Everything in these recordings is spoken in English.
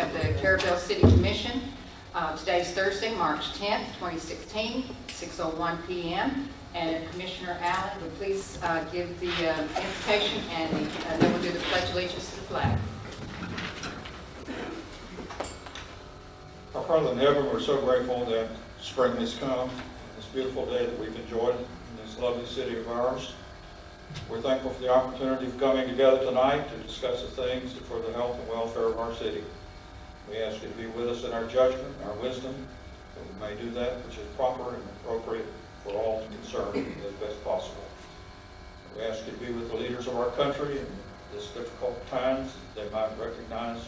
of the Carrabelle City Commission. Today's Thursday, March 10th, 2016, 6:01 p.m. And Commissioner Allen, would please give the invocation, and then we'll do the Pledge of Allegiance to the flag. Our Father in heaven, we're so grateful that spring has come, this beautiful day that we've enjoyed in this lovely city of ours. We're thankful for the opportunity of coming together tonight to discuss the things for the health and welfare of our city. We ask you to be with us in our judgment, our wisdom, that we may do that which is proper and appropriate for all concerned as best possible. We ask you to be with the leaders of our country in this difficult times, that they might recognize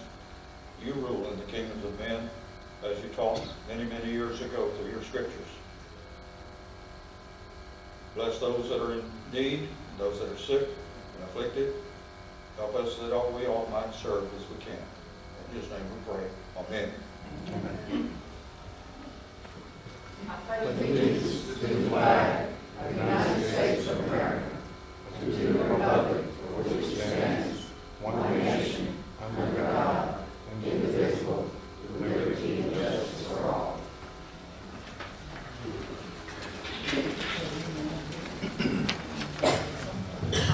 you rule in the kingdoms of men, as you taught many, many years ago through your scriptures. Bless those that are in need, those that are sick and afflicted. Help us that we all might serve as we can. In his name we pray. Amen. Amen. I pledge allegiance to the flag of the United States of America, to the republic for which it stands, one nation, under God, indivisible, with liberty and justice for all.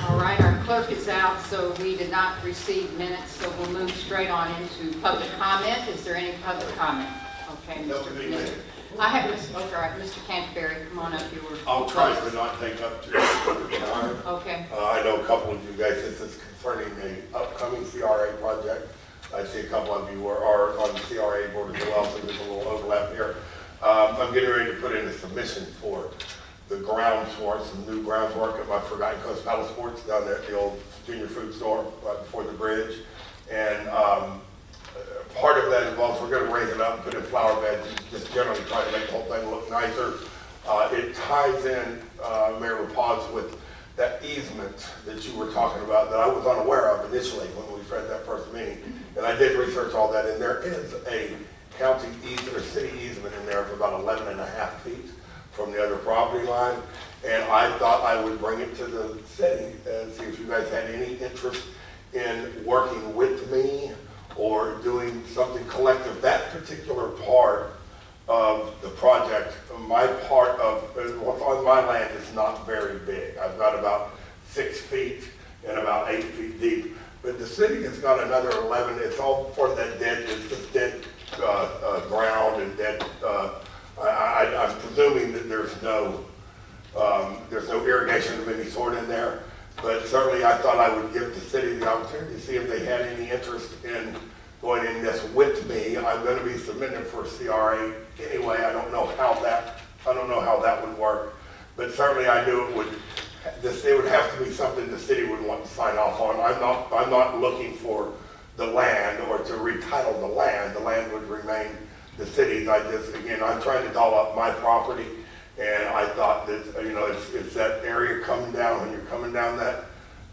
All right, our clerk is out, so we did not receive minutes, so we'll move straight on into public comment. Is there any public comment? Okay, Mr. I have Mr. Canterbury, come on up. You were. I'll try to not take up too much time. Okay. I know a couple of you guys, this is concerning the upcoming CRA project. I see a couple of you are on the CRA board as well, so there's a little overlap here. I'm getting ready to put in a submission for the grounds work, some new grounds work at my Forgotten Coast Paddle Sports down there at the old junior food store right before the bridge. And part of that involves, we're going to raise it up and put in flower beds and just generally try to make the whole thing look nicer. It ties in, Mayor LaPaz, with that easement that you were talking about that I was unaware of initially when we read that first meeting. And I did research all that, and there is a county easement or city easement in there for about 11.5 feet from the other property line. And I thought I would bring it to the city and see if you guys had any interest in working with me or doing something collective. That particular part of the project, my part of what's on my land is not very big. I've got about 6 feet and about 8 feet deep. But the city has got another 11. It's all part of that dead, it's just dead ground and dead. I'm presuming that there's no irrigation of any sort in there. But certainly I thought I would give the city the opportunity to see if they had any interest in going in this with me. I'm going to be submitting for CRA anyway. I don't know how that would work. But certainly I knew it would have to be something the city would want to sign off on. I'm not looking for the land or to retitle the land. The land would remain the city's. I'm trying to doll up my property, and I thought that, it's that area coming down, when you're coming down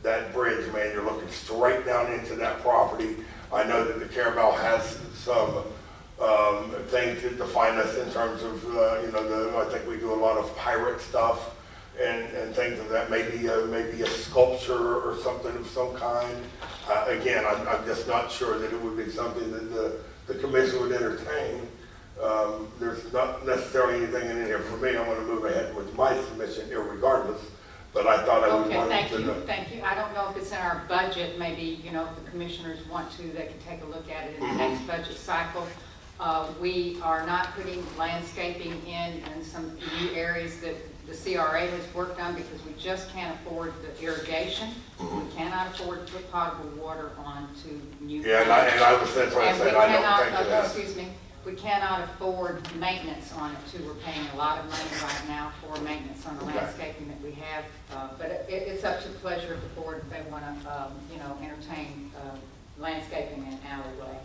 that bridge, man, you're looking straight down into that property. I know that the Carrabelle has some things that define us in terms of, I think we do a lot of pirate stuff and things of that, maybe a sculpture or something of some kind. Again, I'm just not sure that it would be something that the commission would entertain. There's not necessarily anything in here for me. I'm going to move ahead with my submission irregardless, but I thought I would want to know. Thank you. I don't know if it's in our budget. Maybe, if the commissioners want to, they can take a look at it in the next budget cycle. We are not putting landscaping in some new areas that the CRA has worked on because we just can't afford the irrigation. We cannot afford to put potable water onto new. Yeah, and that's what I said. I don't think of that. Excuse me. We cannot afford maintenance on it too. We're paying a lot of money right now for maintenance on the landscaping that we have. But it's up to the pleasure of the board if they want to, entertain landscaping in alleyway.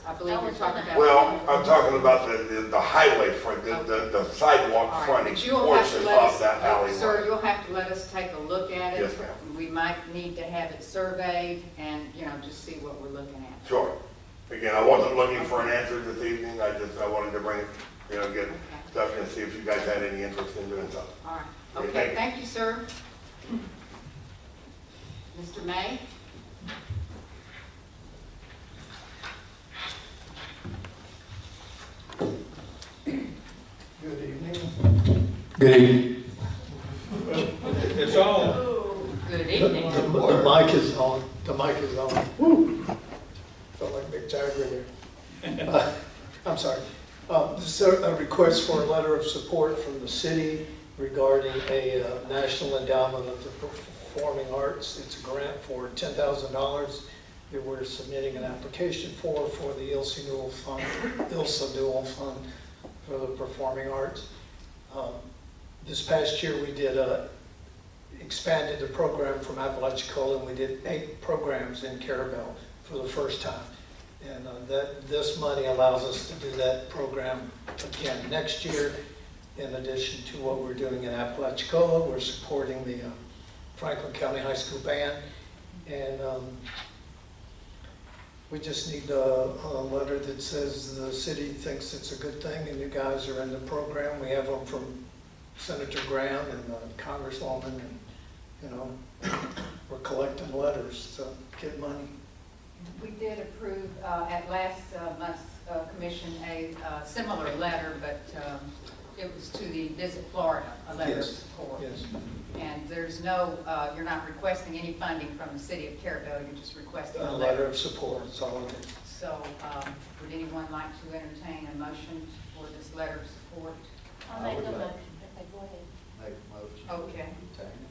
I believe you're talking about. Well, I'm talking about the highway front, the sidewalk frontage portion of that alleyway. Sir, you'll have to let us take a look at it. Yes, ma'am. We might need to have it surveyed and, just see what we're looking at. Sure. Again, I wasn't looking for an answer this evening. I wanted to bring it, get stuff and see if you guys had any interest in doing something. All right. Okay. Thank you, sir. Mr. May. Good evening. It's on. Good evening. The mic is on. The mic is on. Woo! Felt like Mick Jagger there. I'm sorry. This is a request for a letter of support from the city regarding a National Endowment of the Performing Arts. It's a grant for $10,000 that we're submitting an application for the ILSA Newell Fund for the Performing Arts. This past year we did expanded the program from Apalachicola, and we did 8 programs in Carrabelle for the first time. And this money allows us to do that program again next year. In addition to what we're doing in Apalachicola, we're supporting the Franklin County High School Band. And we just need a letter that says the city thinks it's a good thing and you guys are in the program. We have them from Senator Graham and Congresswoman, and you know, we're collecting letters to get money. We did approve at last month's commission a similar letter, but it was to the Visit Florida, a letter of support. Yes. And there's no, you're not requesting any funding from the city of Carrabelle, you're just requesting A letter of support, that's all it is. So would anyone like to entertain a motion for this letter of support? I'll make the motion. Okay, go ahead. Make a motion. Okay.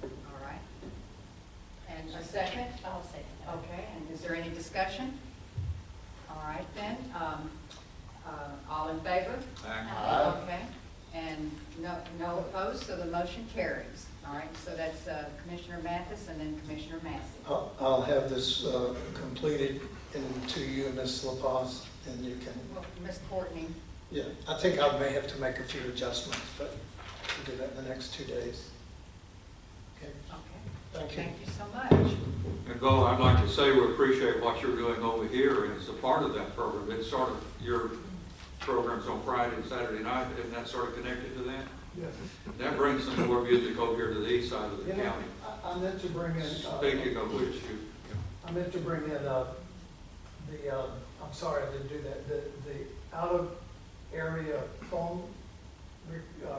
All right. And a second? I'll second that. Okay, and is there any discussion? All right then, all in favor? Aye. Okay, and no opposed, so the motion carries. All right, so that's Commissioner Mathis and then Commissioner Massey. I'll have this completed to you, Ms. La Paz, and you can, Well, Ms. Courtney, yeah, I think I may have to make a few adjustments, but we'll do that in the next 2 days. Okay, okay, thank you. thank you so much. And Bo, I'd like to say we appreciate what you're doing over here, and as a part of that program, it's sort of your programs on Friday and Saturday night, isn't that sort of connected to that? Yes. That brings some more music over here to the east side of the You know, county. I meant to bring in. Speaking of which, I meant to bring in I'm sorry I didn't do that, the out of area phone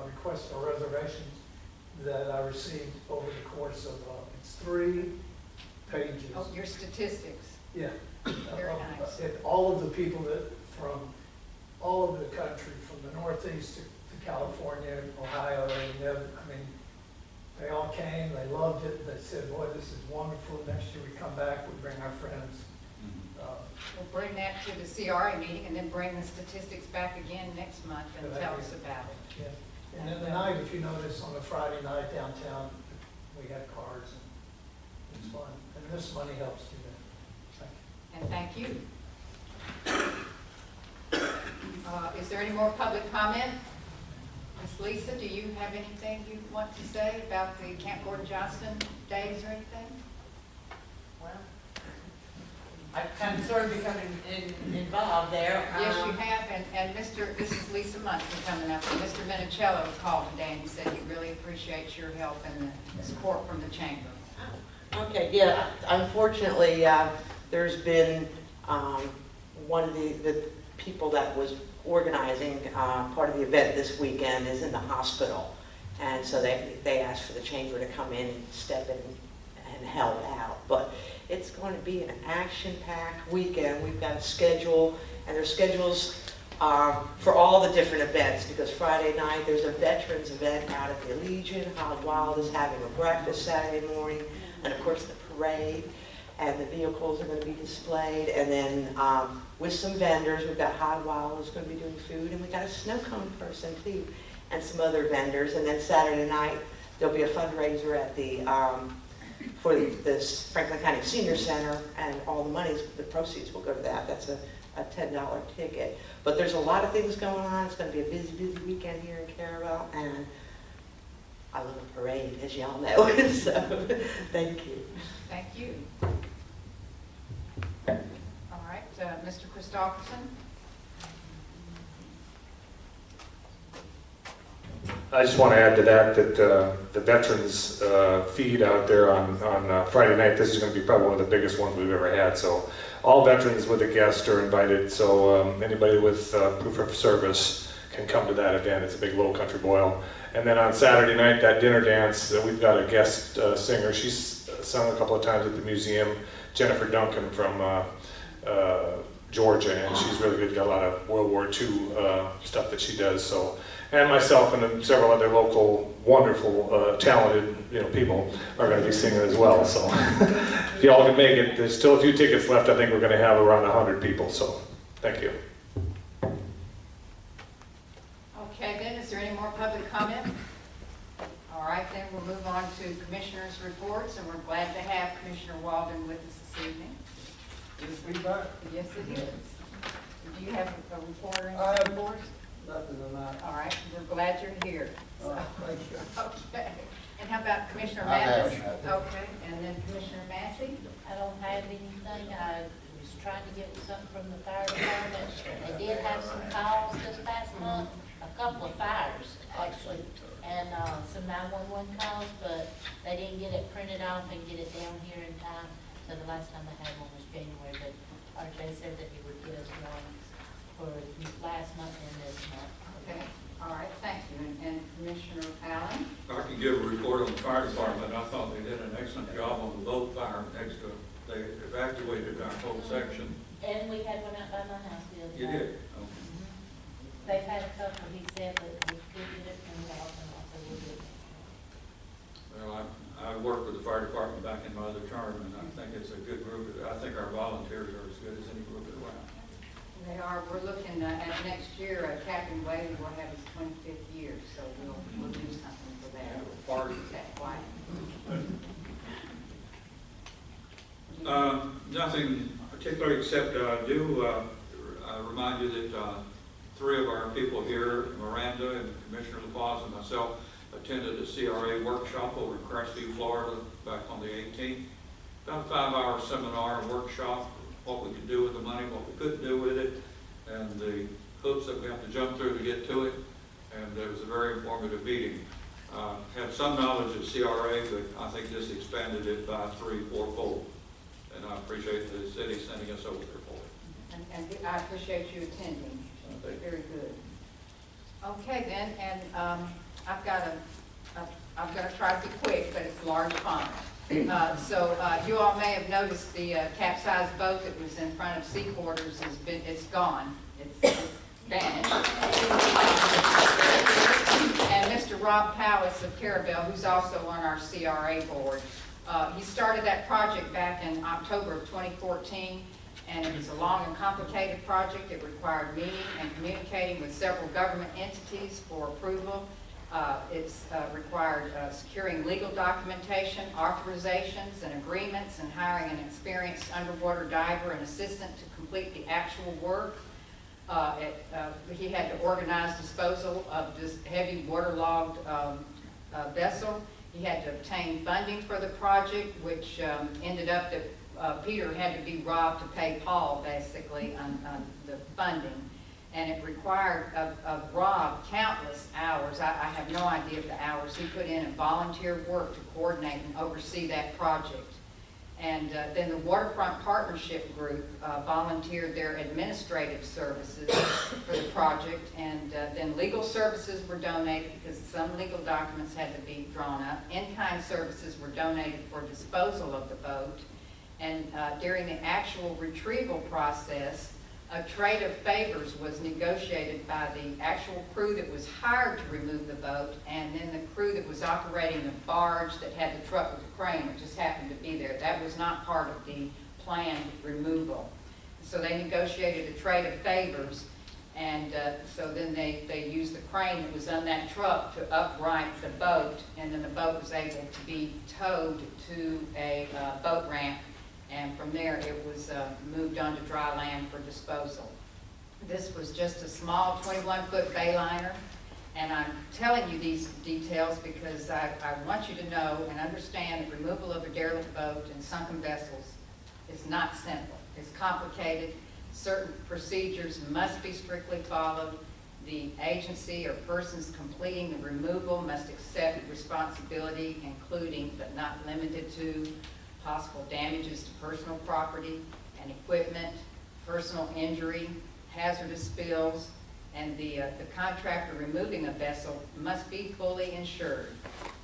requests for reservations that I received over the course of, it's 3 pages. Oh, your statistics. Yeah. Very nice. And all of the people that from all over the country, from the Northeast to California, Ohio, and I mean, they all came, they loved it, they said, boy, this is wonderful, next year we come back, we bring our friends. We'll bring that to the CRA meeting and then bring the statistics back again next month and Good tell idea. us about it. Yeah. And then the night, if you notice, on a Friday night downtown, we had cards, and it's fun, and this money helps do that. Thank you. And thank you. Is there any more public comment? Ms. Lisa, do you have anything you want to say about the Camp Gordon Johnston days or anything? Well, I've kind of sort of become involved there. Yes, you have, and this is Lisa Munson coming up, and Mr. Minicello called today and he said he really appreciates your help and the support from the chamber. Okay, yeah, unfortunately, there's been one of the people that was organizing part of the event this weekend is in the hospital, and so they asked for the chamber to come in and step in and help out. But it's going to be an action-packed weekend. We've got a schedule, and there's schedules for all the different events, because Friday night there's a veterans event out at the Legion. Hog Wild is having a breakfast Saturday morning, and of course the parade, and the vehicles are going to be displayed. And then with some vendors, we've got Hog Wild is going to be doing food, and we've got a snow cone person too, and some other vendors. And then Saturday night there'll be a fundraiser at the for this Franklin County Senior Center, and all the money, the proceeds will go to that. That's a $10 ticket. But there's a lot of things going on. It's going to be a busy, busy weekend here in Carrabelle, and I love a parade, as y'all know. So, thank you. Thank you. All right, Mr. Christopherson? I just want to add to that the veterans feed out there on Friday night, this is going to be probably one of the biggest ones we've ever had. So all veterans with a guest are invited. So anybody with proof of service can come to that event. It's a big Low Country boil. And then on Saturday night, that dinner dance, we've got a guest singer. She's sung a couple of times at the museum, Jennifer Duncan from Georgia, and she's really good. Got a lot of World War II stuff that she does. So, and myself and several other local, wonderful, talented, people are going to be singing as well. So, if y'all can make it, there's still a few tickets left. I think we're going to have around 100 people. So, thank you. Okay, then, is there any more public comment? All right, then we'll move on to commissioners' reports, and we're glad to have Commissioner Walden with us this evening. Feedback? Yes, it is. Do you have a report or I have- anything for us? Nothing tonight. All right, we're glad you're here. Thank you. Okay. And how about Commissioner I have Mathis? nothing. Okay, and then Commissioner Massey? I don't have anything. I was trying to get something from the fire department. They did have some calls this past month, a couple of fires, actually, and some 911 calls, but they didn't get it printed off and get it down here in time. So the last time they had one was January, but RJ said that he would get us one for last month and this month. Okay, all right, thank you. And Commissioner Allen? I can give a report on the fire department. I thought they did an excellent job on the boat fire next to, they evacuated our whole section. And we had one out by my house the other day. You did? Okay. They've had a couple, he said, but we could get it printed off and also we'll do it. Well, I worked with the fire department back in my other term, and I think it's a good group. I think our volunteers are as good as any group around. They are. We're looking at next year, Captain Wade will have his 25th year, so we'll do something for that. Party. That's why. Nothing particular, except I do remind you that 3 of our people here, Miranda and Commissioner LaPaz and myself, attended a CRA workshop over in Crestview, Florida, back on the 18th. About a 5-hour seminar and workshop, what we could do with the money, what we couldn't do with it, and the hoops that we have to jump through to get to it. And it was a very informative meeting. Had some knowledge of CRA, but I think this expanded it by 3-4-fold. And I appreciate the city sending us over there for it. And I appreciate you attending. Very good. Okay, then, and I've got to try to be quick, but it's large font. So you all may have noticed the capsized boat that was in front of sea quarters it's gone. It's vanished. And Mr. Rob Powis of Carrabelle, who's also on our CRA board, he started that project back in October of 2014, and it was a long and complicated project. It required meeting and communicating with several government entities for approval. It's required securing legal documentation, authorizations, and agreements, and hiring an experienced underwater diver and assistant to complete the actual work. He had to organize disposal of this heavy waterlogged vessel. He had to obtain funding for the project, which ended up that Peter had to be robbed to pay Paul, basically, on the funding. And it required of Rob countless hours. I have no idea of the hours he put in volunteer work to coordinate and oversee that project. And then the Waterfront Partnership Group volunteered their administrative services for the project, and then legal services were donated because some legal documents had to be drawn up. In-kind services were donated for disposal of the boat, and during the actual retrieval process, a trade of favors was negotiated by the actual crew that was hired to remove the boat, and then the crew that was operating the barge that had the truck with the crane, which just happened to be there. That was not part of the planned removal. So they negotiated a trade of favors, and so then they used the crane that was on that truck to upright the boat, and then the boat was able to be towed to a boat ramp. And from there, it was moved onto dry land for disposal. This was just a small 21-foot bayliner, and I'm telling you these details because I want you to know and understand that removal of a derelict boat and sunken vessels is not simple. It's complicated. Certain procedures must be strictly followed. The agency or persons completing the removal must accept responsibility, including but not limited to possible damages to personal property and equipment, personal injury, hazardous spills, and the contractor removing a vessel must be fully insured.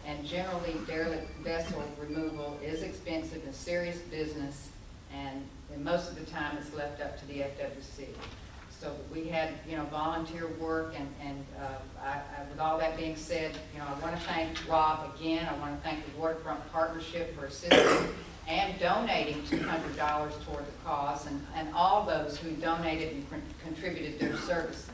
And generally, derelict vessel removal is expensive and serious business, and most of the time it's left up to the FWC. So we had, volunteer work, and with all that being said, I want to thank Rob again. I want to thank the Waterfront Partnership for assisting and donating $200 toward the cause, and all those who donated and contributed their services.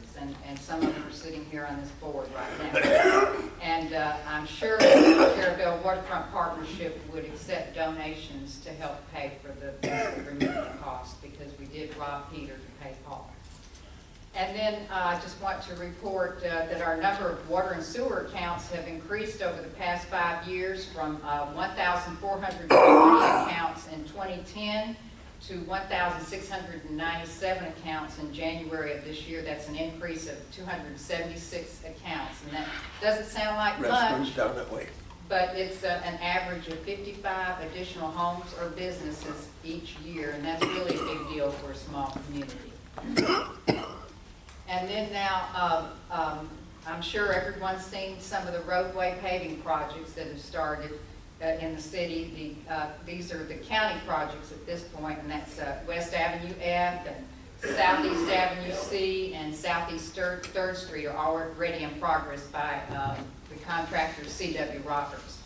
And some of them are sitting here on this board right now. And I'm sure the Carrabelle Waterfront Partnership would accept donations to help pay for the vessel removal costs, because we did rob Peter to pay Paul. And then I just want to report that our number of water and sewer accounts have increased over the past 5 years from 1,420 accounts in 2010 to 1,697 accounts in January of this year. That's an increase of 276 accounts. And that doesn't sound like much, down that way. but it's an average of 55 additional homes or businesses each year, and that's really a big deal for a small community. And then now, I'm sure everyone's seen some of the roadway paving projects that have started in the city. These are the county projects at this point, and that's West Avenue F and Southeast Avenue C and Southeast 3rd Street are already in progress by the contractor C.W. Roberts.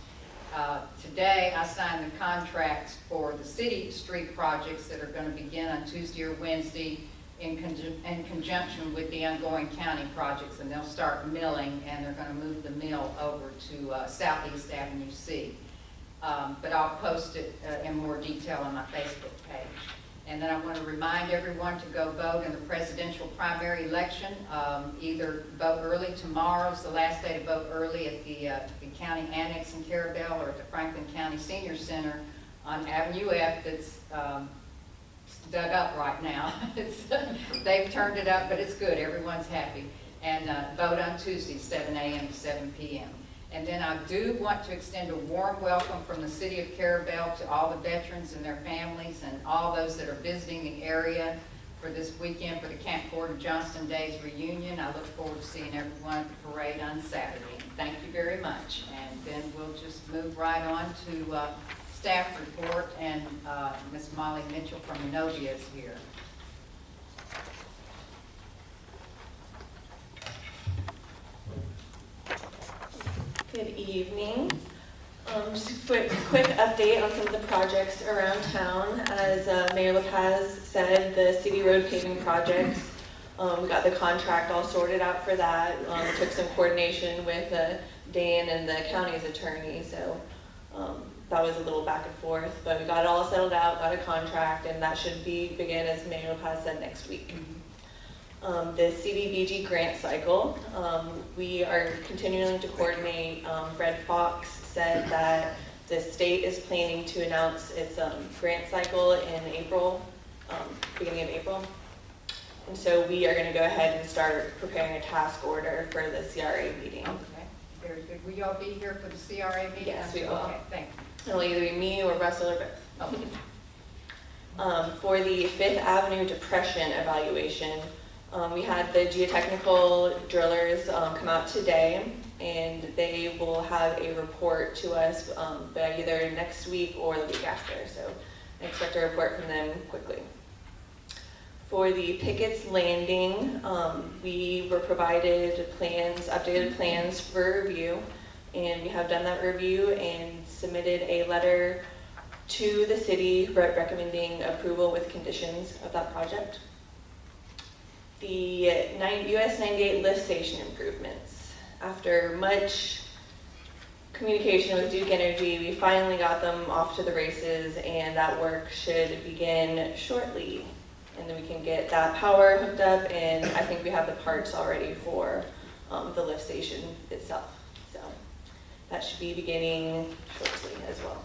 Today, I signed the contracts for the city street projects that are going to begin on Tuesday or Wednesday in conjunction with the ongoing county projects, and they'll start milling, and they're going to move the mill over to Southeast Avenue C. But I'll post it in more detail on my Facebook page. And then I want to remind everyone to go vote in the presidential primary election. Either vote early. Tomorrow's the last day to vote early at the county annex in Carrabelle or at the Franklin County Senior Center on Avenue F that's dug up right now. They've turned it up, but it's good. Everyone's happy. And vote on Tuesday, 7 a.m. to 7 p.m. And then I do want to extend a warm welcome from the city of Carrabelle to all the veterans and their families and all those that are visiting the area for this weekend for the Camp Gordon Johnston Days reunion. I look forward to seeing everyone at the parade on Saturday. Thank you very much. And then we'll just move right on to staff report, and Ms. Molly Mitchell from Inovia is here. Good evening. Just a quick update on some of the projects around town. As Mayor LaPaz said, the city road paving projects, we got the contract all sorted out for that. It took some coordination with Dan and the county's attorney, so that was a little back and forth, but we got it all settled out, got a contract, and that should begin, as Mayor LaPaz said, next week. The CDBG grant cycle, we are continuing to coordinate. Fred Fox said that the state is planning to announce its grant cycle in April, beginning of April. And so we are going to go ahead and start preparing a task order for the CRA meeting. Okay, very good. Will y'all be here for the CRA meeting? Yes, we will. Okay, thank you. It'll either be me or Russell or both. Okay. For the Fifth Avenue depression evaluation, we had the geotechnical drillers come out today, and they will have a report to us by either next week or the week after. So I expect a report from them quickly. For the Pickets Landing, we were provided plans, updated plans for review, and we have done that review and submitted a letter to the city recommending approval with conditions of that project. The US 98 lift station improvements. After much communication with Duke Energy, we finally got them off to the races, and that work should begin shortly. And then we can get that power hooked up, and I think we have the parts already for the lift station itself. So that should be beginning shortly as well.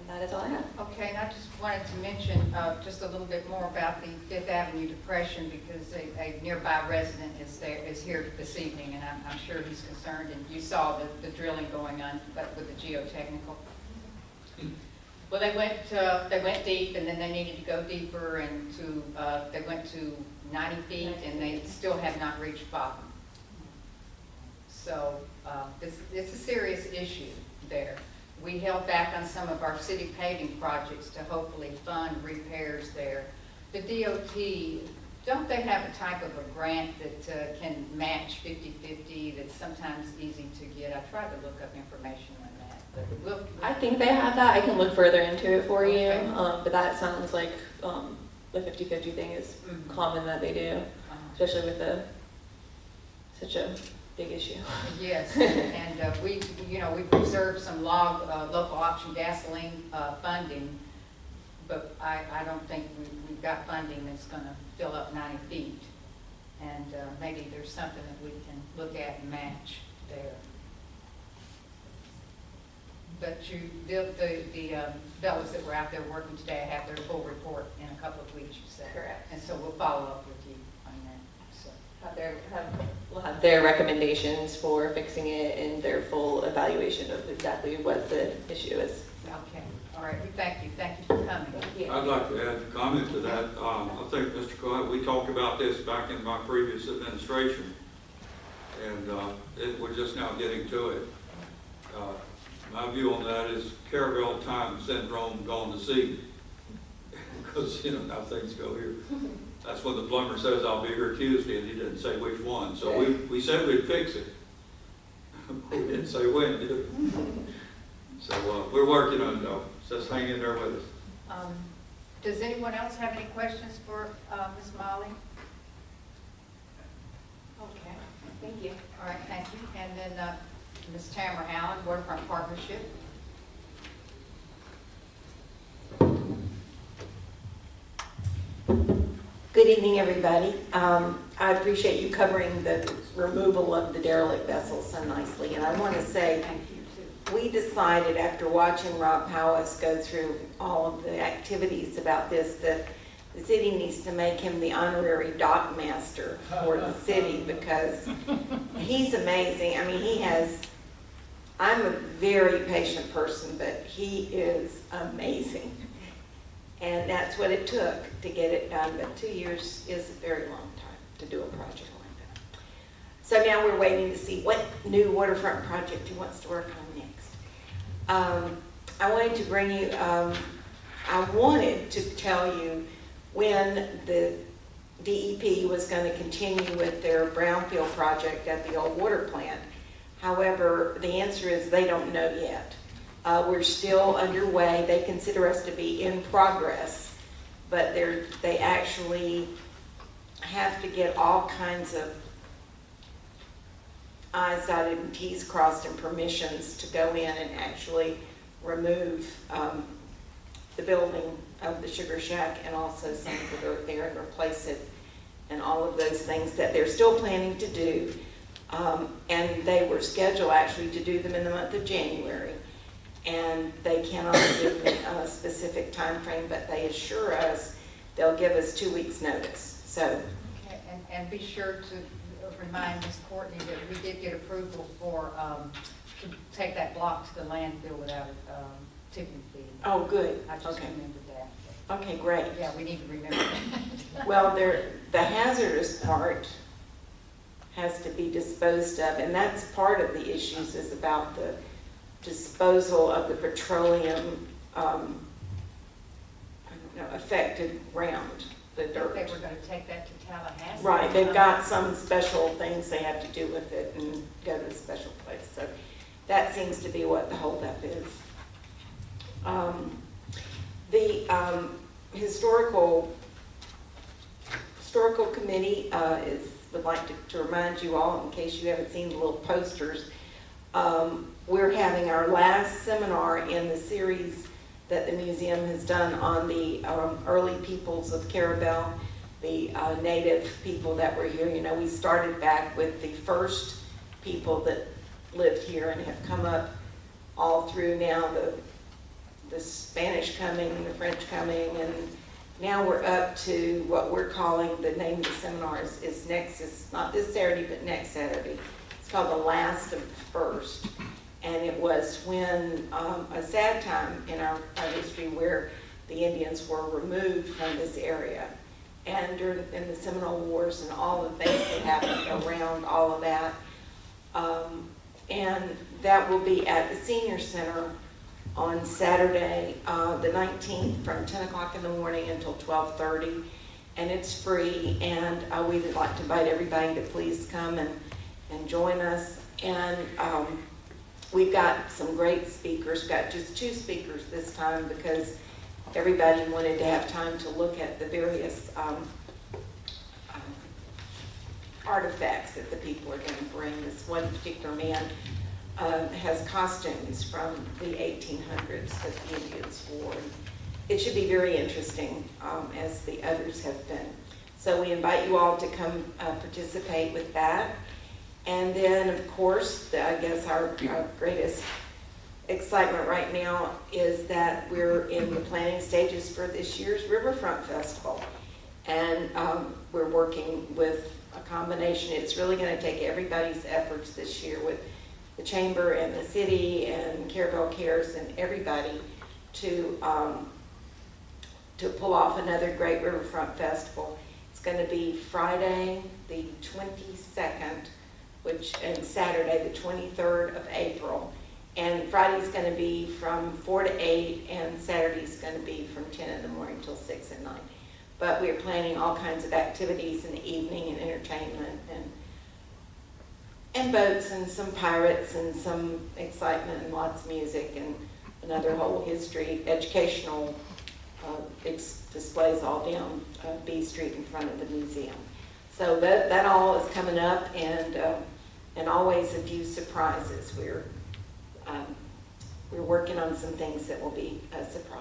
And that is all I have. Okay, and I just wanted to mention just a little bit more about the Fifth Avenue depression, because a nearby resident is here this evening, and I'm sure he's concerned, and you saw the drilling going on, but with the geotechnical. Well, they went deep, and then they needed to go deeper, and they went to 90 feet, and they still have not reached bottom. So it's a serious issue there. We held back on some of our city paving projects to hopefully fund repairs there. The DOT, don't they have a type of a grant that can match 50-50 that's sometimes easy to get? I tried to look up information on that, but I think they have that. I can look further into it for you, Okay. but that sounds like the 50-50 thing is common that they do, especially with such a big issue. Yes, and we preserved some local option gasoline funding, but I don't think we've got funding that's going to fill up 90 feet. And maybe there's something that we can look at and match there. But the fellows that were out there working today have their full report in a couple of weeks, you said. Correct. And so we'll follow up with you on that. So. We'll have their recommendations for fixing it and their full evaluation of exactly what the issue is. Okay, all right, thank you for coming. I'd like to add a comment to that. I think, Mr. Coy, we talked about this back in my previous administration, and we're just now getting to it. My view on that is Carrabelle time syndrome gone to seed, because you know how things go here. That's when the plumber says, I'll be here Tuesday, and he didn't say which one. So we said we'd fix it. We didn't say when, did we? So we're working on it, though. Just hang in there with us. Does anyone else have any questions for Ms. Molly? Okay. Thank you. All right, thank you. And then Ms. Tamara Allen, Waterfront Partnership. Good evening, everybody. I appreciate you covering the removal of the derelict vessels so nicely. And I want to say, we decided after watching Rob Powis go through all of the activities about this, that the city needs to make him the honorary dock master for the city, because he's amazing. I mean, I'm a very patient person, but he is amazing. And that's what it took to get it done, but 2 years is a very long time to do a project like that. So now we're waiting to see what new waterfront project he wants to work on next. I wanted to bring you, I wanted to tell you when the DEP was going to continue with their brownfield project at the old water plant. However, the answer is they don't know yet. We're still underway. They consider us to be in progress, but they actually have to get all kinds of I's dotted and T's crossed and permissions to go in and actually remove the building of the sugar shack and also some of the dirt there and replace it and all of those things that they're still planning to do. And they were scheduled actually to do them in the month of January. And they cannot give me a specific time frame, but they assure us they'll give us 2 weeks notice. So, Okay, and be sure to remind Ms. Courtney that we did get approval for, to take that block to the landfill without a tipping fee. oh, good. I just Okay. remembered that. Okay, great. Yeah, we need to remember that. Well, the hazardous part has to be disposed of, and that's part of the issues is about the disposal of the petroleum affected ground, the dirt. They were going to take that to Tallahassee. Right, they've got some special things they have to do with it and go to a special place. So that seems to be what the holdup is. The historical committee would like to remind you all, in case you haven't seen the little posters, we're having our last seminar in the series that the museum has done on the early peoples of Carrabelle, the native people that were here. You know, we started back with the first people that lived here and have come up all through now the Spanish coming, the French coming, and now we're up to what we're calling, the name of the seminar is not this Saturday, but next Saturday. It's called The Last of the First. And it was when, a sad time in our history where the Indians were removed from this area. And in the Seminole Wars and all the things that happened around all of that. And that will be at the Senior Center on Saturday, the 19th, from 10 o'clock in the morning until 12:30. And it's free, and we would like to invite everybody to please come and join us. And we've got some great speakers. We've got just 2 speakers this time because everybody wanted to have time to look at the various artifacts that the people are going to bring. This one particular man has costumes from the 1800s that the Indians wore. It should be very interesting, as the others have been. So we invite you all to come participate with that. And then, of course, I guess our greatest excitement right now is that we're in the planning stages for this year's Riverfront Festival. And we're working with a combination. It's really going to take everybody's efforts this year with the Chamber and the city and Carrabelle Cares and everybody to pull off another great Riverfront Festival. It's going to be Friday the 22nd, and Saturday the 23rd of April. And Friday's going to be from 4 to 8, and Saturday's going to be from 10 in the morning till 6 at night. But we're planning all kinds of activities in the evening and entertainment and boats and some pirates and some excitement and lots of music and another whole history, educational displays all down B Street in front of the museum. So that all is coming up, and always a few surprises. We're working on some things that will be a surprise.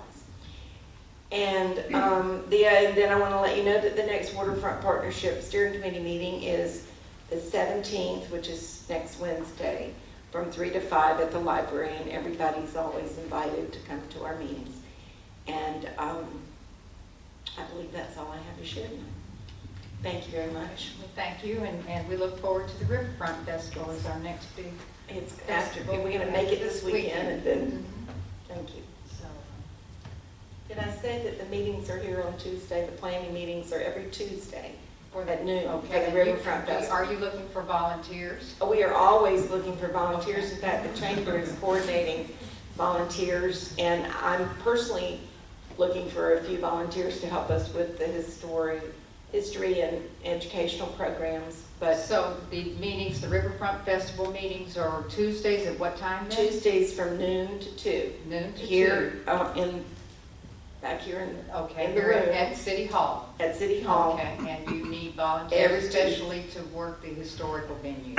And then I want to let you know that the next Waterfront Partnership Steering Committee meeting is the 17th, which is next Wednesday, from 3 to 5 at the library, and everybody's always invited to come to our meetings. And I believe that's all I have to share tonight. Thank you very much. Well, thank you, and we look forward to the Riverfront Festival as our next big It's after, we're going to make it this weekend, and then, thank you. So, Did I say that the meetings are here on Tuesday? The planning meetings are every Tuesday at noon for okay, the Riverfront Festival. Are you looking for volunteers? We are always looking for volunteers. In fact, the Chamber is coordinating volunteers, and I'm personally looking for a few volunteers to help us with the history and educational programs. But So the meetings, the Riverfront Festival meetings are Tuesdays at what time then? Tuesdays from noon to 2. Noon to 2. Here, back here in Okay, in the here room. at City Hall. At City Hall. Okay, and you need Every volunteers, Tuesday. especially to work the historical venue.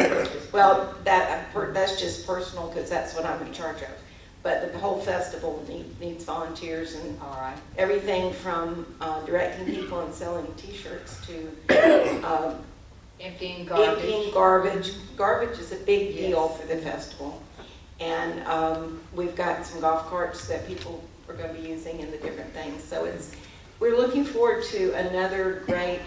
Well, that's just personal because that's what I'm in charge of. But the whole festival needs volunteers, and All right. everything from directing people and selling T-shirts to Emptying garbage. emptying garbage. Garbage is a big deal Yes. for the festival. And we've got some golf carts that people are going to be using and the different things. So we're looking forward to another great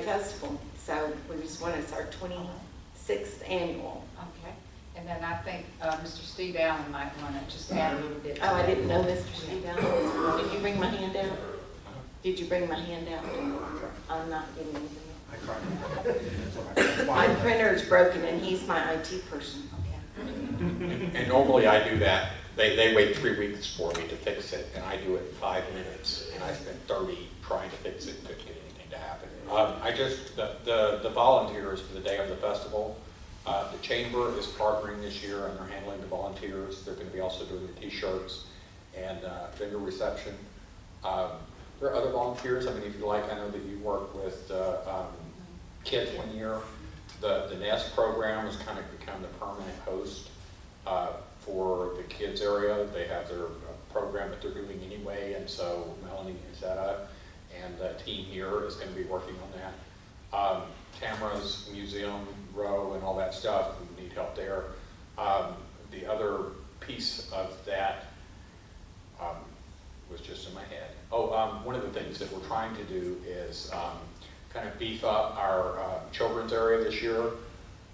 festival. So it's our 26th annual. Okay, and then I think Mr. Steve Allen might want to just add a little bit. to Oh, I that. didn't know Mr. Steve Allen. Did you bring my handout? Did you bring my handout? I'm not getting anything. My printer is broken and he's my IT person. And normally I do that. They wait 3 weeks for me to fix it, and I do it in 5 minutes. And I spent 30 trying to fix it, couldn't get anything to happen. The volunteers for the day of the festival, the Chamber is partnering this year, and they're handling the volunteers. They're going to be also doing the T-shirts and vendor reception. There are other volunteers. I mean, if you like, I know that you work with kids one year. The NEST program has kind of become the permanent host for the kids area. They have their program that they're doing anyway, and so Melanie Izetta and the team here is going to be working on that. Tamara's museum row and all that stuff, we need help there. The other piece of that was just in my head. One of the things that we're trying to do is kind of beef up our children's area this year.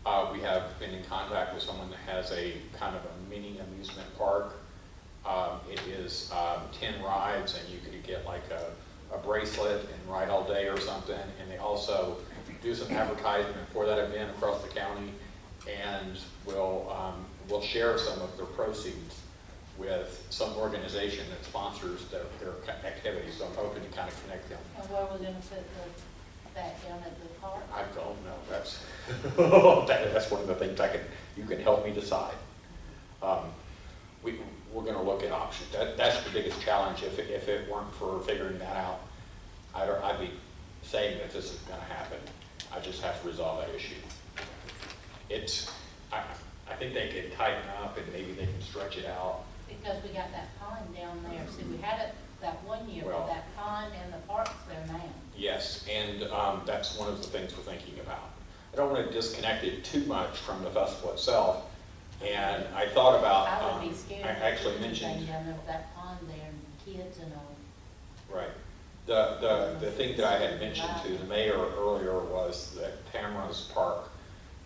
We have been in contact with someone that has a kind of a mini amusement park. It is 10 rides, and you could get like a bracelet and ride all day or something. And they also do some advertisement for that event across the county, and will share some of their proceeds with some organization that sponsors their activities. So I'm hoping to kind of connect them. And where we're gonna put that down at the park? I don't know. That's that's one of the things you can help me decide. We're going to look at options. That's the biggest challenge. If it weren't for figuring that out, I'd be saying that this is going to happen. I just have to resolve that issue. I think they can tighten up and maybe they can stretch it out. Because we got that pond down there. See, we had it that one year Well, with that pond and the park's there now. Yes, and that's one of the things we're thinking about. I don't want to disconnect it too much from the festival itself. And I thought about, I would be scared. I actually mentioned, down there with that pond there and kids and all. right. The thing that I had mentioned to the mayor earlier was that Tamara's Park,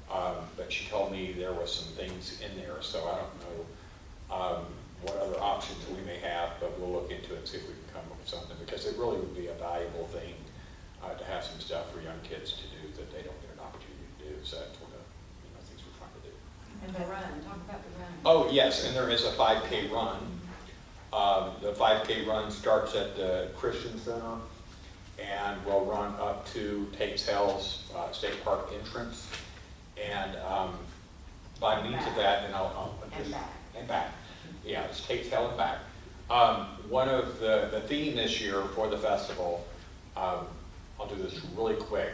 but she told me there was some things in there, so I don't know what other options we may have, but we'll look into it and see if we can come up with something, because it really would be a valuable thing to have some stuff for young kids to do that they don't get an opportunity to do. So that's one of the things we're trying to do. And the run, talk about the run. Oh, yes, and there is a 5K run. The 5K run starts at the Christian Center and will run up to Tate's Hell's State Park entrance. And by means of that, and I'll just, and back. Yeah, it's Tate's Hell and back. One of the theme this year for the festival, I'll do this really quick.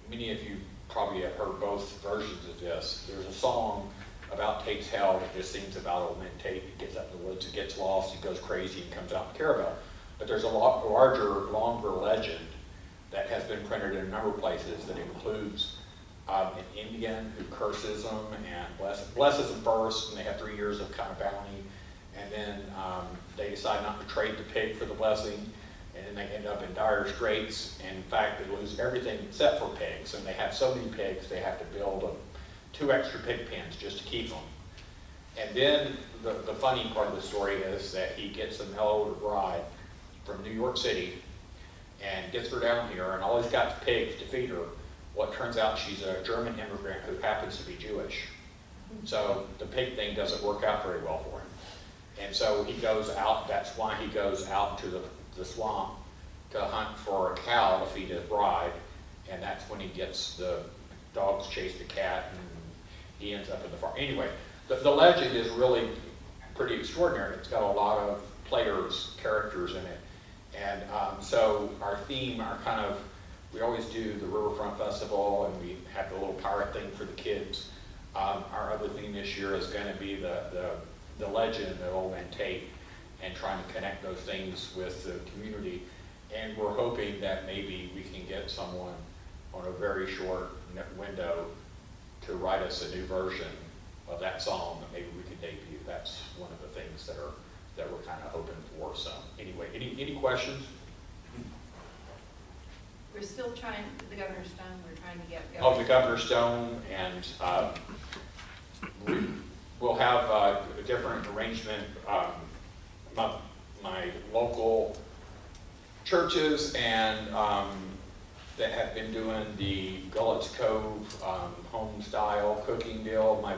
Many of you probably have heard both versions of this. There's a song about Tate's Hell that just sings about old man Tate. He gets up in the woods, he gets lost, he goes crazy, and comes out in Carrabelle. But there's a lot larger, longer legend that has been printed in a number of places that includes an Indian who curses them and blesses them first, and they have 3 years of kind of bounty. And then they decide not to trade the pig for the blessing, and then they end up in dire straits. And in fact, they lose everything except for pigs, and they have so many pigs they have to build 2 extra pig pens just to keep them. And then the funny part of the story is that he gets a mail-order bride from New York City and gets her down here, and all he's got is pigs to feed her. Well, it turns out she's a German immigrant who happens to be Jewish. So the pig thing doesn't work out very well for him. And so he goes out, that's why he goes out to the swamp to hunt for a cow to feed his bride. And that's when he gets the dogs chase the cat, and he ends up in the farm. Anyway, the legend is really pretty extraordinary. It's got a lot of players, characters in it. And so our theme, we always do the Riverfront Festival, and we have the little pirate thing for the kids. Our other theme this year is going to be the legend of Old Man Tate, and trying to connect those things with the community. And we're hoping that maybe we can get someone on a very short window to write us a new version of that song that maybe we can debut. That's one of the things that we're kind of hoping for. So anyway, any questions? We're still trying, the Governor's Stone, we're trying to get. Of the Governor's Stone, and we'll have a different arrangement. My local churches and that have been doing the Gullet's Cove home style cooking deal. My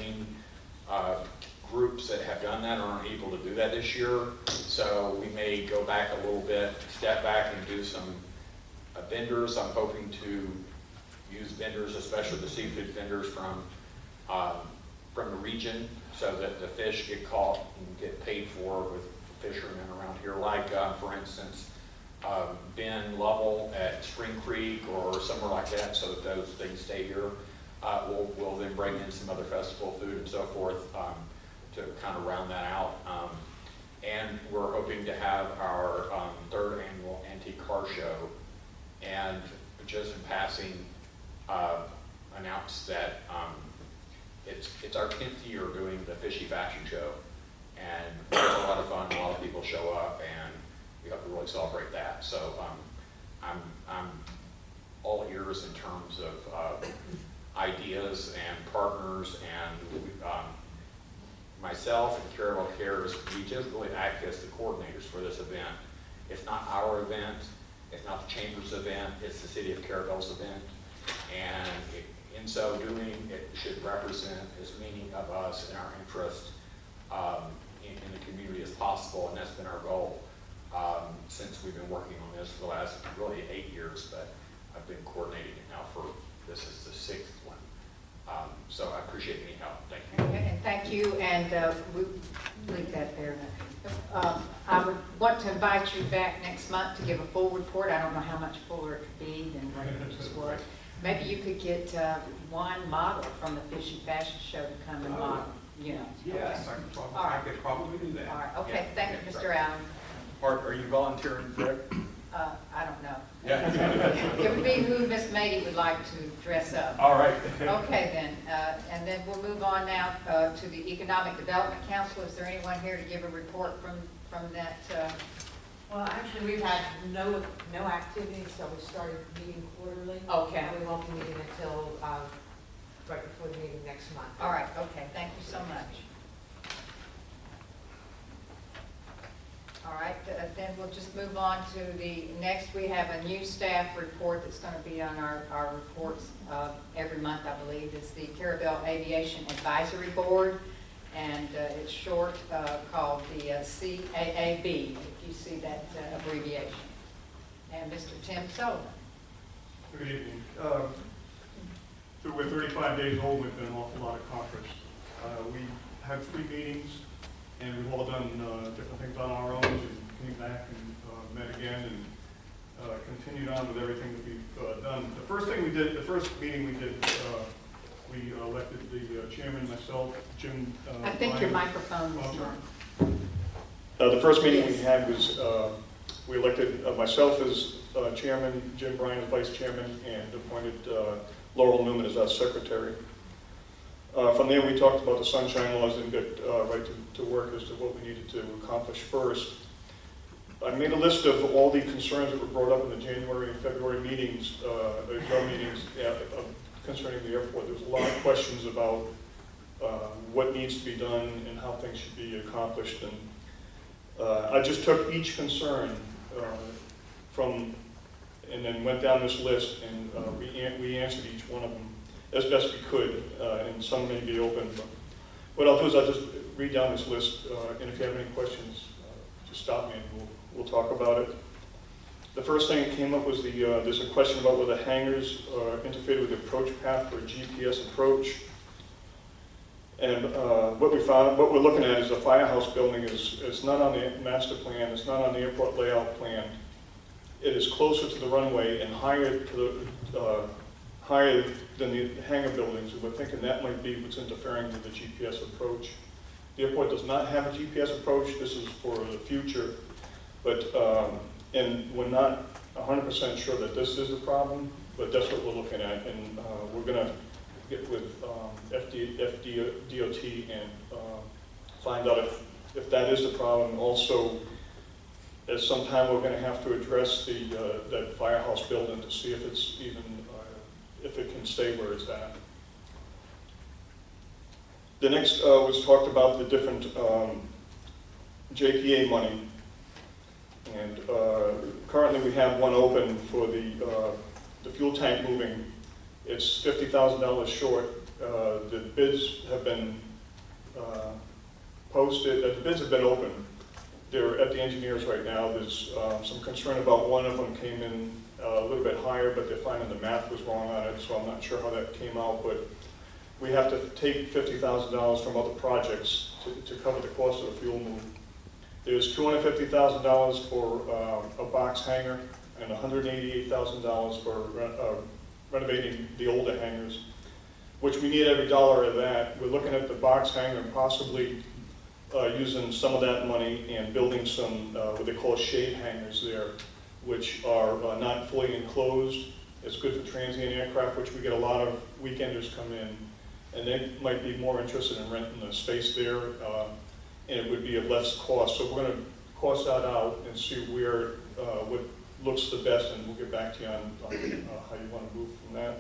main groups that have done that aren't able to do that this year, so we may go back a little bit, step back and do some vendors. I'm hoping to use vendors, especially the seafood vendors from the region, so that the fish get caught and get paid for with fishermen around here, like for instance Ben Lovell at Spring Creek or somewhere like that, so that those things stay here. We'll then bring in some other festival food and so forth to kind of round that out. And we're hoping to have our 3rd annual antique car show. And just in passing, announce that it's our 10th year doing the Fishy Fashion Show, and it's a lot of fun. A lot of people show up, and we hope to really celebrate that. So I'm all ears in terms of ideas and partners, and myself and Carrabelle Cares, we just really act as the coordinators for this event. It's not our event, it's not the Chamber's event, it's the City of Carrabelle's event. And in so doing, it should represent as many of us and our interest in the community as possible, and that's been our goal since we've been working on this for the last really 8 years, but I've been coordinating it now for, this is the 6th one. So I appreciate any help. Thank you. Okay, and thank you, and we leave that there. I would want to invite you back next month to give a full report. I don't know how much fuller it could be than what it just was. Maybe you could get one model from the Fishy Fashion Show to come and model, you know. Yes, Okay. I could probably do that. All right, okay, Yeah, thank you, Mr. Allen. Are you volunteering, Greg? I don't know. Yeah. It would be who Miss Mady would like to dress up. All right. Okay, then, and then we'll move on now to the Economic Development Council. Is there anyone here to give a report from that? Well, actually, we've had no activity, so we started meeting quarterly. Okay. And we won't be meeting until right before the meeting next month. All right, okay, thank you so much. All right, then we'll just move on to the next. We have a new staff report that's going to be on our reports every month, I believe. It's the Carrabelle Aviation Advisory Board, and it's short, called the CAAB, if you see that abbreviation. And Mr. Tim Sullivan. Good evening. We're 35 days old. We've been an awful lot accomplished. We had 3 meetings, and we've all done different things on our own, and came back and met again, and continued on with everything that we've done. The first meeting we did, we elected the chairman, myself, Jim. I think your microphone is on. The first meeting we had was, we elected myself as chairman, Jim Bryan as vice chairman, and appointed Laurel Newman as our secretary. From there, we talked about the sunshine laws and got right to work as to what we needed to accomplish first. I made a list of all the concerns that were brought up in the January and February meetings, the joint meetings concerning the airport. There was a lot of questions about what needs to be done and how things should be accomplished. And I just took each concern and then went down this list, and we answered each one of them as best we could, and some may be open. But what I'll do is I'll just read down this list, and if you have any questions, just stop me and we'll talk about it. The first thing that came up was there's a question about whether hangars interfered with the approach path for a GPS approach. And what we're looking at is the firehouse building is not on the master plan, it's not on the airport layout plan. It is closer to the runway and higher than the hangar buildings, and we're thinking that might be what's interfering with the GPS approach. The airport does not have a GPS approach. This is for the future, but and we're not 100% sure that this is a problem, but that's what we're looking at, and we're going to get with DOT and find out if that is the problem. Also, at some time we're going to have to address that firehouse building to see if it's even if it can stay where it's at. The next was talked about the different JPA money, and currently we have one open for the fuel tank moving. It's $50,000 short. The bids have been posted. The bids have been open. They're at the engineers right now. There's some concern about one of them came in a little bit higher, but they're finding the math was wrong on it, so I'm not sure how that came out, but we have to take $50,000 from other projects to cover the cost of the fuel move. There's $250,000 for a box hangar and $188,000 for renovating the older hangars, which we need every dollar of that. We're looking at the box hangar and possibly using some of that money and building some what they call shade hangars there, which are not fully enclosed. It's good for transient aircraft, which we get a lot of weekenders come in, and they might be more interested in renting the space there, and it would be of less cost. So we're going to cost that out and see where what looks the best, and we'll get back to you on how you want to move from that.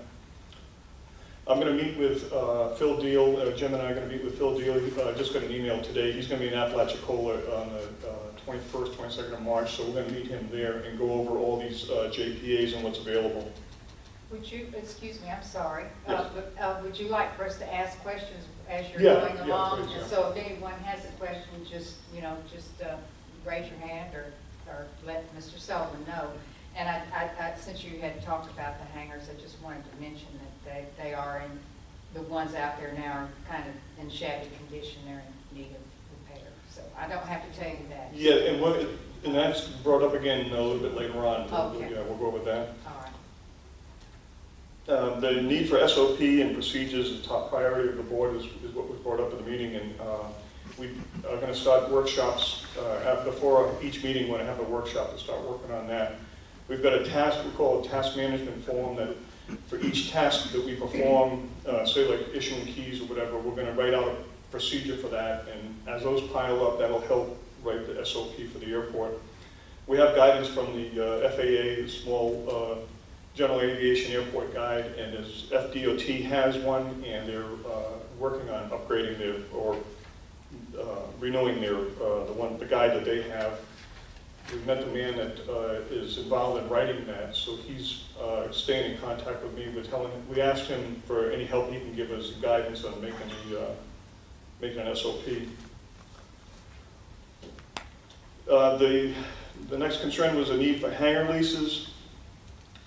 I'm going to meet with Phil Deal. Jim and I are going to meet with Phil Deal. I just got an email today. He's going to be in Apalachicola on the 21st, 22nd of March, so we're going to meet him there and go over all these JPAs and what's available. Would you, excuse me, I'm sorry, Yes. but would you like for us to ask questions as you're Yeah, going yeah, along? please, yeah. And so if anyone has a question, just, raise your hand or let Mr. Sullivan know. And since you had talked about the hangars, I just wanted to mention that they are in, the ones out there now are kind of in shabby condition. They're in need of repair. So I don't have to tell you that. Yeah, and that's brought up again a little bit later on. Okay. We'll go over that. All right. The need for SOP and procedures is top priority of the board is what was brought up at the meeting, and we are going to start workshops before each meeting. We're going to have a workshop to start working on that. We've got a task, we call a task management form, that for each task that we perform, say like issuing keys or whatever, we're going to write out a procedure for that, and as those pile up, that'll help write the SOP for the airport. We have guidance from the FAA, the small General Aviation Airport Guide, and as FDOT has one, and they're working on upgrading their, or renewing their, the guide that they have. We met the man that is involved in writing that, so he's staying in contact with me. We asked him for any help he can give us, guidance on making an SOP. The next concern was the need for hangar leases,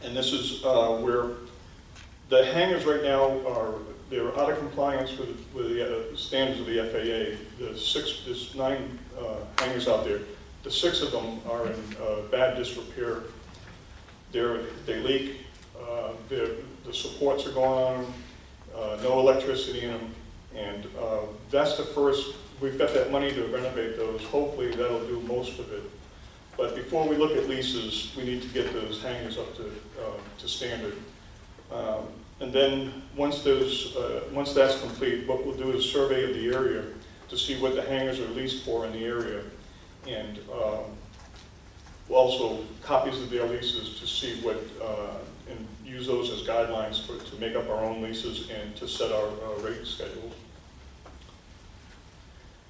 and this is where the hangars right now they're out of compliance with the standards of the FAA. There's 9 hangars out there. The 6 of them are in bad disrepair. They leak. The supports are going on. No electricity in them, and that's the first. We've got that money to renovate those. Hopefully that'll do most of it. But before we look at leases, we need to get those hangars up to standard. And then once that's complete, what we'll do is a survey of the area to see what the hangars are leased for in the area, and also copies of their leases to see what, and use those as guidelines to make up our own leases and to set our rate schedules.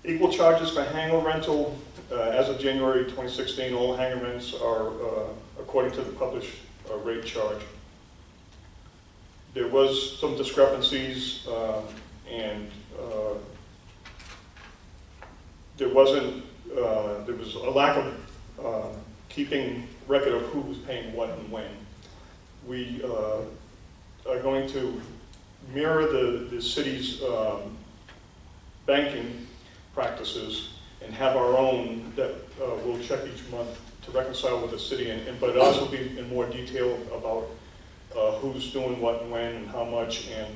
Equal charges for hangar rental. As of January 2016, all hangar rents are according to the published rate charge. There was some discrepancies, and there was a lack of keeping record of who was paying what and when. We are going to mirror the city's banking practices and have our own that we'll check each month to reconcile with the city, but it also be in more detail about who's doing what and when and how much, and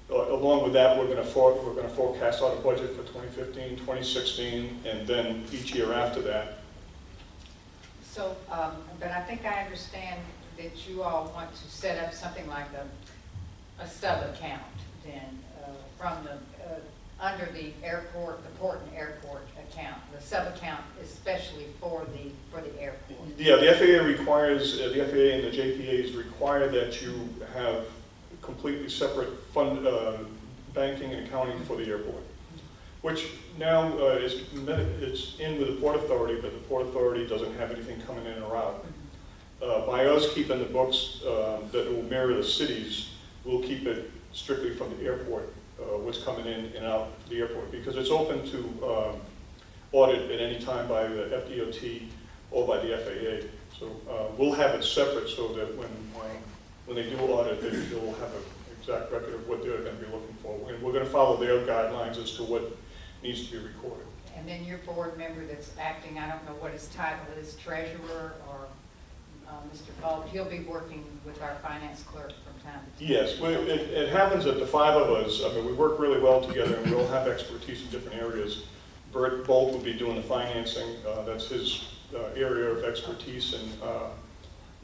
along with that, we're going to forecast out a budget for 2015, 2016, and then each year after that. So, but I think I understand that you all want to set up something like a sub-account then from the under the airport, the port and airport account, the sub-account especially for the airport. Yeah, the FAA requires, the FAA and the JPAs require that you have completely separate fund banking and accounting for the airport, which now it's in with the Port Authority, but the Port Authority doesn't have anything coming in or out. By us keeping the books that will mirror the cities, we'll keep it strictly from the airport. What's coming in and out the airport, because it's open to audit at any time by the FDOT or by the FAA. So we'll have it separate so that when they do audit, they'll have an exact record of what they're going to be looking for. And we're going to follow their guidelines as to what needs to be recorded. And then your board member that's acting, I don't know what his title is, treasurer or Mr. Paul, he'll be working with our finance clerk from time to time. Yes, it happens that the 5 of us, I mean, we work really well together, and we all have expertise in different areas. Bert Bolt will be doing the financing, that's his area of expertise, and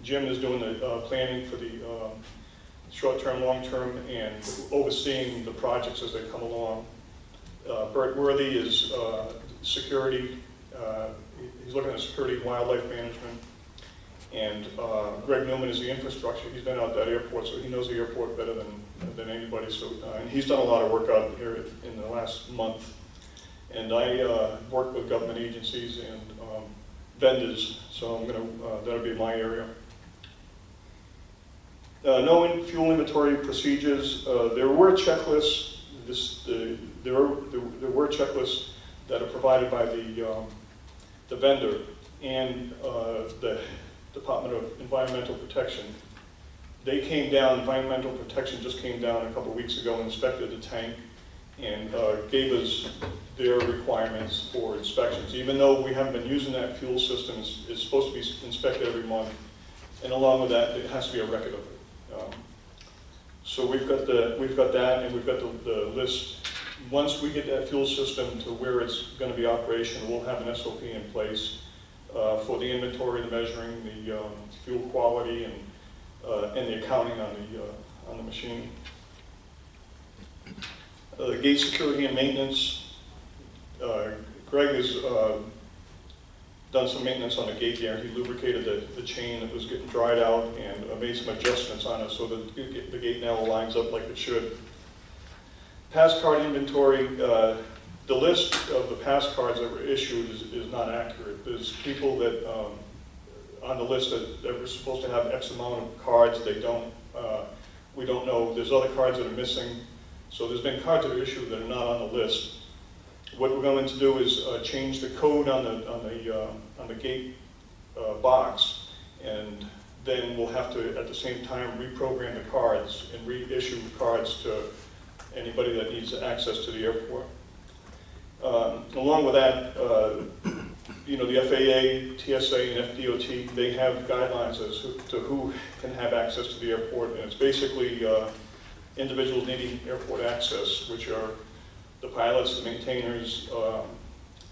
Jim is doing the planning for the short-term, long-term, and overseeing the projects as they come along. Bert Worthy is security, he's looking at security, wildlife management, And Greg Newman is the infrastructure. He's been out at that airport, so he knows the airport better than anybody. So, and he's done a lot of work out here in the last month. And I work with government agencies and vendors, so that'll be my area. No fuel inventory procedures. There were checklists. There were checklists that are provided by the vendor and the Department of Environmental Protection. They came down. Environmental Protection just came down a couple of weeks ago and inspected the tank and gave us their requirements for inspections. Even though we haven't been using that fuel system, it's supposed to be inspected every month, and along with that, it has to be a record of it. So we've got that, and we've got the list. Once we get that fuel system to where it's going to be operational, we'll have an SOP in place for the inventory, the measuring, the fuel quality, and the accounting on the machine. The gate security and maintenance. Greg has done some maintenance on the gate there. He lubricated the chain that was getting dried out and made some adjustments on it so that the gate now lines up like it should. Pass card inventory. The list of the pass cards that were issued is not accurate. There's people that on the list that were supposed to have X amount of cards. They don't. We don't know. There's other cards that are missing. So there's been cards that are issued that are not on the list. What we're going to do is change the code on the gate box, and then we'll have to at the same time reprogram the cards and reissue cards to anybody that needs access to the airport. Along with that, you know, the FAA, TSA, and FDOT, they have guidelines as to who can have access to the airport, and it's basically individuals needing airport access, which are the pilots, the maintainers,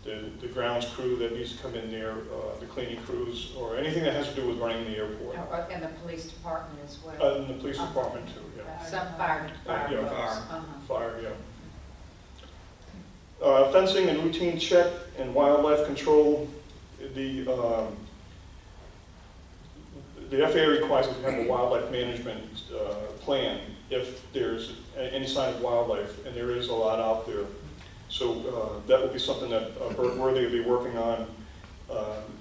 the grounds crew that needs to come in there, the cleaning crews, or anything that has to do with running the airport. And the police department as well. And the police department too, yeah. Some fire. Yeah, folks. Fire, yeah. Fencing and routine check and wildlife control. The FAA requires that you have a wildlife management plan if there's any sign of wildlife, and there is a lot out there. So that will be something that Bert Worthy will be working on,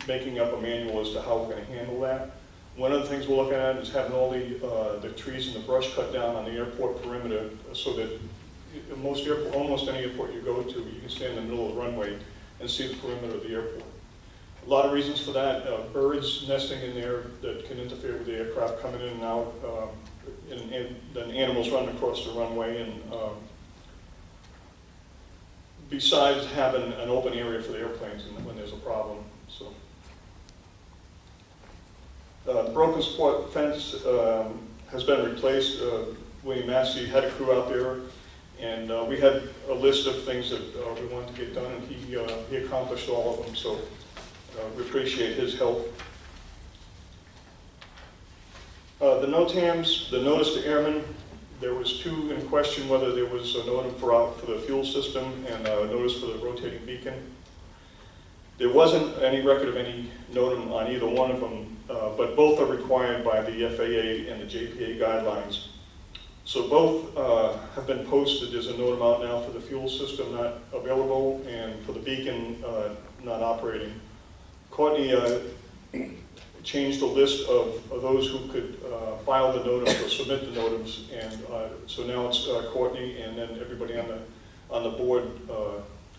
making up a manual as to how we're going to handle that. One of the things we're looking at is having all the trees and the brush cut down on the airport perimeter so that almost any airport you go to, you can stand in the middle of the runway and see the perimeter of the airport. A lot of reasons for that. Birds nesting in there that can interfere with the aircraft coming in and out, and then animals running across the runway, and besides having an open area for the airplanes when there's a problem. So, the broken support fence has been replaced. William Massey had a crew out there, and we had a list of things that we wanted to get done, and he accomplished all of them. So we appreciate his help. The NOTAMs, the notice to airmen, there was two in question, whether there was a NOTAM for the fuel system and a notice for the rotating beacon. There wasn't any record of any NOTAM on either one of them, but both are required by the FAA and the JPA guidelines. So both have been posted. There's a NOTAM out now for the fuel system not available, and for the beacon not operating. Courtney changed the list of those who could file the NOTAMs or submit the NOTAMs, and so now it's Courtney, and then everybody on the board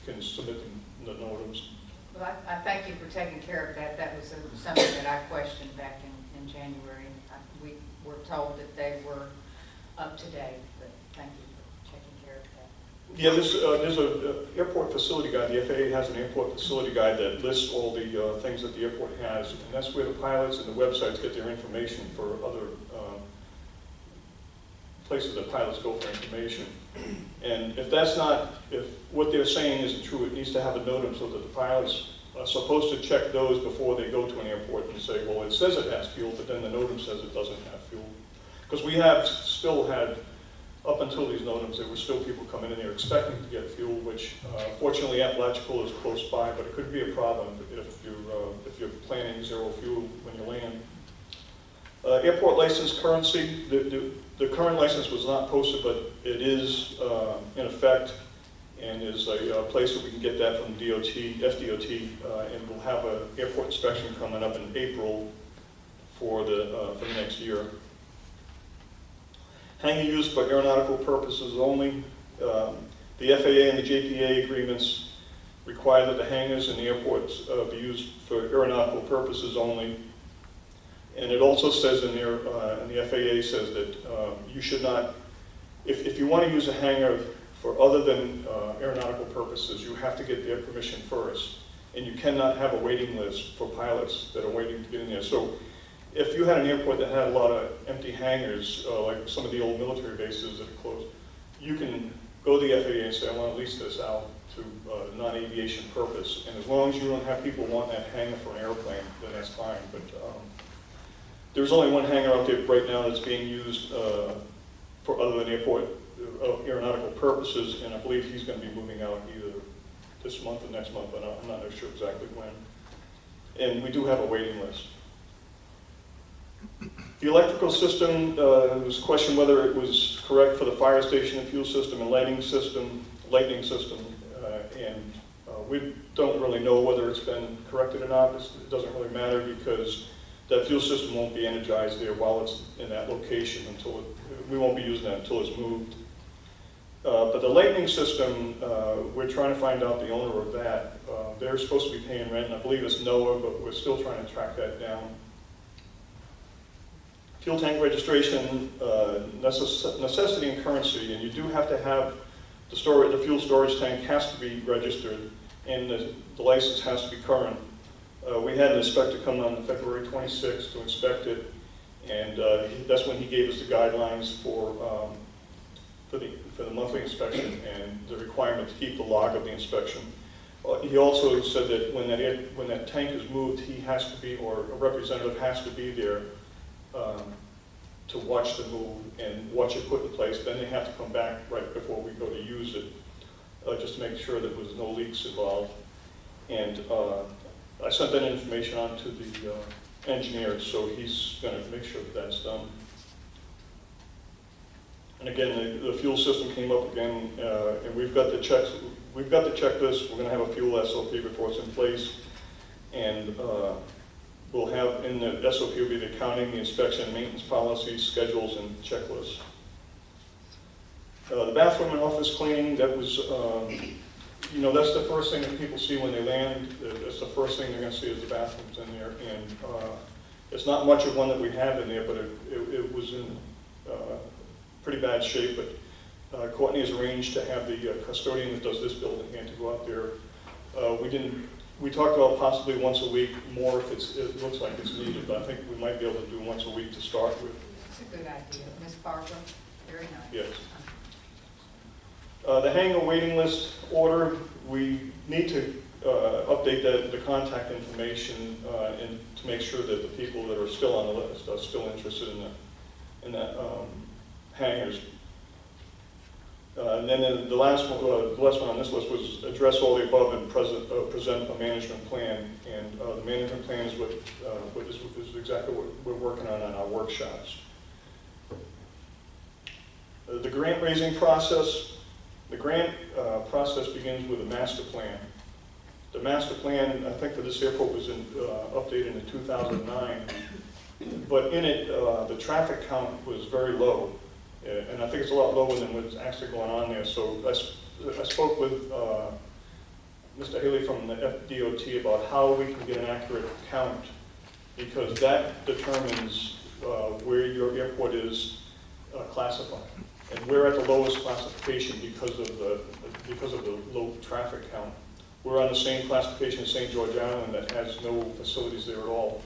can submit the NOTAMs. Well, I thank you for taking care of that. That was something that I questioned back in January. We were told that they were up to date, but thank you for taking care of that. Yeah, there's an airport facility guide. The FAA has an airport facility guide that lists all the things that the airport has, and that's where the pilots and the websites get their information for other places that pilots go for information. And if what they're saying isn't true, it needs to have a NOTAM so that the pilots are supposed to check those before they go to an airport and say, well, it says it has fuel, but then the NOTAM says it doesn't have fuel. Because we have still had, up until these NOTAMs, there were still people coming in there expecting to get fuel, which fortunately Apalachicola is close by, but it could be a problem if you're planning zero fuel when you land. Airport license currency, the current license was not posted, but it is in effect, and is a place that we can get that from DOT, FDOT, and we'll have an airport inspection coming up in April for the next year. Hangar used for aeronautical purposes only. The FAA and the JPA agreements require that the hangars in the airports be used for aeronautical purposes only. And it also says in there, and the FAA says that you should not, if you want to use a hangar for other than aeronautical purposes, you have to get their permission first. And you cannot have a waiting list for pilots that are waiting to get in there. So if you had an airport that had a lot of empty hangars, like some of the old military bases that are closed, you can go to the FAA and say, I want to lease this out to non-aviation purpose. And as long as you don't have people wanting that hangar for an airplane, then that's fine. But there's only one hangar out there right now that's being used for other than airport aeronautical purposes, and I believe he's going to be moving out either this month or next month, but I'm not sure exactly when. And we do have a waiting list. The electrical system, there was a question whether it was correct for the fire station and fuel system and lightning system, and we don't really know whether it's been corrected or not. It doesn't really matter because that fuel system won't be energized there while it's in that location until we won't be using that until it's moved. But the lightning system, we're trying to find out the owner of that. They're supposed to be paying rent, and I believe it's NOAA, but we're still trying to track that down. Fuel tank registration, necessity and currency, and you do have to have the fuel storage tank has to be registered, and the license has to be current. We had an inspector come on February 26th to inspect it, and that's when he gave us the guidelines for the monthly inspection and the requirement to keep the log of the inspection. He also said that when that tank is moved, he has to be, or a representative has to be there to watch the move and watch it put in place. Then they have to come back right before we go to use it, just to make sure that there was no leaks involved. And I sent that information on to the engineer, so he's going to make sure that that's done. And again, the fuel system came up again, and we've got the checks. We've got the checklist. We're going to have a fuel SOP before it's in place, and we'll have in the SOP will be the accounting, the inspection, maintenance policies, schedules, and checklists. The bathroom and office cleaning, that was, you know, that's the first thing that people see when they land. That's the first thing they're going to see is the bathrooms in there, and it's not much of one that we have in there, but it was in pretty bad shape. But Courtney has arranged to have the custodian that does this building here to go out there. We talked about possibly once a week more if it looks like it's needed, but I think we might be able to do once a week to start with. That's a good idea. Ms. Barbara, very nice. Yes. The hangar waiting list order, we need to update the contact information and to make sure that the people that are still on the list are still interested in the hangars. And then the last one on this list was address all the above and present a management plan. And the management plan is what is exactly what we're working on our workshops. The grant raising process. The grant process begins with a master plan. The master plan, I think for this airport was updated in 2009, but in it, the traffic count was very low, and I think it's a lot lower than what's actually going on there. So I spoke with Mr. Haley from the FDOT about how we can get an accurate count, because that determines where your airport is classified. And we're at the lowest classification because of the low traffic count. We're on the same classification as St. George Island that has no facilities there at all.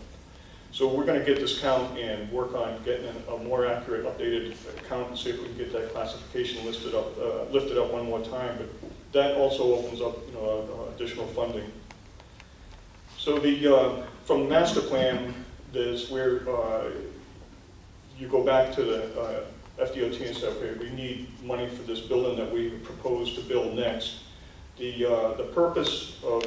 So we're going to get this count and work on getting a more accurate, updated count and see if we can get that classification lifted up one more time. But that also opens up, you know, additional funding. So from the master plan, there's where you go back to the FDOT and say, okay, we need money for this building that we propose to build next. The purpose of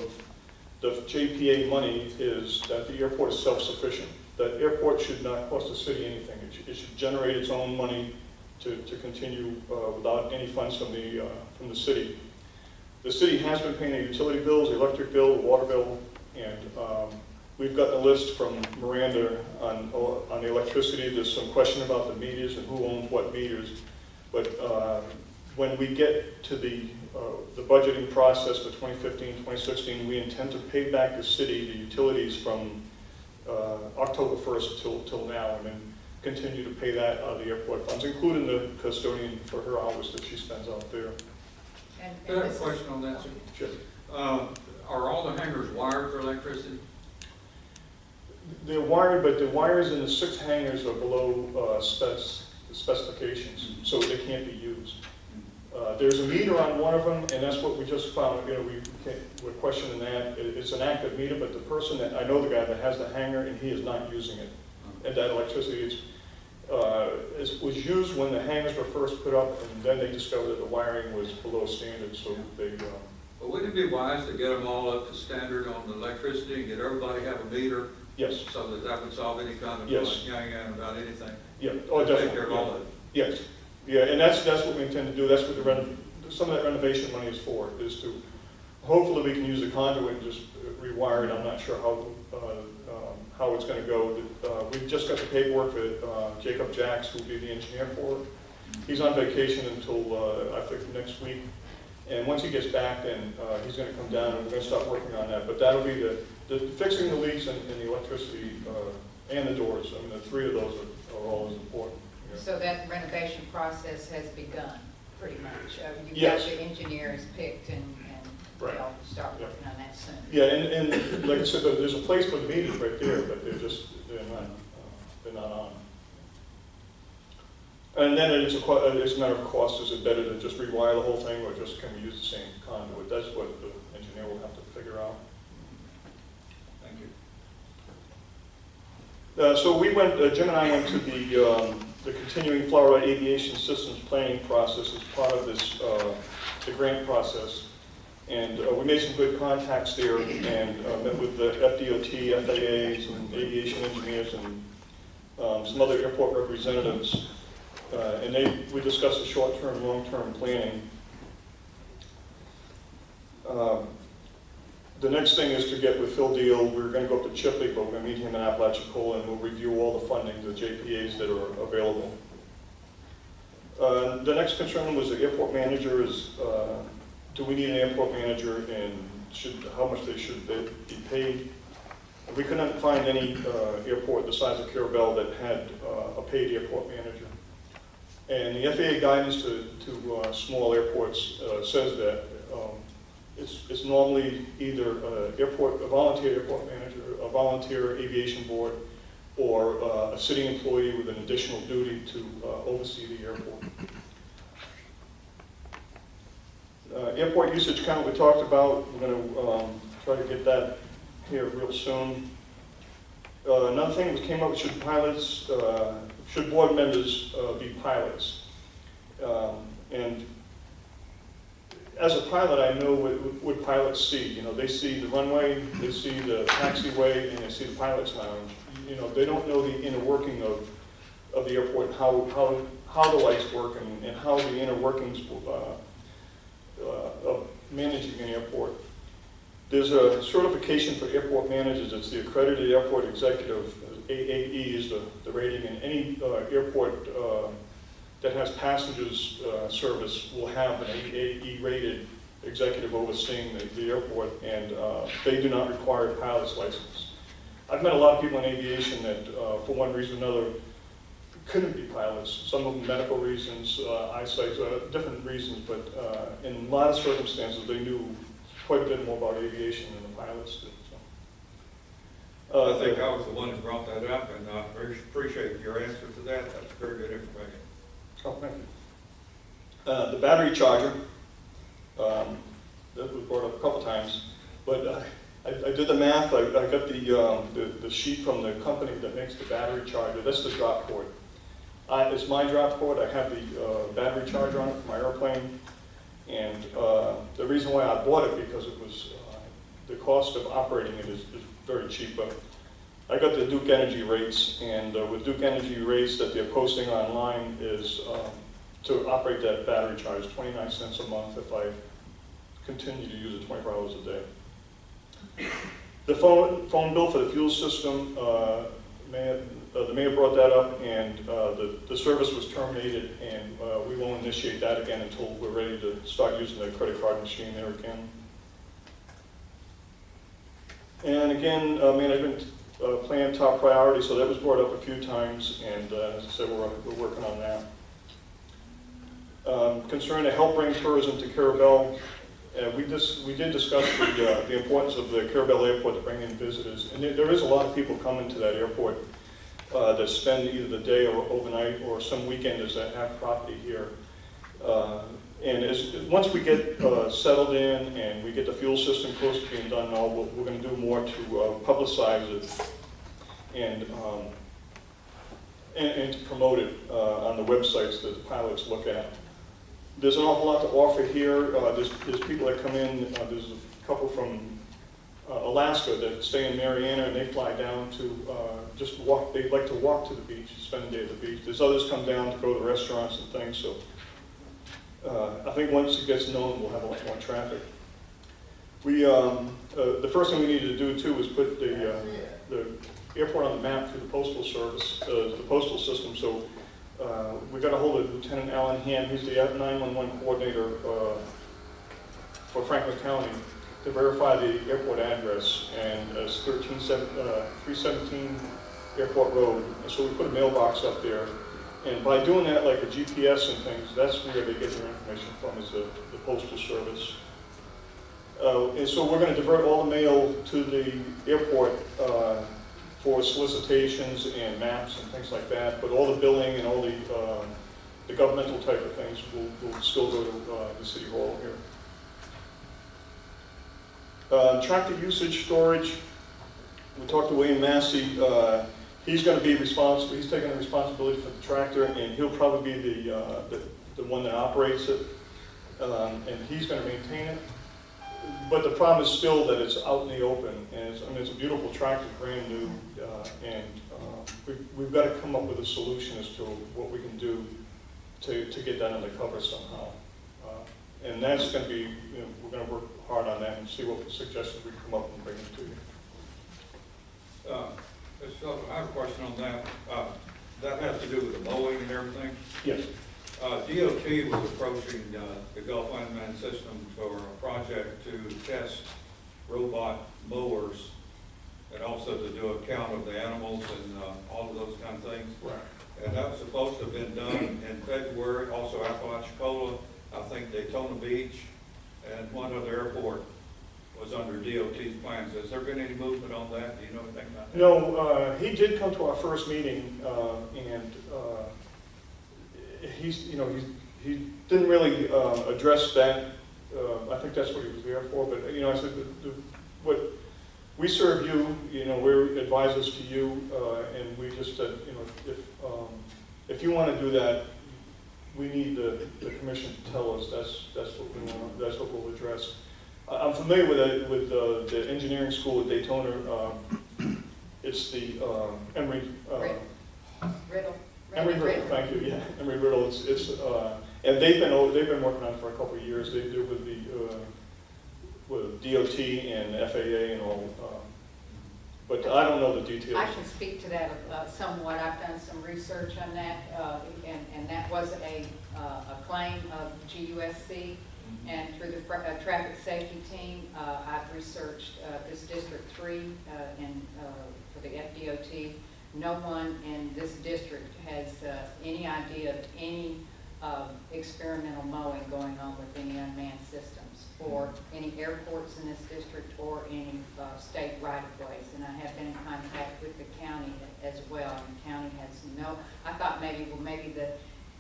the JPA money is that the airport is self-sufficient. that airport should not cost the city anything. It should generate its own money to continue without any funds from the city. The city has been paying the utility bills, the electric bill, the water bill, and we've got a list from Miranda on the electricity. There's some question about the meters and who owns what meters. But when we get to the budgeting process for 2015, 2016, we intend to pay back the city the utilities from October 1st till now, and then continue to pay that out of the airport funds, including the custodian for her hours that she spends out there. I have a question on that, sir. Sure. Are all the hangars wired for electricity? They're wired, but the wires in the 6 hangars are below specifications, so they can't be used. There's a meter on one of them, and that's what we just found. You know, we're questioning that. It's an active meter, but the person that I know, the guy that has the hangar, and he is not using it. And that electricity was used when the hangars were first put up, and then they discovered that the wiring was below standard, so they. But wouldn't it be wise to get them all up to standard on the electricity and get everybody have a meter? Yes. So that would solve any kind of yang about anything. Yeah. Oh, definitely. Take care of all of it. Yes. Yeah, and that's what we intend to do. That's what some of that renovation money is for, is to, hopefully we can use the conduit and just rewire it. I'm not sure how it's going to go. We've just got the paperwork for Jacob Jacks, who will be the engineer for it. He's on vacation until, I think, next week. And once he gets back, then he's going to come down and we're going to start working on that. But that'll be the fixing the leaks in the electricity and the doors. I mean, the 3 of those are all as important. So that renovation process has begun, pretty much. You've Yes. got the engineers picked and Right. they'll start working on that soon. Yeah, and like I said, there's a place for the meters right there, but they're not on. And then it's a matter of cost. Is it better to just rewire the whole thing, or just can we use the same conduit? That's what the engineer will have to figure out. Thank you. So we went, Jim and I went to the continuing Florida Aviation Systems planning process as part of this, the grant process. And we made some good contacts there and met with the FDOT, FAA, some aviation engineers, and some other airport representatives. And we discussed the short-term, long-term planning. The next thing is to get with Phil Deal. We're going to go up to Chipley, but we're going to meet him in Apalachicola, and we'll review all the funding, the JPAs that are available. The next concern was the airport manager is, do we need an airport manager, and how much they should be paid? We couldn't find any airport the size of Carrabelle that had a paid airport manager. And the FAA guidance to small airports says that it's normally either a volunteer airport manager, a volunteer aviation board, or a city employee with an additional duty to oversee the airport. Airport usage count we talked about. We're going to try to get that here real soon. Another thing that came up, should board members be pilots? And as a pilot, I know what pilots see. You know, they see the runway, they see the taxiway, and they see the pilot's lounge. You know, they don't know the inner working of the airport, how the lights work, and how the inner workings of managing an airport. There's a certification for airport managers. It's the Accredited Airport Executive. AAE is the rating, and any airport that has passengers service will have an AAE rated executive overseeing the airport, and they do not require a pilot's license. I've met a lot of people in aviation that, for one reason or another, couldn't be pilots. Some of them medical reasons, eyesight, different reasons, but in a lot of circumstances, they knew quite a bit more about aviation than the pilots did. I think I was the one who brought that up, and I very appreciate your answer to that. That's very good information. Oh, thank you. The battery charger, that was brought up a couple times, but I did the math. I got the sheet from the company that makes the battery charger. That's the drop cord. It's my drop cord. I have the battery charger on it for my airplane, and the reason why I bought it because it was the cost of operating it is very cheap. But I got the Duke Energy rates, and with Duke Energy rates that they're posting online is to operate that battery charge, 29 cents a month if I continue to use it 24 hours a day. The phone bill for the fuel system, the mayor brought that up, and the service was terminated, and we won't initiate that again until we're ready to start using the credit card machine there again. And again, management plan top priority, so that was brought up a few times, and as I said, we're working on that. Concern to help bring tourism to Carrabelle. We did discuss the importance of the Carrabelle Airport to bring in visitors, and there is a lot of people coming to that airport that spend either the day or overnight or some weekenders that have property here. And once we get settled in and we get the fuel system close to being done, we're going to do more to publicize it and to promote it on the websites that the pilots look at. There's an awful lot to offer here. There's people that come in. There's a couple from Alaska that stay in Mariana, and they fly down to just walk. They like to walk to the beach, spend the day at the beach. There's others come down to go to restaurants and things. So I think once it gets known, we'll have a lot more traffic. The first thing we needed to do too was put the airport on the map through the postal service, the postal system. So we got a hold of Lieutenant Alan Ham. He's the 911 coordinator for Franklin County to verify the airport address, and it's 317 Airport Road. And so we put a mailbox up there. And by doing that, like the GPS and things, that's where they get their information from, is the Postal Service. And so we're going to divert all the mail to the airport for solicitations and maps and things like that, but all the billing and all the governmental type of things will still go to the City Hall here. Tractor usage storage, we talked to William Massey. He's going to be responsible. He's taking the responsibility for the tractor, and he'll probably be the one that operates it, and he's going to maintain it. But the problem is still that it's out in the open, and it's a beautiful tractor, brand new, and we've got to come up with a solution as to what we can do to get that undercover somehow. And that's going to be, we're going to work hard on that and see what suggestions we come up and bring them to you. I have a question on that. That has to do with the mowing and everything. Yes. DOT was approaching the Gulf Unmanned System for a project to test robot mowers and also to do a count of the animals and all of those kind of things. Right. And that was supposed to have been done in February, also Apalachicola, I think Daytona Beach, and one other airport was under DOT's plans. Has there been any movement on that? Do you know anything about that? No, he did come to our first meeting, and he didn't really address that. I think that's what he was there for. But I said, what we serve you. We're advisors to you, and we just said, if you want to do that, we need the commission to tell us. That's what we want. That's what we'll address. I'm familiar with the engineering school at Daytona. It's the Emory Riddle. Emory Riddle. Thank you. Yeah, Emory Riddle. And they've been working on it for a couple of years. They do with DOT and FAA and all. But I don't know the details. I can speak to that somewhat. I've done some research on that, and that was a claim of GUSC. And through the traffic safety team, I've researched this District 3 for the FDOT. No one in this district has any idea of any experimental mowing going on with any unmanned systems for any airports in this district or any state right-of-ways. And I have been in contact with the county as well. And the county has no. I thought maybe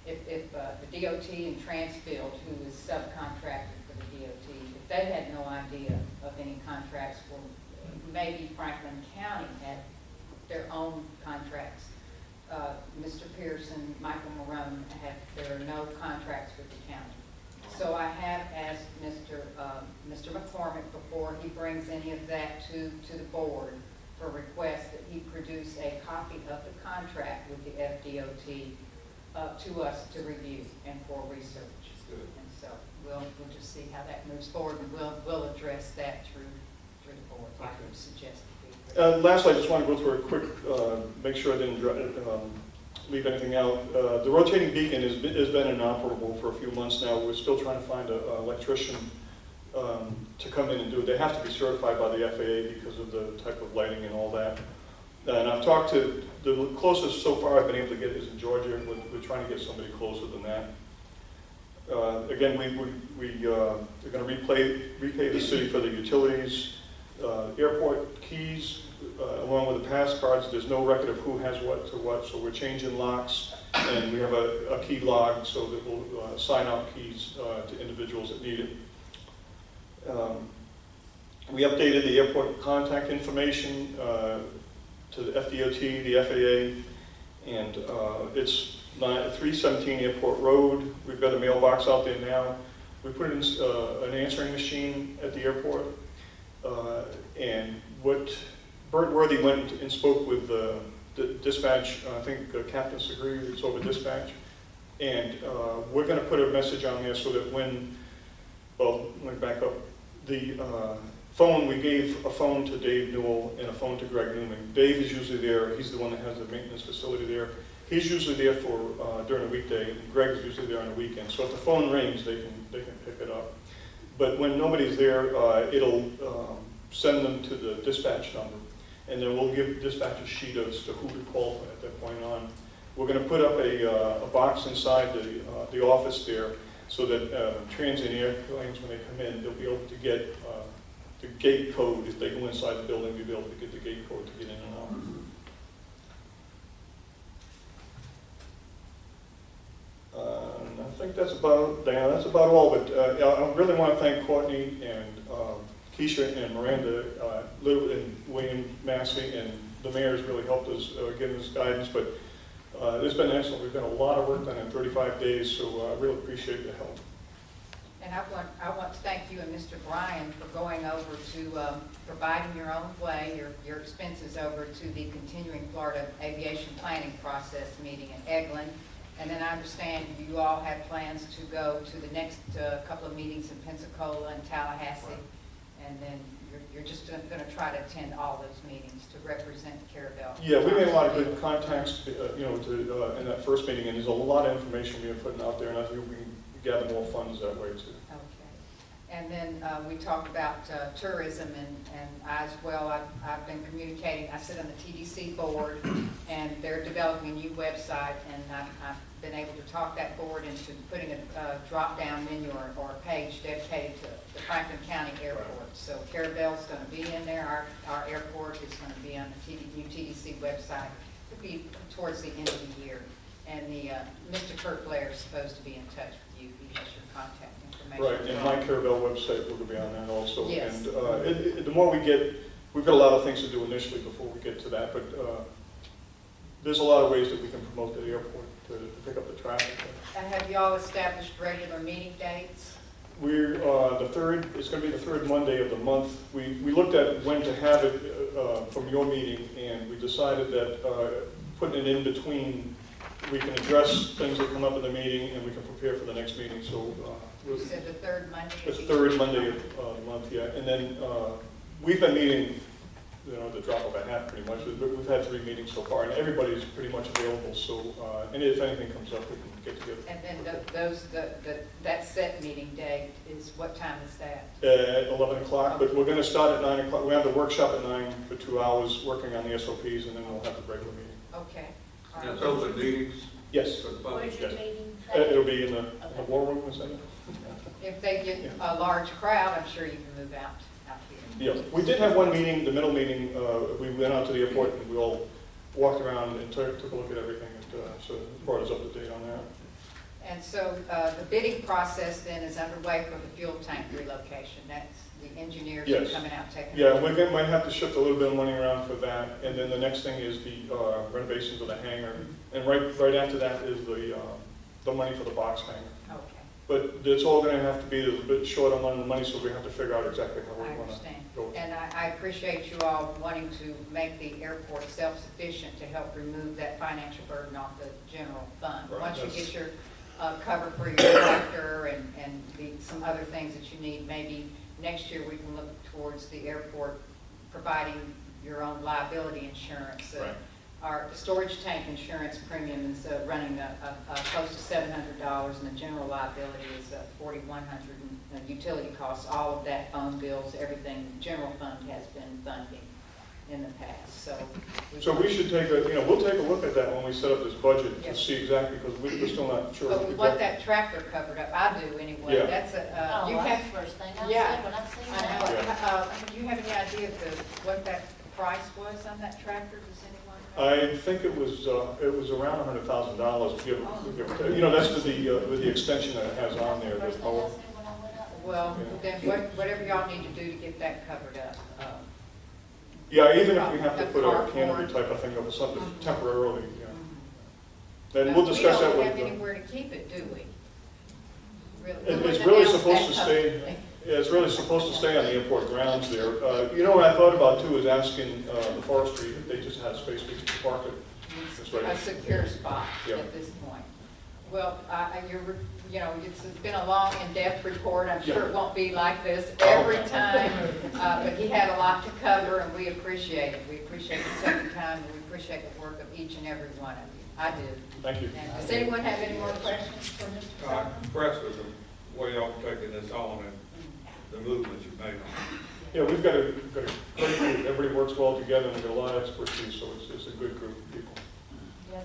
if the DOT and Transfield, who is subcontracted for the DOT, if they had no idea of any contracts, well, maybe Franklin County had their own contracts. Mr. Pearson, Michael Marone, there are no contracts with the county. So I have asked Mr. McCormick before he brings any of that to the board for request that he produce a copy of the contract with the FDOT to us to review and for research. And so we'll just see how that moves forward, and we'll address that through the board, like you suggested. Lastly, I just want to go through a quick, make sure I didn't leave anything out. The rotating beacon has been inoperable for a few months now. We're still trying to find an electrician to come in and do it. They have to be certified by the FAA because of the type of lighting and all that. And I've talked to, the closest so far I've been able to get is in Georgia. We're trying to get somebody closer than that. Again, we're going to repay the city for the utilities, airport keys, along with the pass cards. There's no record of who has what to what, so we're changing locks, and we have a key log so that we'll assign out keys to individuals that need it. We updated the airport contact information to the FDOT, the FAA, and it's 317 Airport Road. We've got a mailbox out there now. We put in an answering machine at the airport, and what Bert Worthy went and spoke with the dispatch, I think Captain Segri, who's over dispatch, and we're going to put a message on there so that when, well, let me back up, the phone, we gave a phone to Dave Newell and a phone to Greg Newman. Dave is usually there. He's the one that has the maintenance facility there. He's usually there for during a weekday, and Greg's usually there on the weekend. So if the phone rings, they can pick it up. But when nobody's there, it'll send them to the dispatch number, and then we'll give dispatch a sheet as to who to call at that point on. We're going to put up a box inside the office there so that transient airplanes, when they come in, they'll be able to get the gate code. If they go inside the building, they'll be able to get the gate code to get in and out. I think that's about all, but I really want to thank Courtney and Keisha and Miranda, Lou and William Massey, and the mayor has really helped us give us guidance, but it's been excellent. We've done a lot of work done in 35 days, so I really appreciate the help. And I want to thank you and Mr. Bryan for going over to providing your own way, your expenses over to the continuing Florida Aviation Planning Process meeting in Eglin. And then I understand you all have plans to go to the next couple of meetings in Pensacola and Tallahassee. And then you're just going to try to attend all those meetings to represent Carrabelle. Yeah, we made a lot of good contacts, in that first meeting, and there's a lot of information we are putting out there, and I think we can gather more funds that way too. Okay. And then we talked about tourism, and I as well, I've been communicating. I sit on the TDC board, and they're developing a new website, and I've been able to talk that board into putting a drop-down menu or a page dedicated to the Franklin County Airport. So Carrabelle's going to be in there. Our airport is going to be on the new TDC website. It'll be towards the end of the year. And Mr. Kurt Blair is supposed to be in touch with you. He has your contact information. Right, and my Carrabelle website will be on that also. Yes. And the more we get, we've got a lot of things to do initially before we get to that, but there's a lot of ways that we can promote the airport to pick up the traffic. And have you all established regular meeting dates? We're it's going to be the third Monday of the month. We looked at when to have it from your meeting, and we decided that putting it in between, we can address things that come up in the meeting, and we can prepare for the next meeting. So you said the third Monday? The third Monday of the month, yeah. And then we've been meeting, the drop of a hat pretty much. We've had 3 meetings so far, and everybody's pretty much available. So, and if anything comes up, we can get together. And then that set meeting date is, what time is that? At 11 o'clock, but we're going to start at 9 o'clock. We have the workshop at 9 for 2 hours, working on the SOPs, and then we'll have the regular meeting. Okay. That's open meetings? Yes. For the public? Where's your meeting? It'll be in the war room, is that it? If they get a large crowd, I'm sure you can move out here. Yeah, we did have one meeting, the middle meeting. We went out to the airport and we all walked around and took a look at everything, and so it brought us up to date on that. And so the bidding process then is underway for the fuel tank relocation. That's the engineers Yes. are coming out taking. Yeah, we might have to shift a little bit of money around for that, and then the next thing is the renovations of the hangar, and right after that is the money for the box hangar. Okay. but it's all gonna have to be a bit short on the money, so we have to figure out exactly how we I wanna understand. go. And I appreciate you all wanting to make the airport self-sufficient to help remove that financial burden off the general fund. Right, Once you that's- get your cover for your tractor and some other things that you need, maybe next year we can look towards the airport providing your own liability insurance. Right. Our storage tank insurance premium is running close to $700, and the general liability is $4,100. And utility costs, all of that, phone bills, everything, the general fund has been funding in the past, so. So we should take a, we'll take a look at that when we set up this budget to Yes. see exactly, because we're still not sure. But we want that tractor covered up, I do anyway. Yeah. That's Oh, you that's have, the first thing I yeah, said when I seen I that. know. Do you have any idea of what that price was on that tractor? Does anyone know? I think it was around $100,000, give or take. That's with the extension that it has on there, the First thing I power. said when I went up. Well, then whatever y'all need to do to get that covered up. Yeah, even if we have to put a carport. canopy type of thing over something temporarily, yeah. Then But we'll discuss that We with. don't have anywhere to keep it, do we? It's really supposed to stay, yeah, it's really supposed to stay on the airport grounds there. What I thought about too is asking the forestry if they just had space we could park it. That's right. A secure spot Yeah. at this point. Well, it's been a long, in-depth report. I'm sure it won't be like this every time. But he had a lot to cover, and we appreciate it. We appreciate you taking time, and we appreciate the work of each and every one of you. I do. Thank you. And does anyone have any more questions for Mr. I'm Solomon? impressed with the way y'all taking this on and the movements you've made on it. Yeah, we've got a great group. Everybody works well together, and we've got a lot of expertise, so it's a good group of people.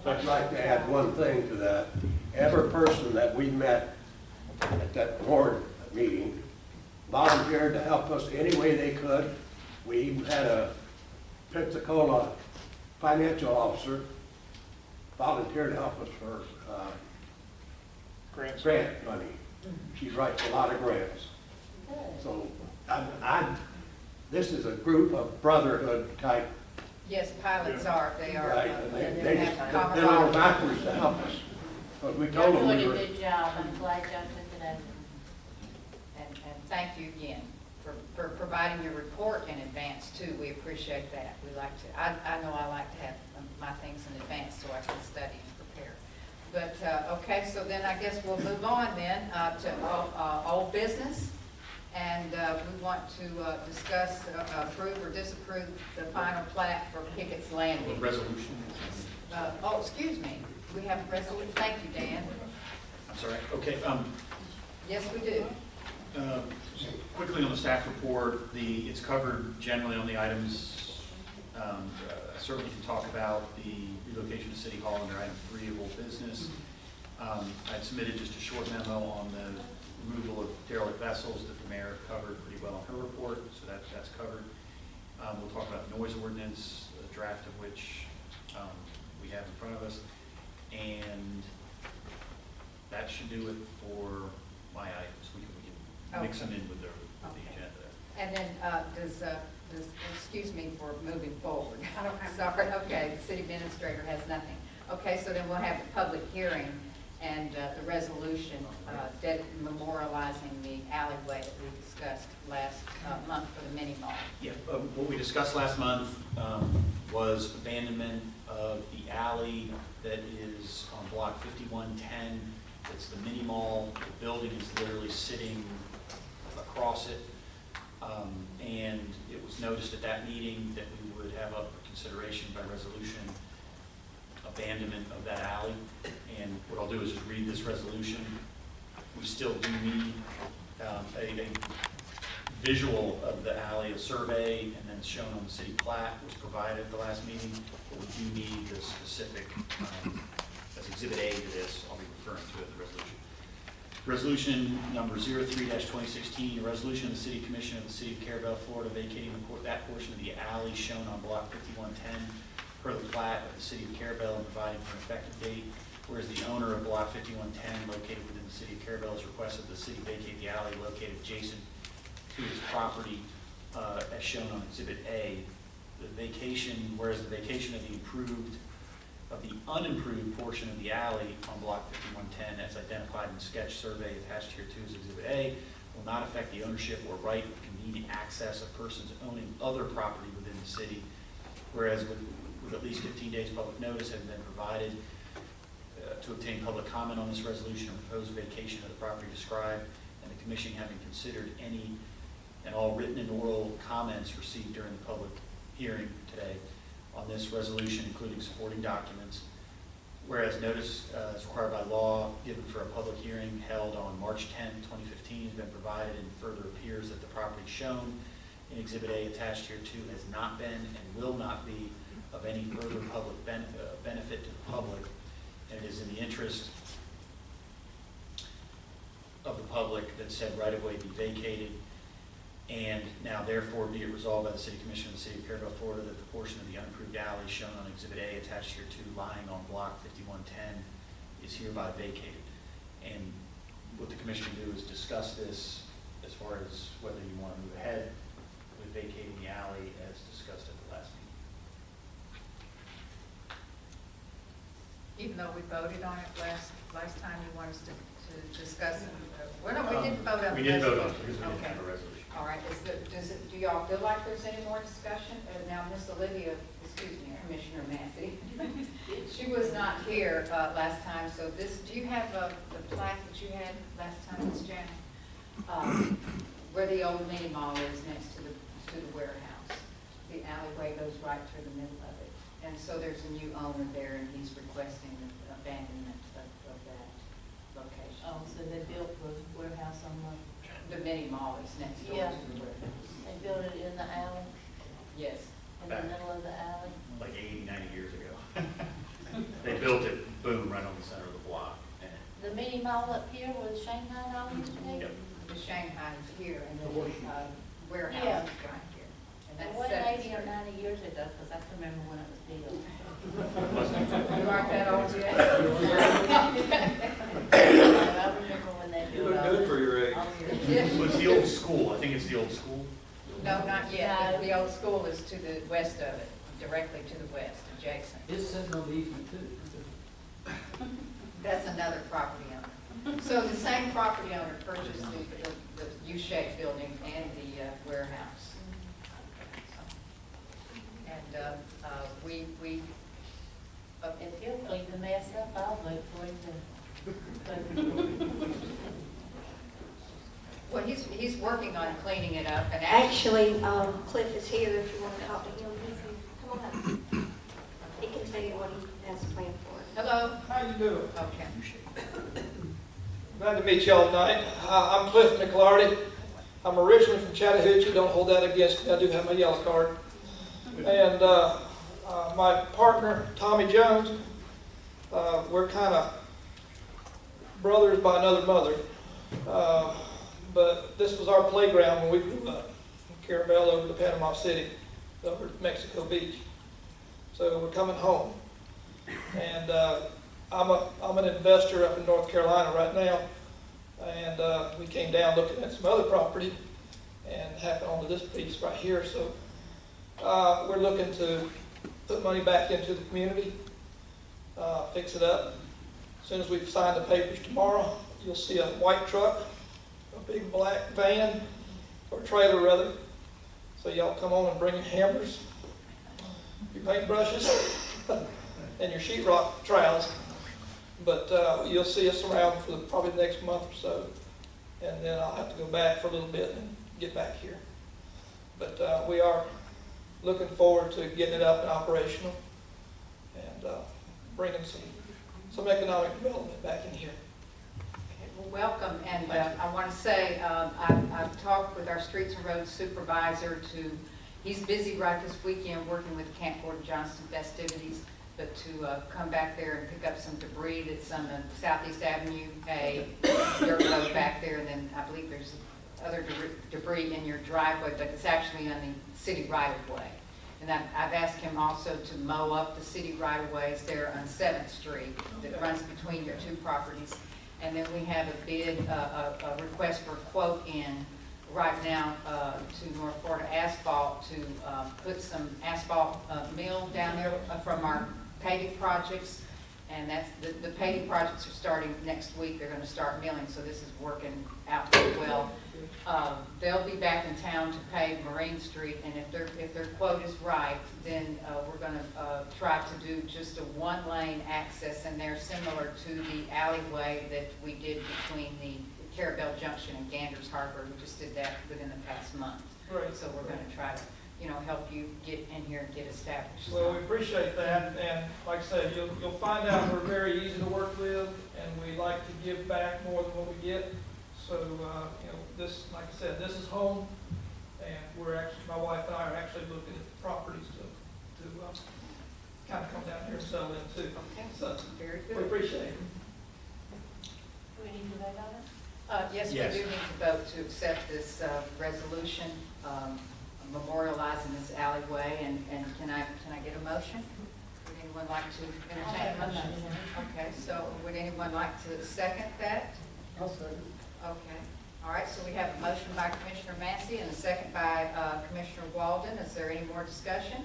I'd like to add one thing to that. Every person that we met at that board meeting volunteered to help us any way they could. We even had a Pensacola financial officer volunteer to help us for grant money. She writes a lot of grants. So this is a group of brotherhood type. Yes, pilots are. They are. Right, and they have just, camaraderie. they're little backwards to help us. But we You're told them doing we a were. good job. I'm glad y'all took it over. And thank you again for providing your report in advance too. We appreciate that. We like to, I know I like to have my things in advance so I can study and prepare. But, okay, so then I guess we'll move on then to old business. And we want to discuss, approve or disapprove the final plat for Pickets Landing. Resolution. Excuse me. We have a resolution. Thank you, Dan. I'm sorry. Okay. Yes, we do. Quickly on the staff report, it's covered generally on the items. I certainly can talk about the relocation to City Hall under item 3 of old business. I submitted just a short memo on the removal of derelict vessels that the mayor covered pretty well in her report, so that's covered. We'll talk about the noise ordinance, a draft of which we have in front of us, and that should do it for my items. We can mix them in with the agenda there. And then excuse me for moving forward. Sorry, okay, the city administrator has nothing. Okay, so then we'll have the public hearing and the resolution memorializing the alleyway that we discussed last month for the mini mall. Yeah, what we discussed last month was abandonment of the alley that is on block 5110. It's the mini mall. The building is literally sitting across it. And it was noticed at that meeting that we would have up for consideration by resolution abandonment of that alley. And what I'll do is just read this resolution. We still do need a visual of the alley, a survey, and then it's shown on the city plat, was provided at the last meeting. But we do need the specific, as Exhibit A to this, I'll be referring to it in the resolution. Resolution number 03-2016, a resolution of the City Commission of the City of Carrabelle, Florida, vacating that portion of the alley shown on block 5110 per the plat of the City of Carrabelle and providing for an effective date. Whereas the owner of block 5110 located within the City of Carrabelle has requested the city vacate the alley located adjacent to its property as shown on Exhibit A. The vacation, whereas the vacation of the improved of the unimproved portion of the alley on block 5110 as identified in sketch survey attached here to as Exhibit A will not affect the ownership or right of convenient access of persons owning other property within the city, whereas with at least 15 days public notice having been provided to obtain public comment on this resolution and proposed vacation of the property described, and the commission having considered any and all written and oral comments received during the public hearing today on this resolution, including supporting documents, whereas notice is required by law given for a public hearing held on March 10, 2015 has been provided, and further appears that the property shown in Exhibit A attached here to has not been and will not be of any further public benefit to the public, and it is in the interest of the public that said right-of-way be vacated. And now therefore be it resolved by the City Commission of the City of Carrabelle, Florida, that the portion of the unimproved alley shown on Exhibit A attached here to lying on block 5110 is hereby vacated. And what the commission will do is discuss this as far as whether you want to move ahead with vacating the alley as discussed at the last meeting. Even though we voted on it last time, you want us to discuss it? Well, no, we didn't vote on it. We did vote on it because we didn't Okay. have a resolution. All right, do y'all feel like there's any more discussion? Now, Miss Olivia, excuse me, Commissioner Massey, she was not here last time, so this, do you have the plaque that you had last time, Miss Janet? Where the old mini mall is next to the warehouse. The alleyway goes right through the middle of it. And so there's a new owner there, and he's requesting the abandonment of that location. Oh, so they built the warehouse on The mini mall is next door Yeah. to the warehouse. they built it in the alley, Yes. in the middle of the alley? Like 80, 90 years ago. They built it, boom, right on the center of the block. And The mini mall up here where the Shanghai all used to be? Yep. The Shanghai is here, and the warehouse Yeah. is right here. And It that's wasn't 7th 80 or Street. 90 years ago, because I can remember when it was built. You aren't that old yet? I remember when they You built look all good this. for your age. Well, it's the old school. I think it's the old school. No, not yet. No. The old school is to the west of it, directly to the west, adjacent. It's sitting on the easement too. That's another property owner. So the same property owner purchased the U-shaped building and the warehouse. And we If he'll clean the mess up, I'll vote for him to. well, he's working on cleaning it up, and Actually, Cliff is here if you want to talk to him. He's here. Come on up. He can tell you what he has planned for us. hello. How you doing? Okay. Glad to meet y'all tonight. I'm Cliff McLarty. I'm originally from Chattahoochee. Don't hold that against me. I do have my yellow card. And my partner, Tommy Jones, we're kind of brothers by another mother. But this was our playground when we grew up. Carrabelle over to Panama City, over to Mexico Beach. So we're coming home. And I'm an investor up in North Carolina right now. And we came down looking at some other property and happened onto this piece right here. So we're looking to put money back into the community, fix it up. As soon as we've signed the papers tomorrow, you'll see a white truck, a big black van, or trailer rather. So y'all come on and bring your hammers, your paintbrushes, and your sheetrock trowels. But you'll see us around for probably the next month or so. And then I'll have to go back for a little bit and get back here. But we are looking forward to getting it up and operational and bringing some economic development back in here. Well, welcome, and I want to say I've talked with our Streets and Roads supervisor he's busy right this weekend working with Camp Gordon Johnston festivities, but to come back there and pick up some debris that's on the Southeast Avenue, dirt road back there, and then I believe there's other debris in your driveway, but it's actually on the city right-of-way. And I've asked him also to mow up the city right-of-ways there on 7th Street that runs between your two properties. And then we have a bid, a request for a quote in right now to North Florida Asphalt to put some asphalt mill down there from our paving projects, and that's, the paving projects are starting next week. They're gonna start milling, so this is working out pretty well. They'll be back in town to pave Marine Street, and if their quote is right, then we're gonna try to do just a one-lane access in there, similar to the alleyway that we did between the Carrabelle Junction and Ganders Harbor. We just did that within the past month. Right. So we're gonna try to, help you get in here and get established. Well, we appreciate that, and like I said, you'll find out we're very easy to work with, and we like to give back more than what we get. So, this, like I said, this is home, and we're actually, my wife and I are actually looking at properties to kind of come down here and settle in too. Okay, So, very good. we appreciate it. Do we need to vote on it? Yes, we do need to vote to accept this resolution memorializing this alleyway, and can I get a motion? Would anyone like to entertain a motion? Okay, so would anyone like to second that? I'll second. Okay, all right, so we have a motion by Commissioner Massey and a second by Commissioner Walden. Is there any more discussion?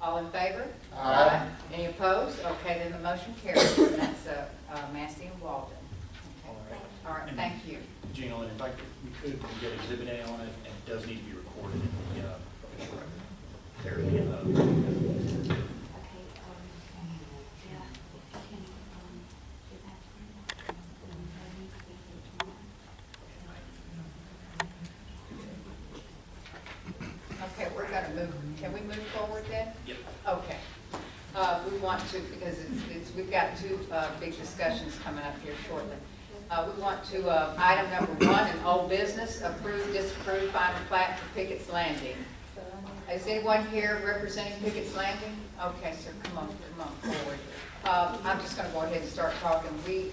All in favor? Aye. Any opposed? Okay, then the motion carries, and that's Massey and Walden. Okay. All right, thank you. Gina, and if we could get Exhibit A on it, and it does need to be recorded in the official record. There we go. Okay, we're going to move. Can we move forward then? Yep. Okay. We want to, because we've got two big discussions coming up here shortly. We want to, item number 1 in old business, approve, disapprove, final plat for Pickets Landing. Is anyone here representing Pickets Landing? Okay, sir, come on forward. I'm just going to go ahead and start talking. We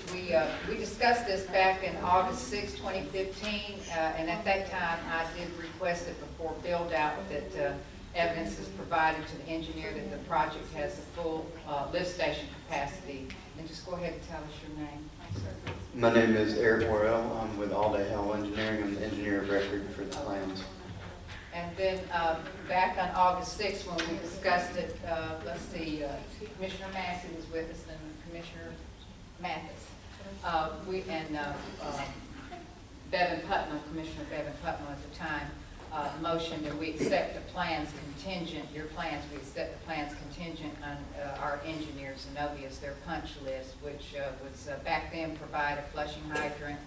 discussed this back in August 6, 2015, and at that time I did request it before build out that evidence is provided to the engineer that the project has a full lift station capacity. And just go ahead and tell us your name, sir. My name is Eric Worrell. I'm with All Day Hell Engineering. I'm the engineer of record for the plans. And then back on August 6th, when we discussed it, let's see, Commissioner Massey was with us and Commissioner Mathis. Bevan Putnam, Commissioner Bevan Putnam at the time, motioned that we accept the plans contingent, we accept the plans contingent on our engineers, Inovia's, their punch list, which was back then provide a flushing hydrant,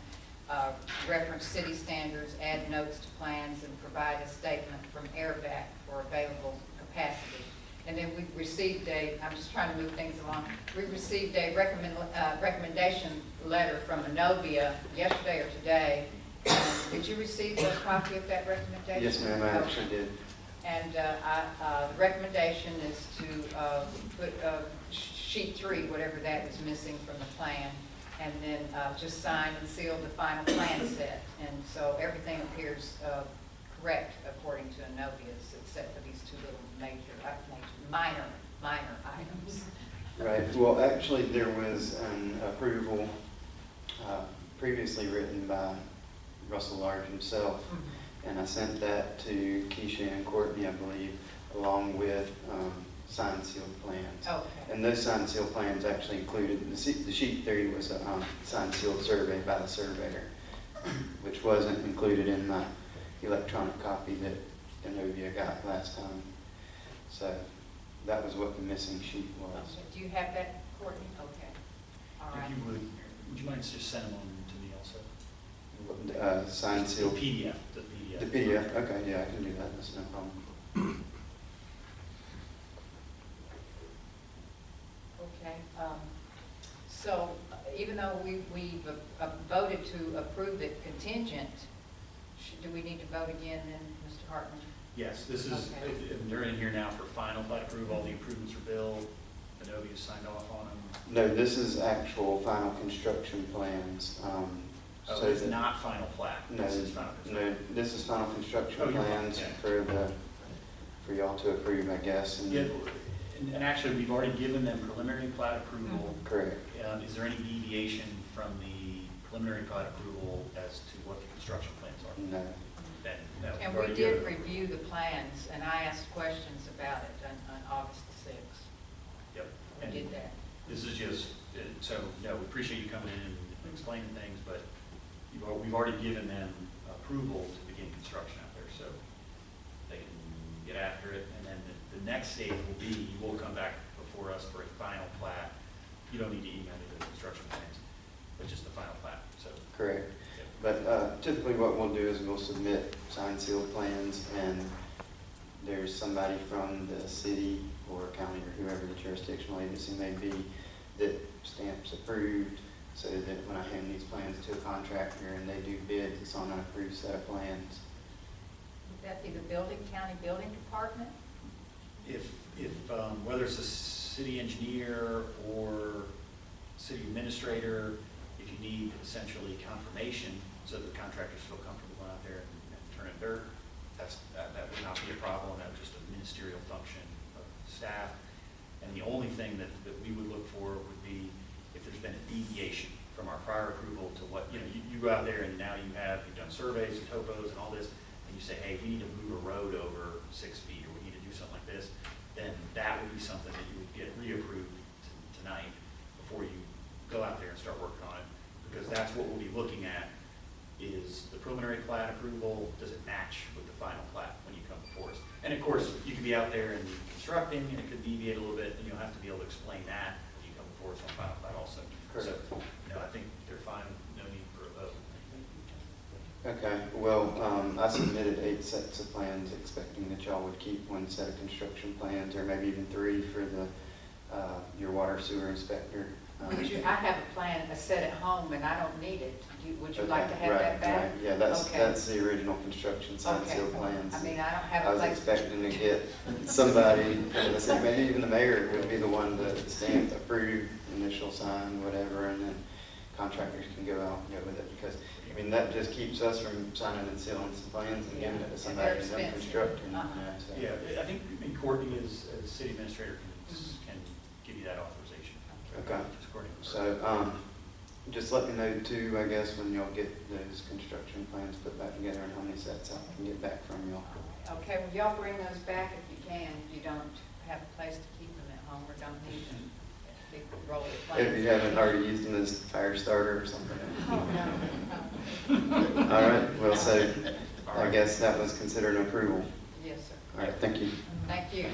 reference city standards, add notes to plans, and provide a statement from AirVac for available capacity. And then we received I'm just trying to move things along, we received a recommendation letter from Inovia yesterday or today. Did you receive a copy of that recommendation? Yes, ma'am, I actually did. And the recommendation is to put sheet 3, whatever that was missing from the plan, and then just sign and seal the final plan set. And so everything appears correct according to Inovia's, except for these two little minor items. Right. Well, actually, there was an approval previously written by Russell Large himself, and I sent that to Keisha and Courtney, I believe, along with signed sealed plans. Okay. And those signed sealed plans actually included, the sheet 3 was a signed sealed survey by the surveyor, which wasn't included in my electronic copy that Inovia got last time. So that was what the missing sheet was. Okay. Do you have that, Courtney? Okay. All right. If you would you mind just send them on to me also? Signed sealed. The PDF. The PDF. The PDF. Okay, yeah, I can do that. That's no problem. Okay. So even though we've voted to approve it contingent, do we need to vote again then, Mr. Hartman? Yes, this is, Okay. they're in here now for final plat approval. All the improvements are billed. Inovia signed off on them. No, this is actual final construction plans. So it's not final plat. No, This is final construction. no, this is final construction Oh, you're plans fine, for y'all to approve, I guess. And Yeah, and actually, we've already given them preliminary plat approval. correct. Is there any deviation from the preliminary plat approval as to what the construction plans are? No. Then, no, we've And we already did given- review the plans, and I asked questions about it on August the 6th. Yep. And did that. this is just, so, no, we appreciate you coming in and explaining things, but we've already given them approval to begin construction out there, so they can get after it. And then the next stage will be, you will come back before us for a final plat. You don't need to email me the construction plans, but just the final plat, so. Correct. But typically what we'll do is we'll submit signed sealed plans, and there's somebody from the city or county or whoever the jurisdictional agency may be that stamps approved, so that when I hand these plans to a contractor and they do bids, it's on an approved set of plans. Would that be the county building department? If whether it's a city engineer or city administrator, if you need essentially confirmation so that the contractors feel comfortable going out there and turning dirt, that would not be a problem. That would just a ministerial function of staff. And the only thing that we would look for would be if there's been a deviation from our prior approval to what, you go out there and now you've done surveys and topos and all this, and you say, hey, we need to move a road over 6 feet, or we need to do something like this, then that would be something that you would get reapproved tonight before you go out there and start working on it. Because that's what we'll be looking at, is the preliminary plat approval, does it match with the final plat when you come before us? And of course, you could be out there and constructing, and it could deviate a little bit, and you'll have to be able to explain that when you come before us on final plat also. Correct. So, no, I think they're fine, no need for a vote. Okay, well, I submitted 8 sets of plans expecting that y'all would keep 1 set of construction plans, or maybe even 3 for the your water sewer inspector. I have a plan, a set at home, and I don't need it. Would you Okay, like to have that back? Right, yeah, that's Okay. that's the original construction signed Okay. sealed plans. I mean, I don't have I a was place. expecting to get somebody, from the city, maybe even the mayor would be the one to stamp, approve, initial sign, whatever, and then contractors can go out and go with it, because, I mean, that just keeps us from signing and sealing some plans and giving it to somebody who's done constructing. So. Yeah, I think Courtney as city administrator can give you that authorization. Okay. Just Courtney. So, just let me know too, I guess, when y'all get those construction plans put back together and how many sets I can get back from y'all. Okay, well, y'all bring those back if you can, if you don't have a place to keep them at home or don't need them. Big roll of plans. If you haven't already used them as fire starter or something. Oh, no. All right, well, so I guess that was considered an approval. Yes, sir. All right, thank you. Thank you.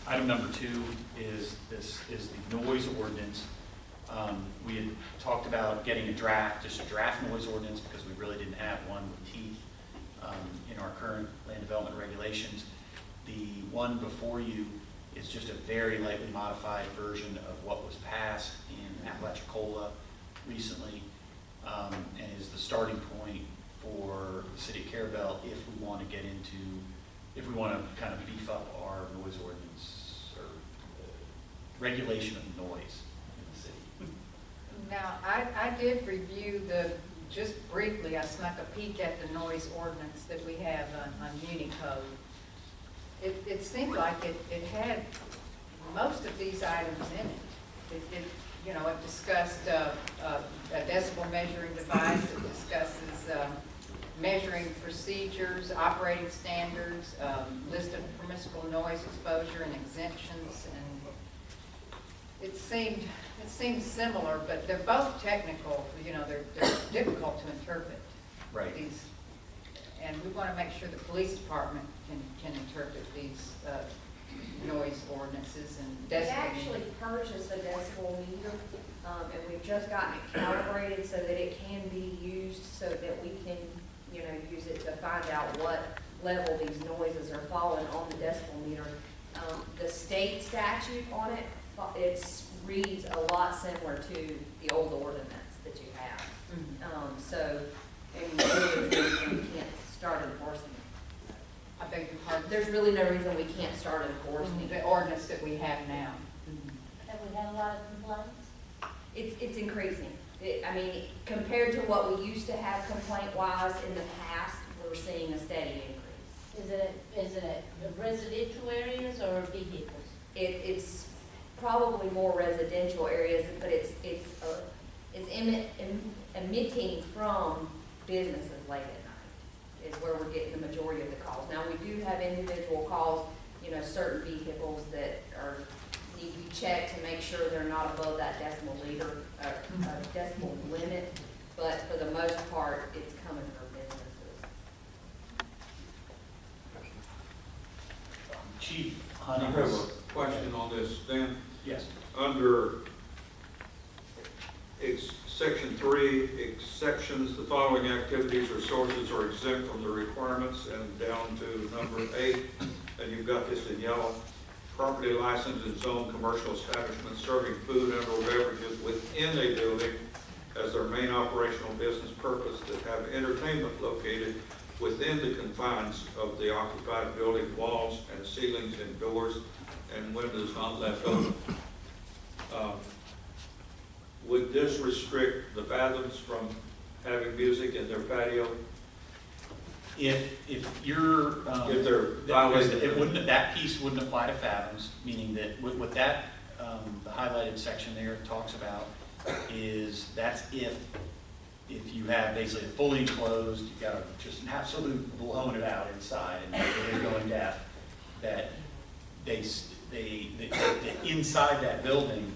Item number 2 is the noise ordinance. We had talked about getting just a draft noise ordinance, because we really didn't have one with teeth in our current land development regulations. The one before you is just a very lightly modified version of what was passed in Apalachicola recently, and is the starting point for the city of Carrabelle if we want to kind of beef up our noise ordinance or regulation of noise in the city. Now, I did review just briefly, I snuck a peek at the noise ordinance that we have on Unicode. It seemed like it had most of these items in it. It discussed a decibel measuring device, it discusses measuring procedures, operating standards, list of permissible noise exposure and exemptions, and it seemed similar, but they're both technical. They're difficult to interpret. Right. These, and we want to make sure the police department can interpret these noise ordinances and We decibel. actually purchased a decibel meter, and we've just gotten it calibrated so that it can be used, so that we can, use it to find out what level these noises are falling on the decibel meter. The state statute on it, it reads a lot similar to the old ordinance that you have. So, and we can't start enforcing it. I beg your pardon? There's really no reason we can't start enforcing The ordinance that we have now. Have we had a lot of complaints? It's increasing. Compared to what we used to have complaint-wise in the past, we're seeing a steady increase. Is it at residential areas or vehicles? It's probably more residential areas, but it's emitting from businesses late at night. is where we're getting the majority of the calls. Now, we do have individual calls, you know, certain vehicles that need to be checked to make sure they're not above that decimal decimal limit, but for the most part, it's coming from businesses. Chief I Honey. have a question on this, Dan. Yes. Under Section 3, exceptions, the following activities or sources are exempt from the requirements, and down to number 8, and you've got this in yellow. Property licensed and zoned commercial establishments serving food and/or beverages within a building as their main operational business purpose that have entertainment located within the confines of the occupied building, walls and ceilings and doors and windows not left open. Would this restrict the Fathoms from having music in their patio? If you're, If they're violating it wouldn't, that piece wouldn't apply to Fathoms, meaning that what that, the highlighted section there talks about is that's if you have basically a fully enclosed, you've got just an absolute blowing it out inside and they're going deaf, that they inside that building,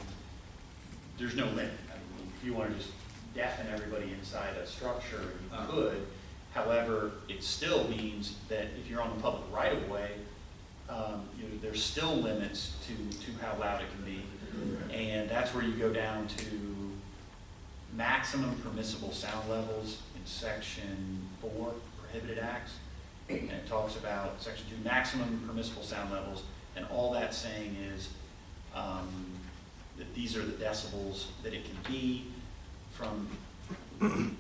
there's no limit. I mean, if you want to just deafen everybody inside a structure, you could. However, it still means that if you're on the public right-of-way, there's still limits to how loud it can be. And that's where you go down to maximum permissible sound levels in Section 4, Prohibited Acts. And it talks about Section 2, maximum permissible sound levels. And all that's saying is that these are the decibels that it can be from the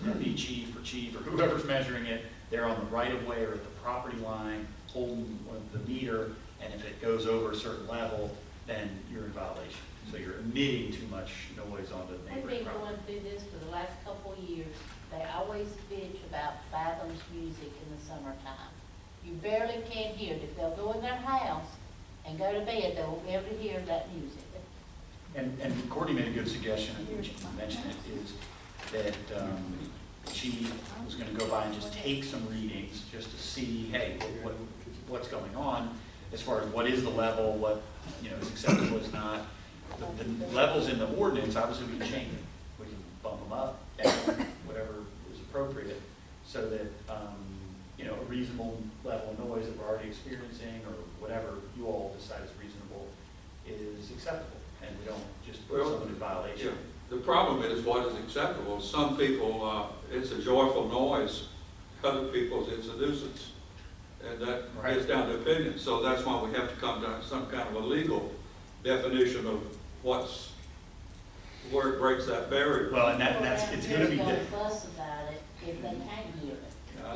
deputy chief or whoever's measuring it. They're on the right-of-way or at the property line holding the meter, and if it goes over a certain level, then you're in violation. So you're emitting too much noise onto the They've neighboring been property. going through this for the last couple of years. They always bitch about Fathoms music in the summertime. You barely can hear it. If they'll go in their house and go to bed, they won't be able to hear that music. And Courtney made a good suggestion, I think she mentioned it, is that the chief was going to go by and just take some readings just to see, hey, what's going on as far as what is the level, what is acceptable, is not. The levels in the ordinance, obviously we can change them. We can bump them up, down, whatever is appropriate, so that a reasonable level of noise that we're already experiencing or whatever you all decide is reasonable is acceptable, and we don't just put someone in violation. Yeah. The problem is what is acceptable. Some people, it's a joyful noise. Other people's, it's a nuisance. And that gets down to opinion. So that's why we have to come to some kind of a legal definition of where it breaks that barrier. Well, and it's going to be different. Fuss about it if they can't hear it.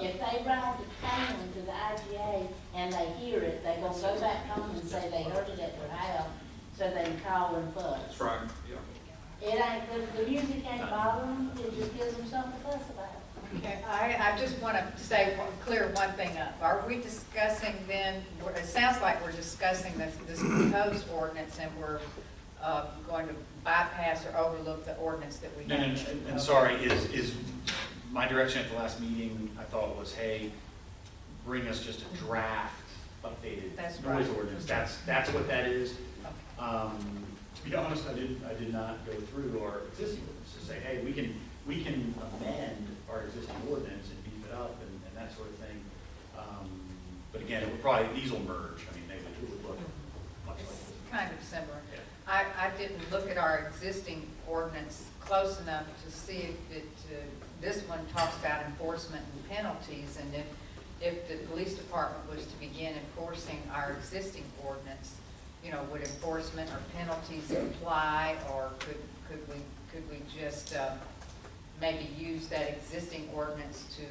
If they ride to town to the IGA and they hear it, they're going to go back home and say they heard it at their house, so they can call and fuss. That's right, yeah. It ain't, the music ain't bothering them, it just gives them something to fuss about. Okay, I just want to clear one thing up. Are we discussing then, it sounds like we're discussing this proposed ordinance and we're going to bypass or overlook the ordinance that we have. And sorry, is my direction at the last meeting, I thought was, hey, bring us just a draft updated noise ordinance. That's what that is. To be honest, I did not go through our existing ordinance to say, hey, we can amend our existing ordinance and beef it up and that sort of thing. But again, it would probably, these will merge. I mean, it would look much like this. Kind of similar. Yeah. I didn't look at our existing ordinance close enough to see if this one talks about enforcement and penalties, and if the police department was to begin enforcing our existing ordinance, would enforcement or penalties apply, or could we just maybe use that existing ordinance to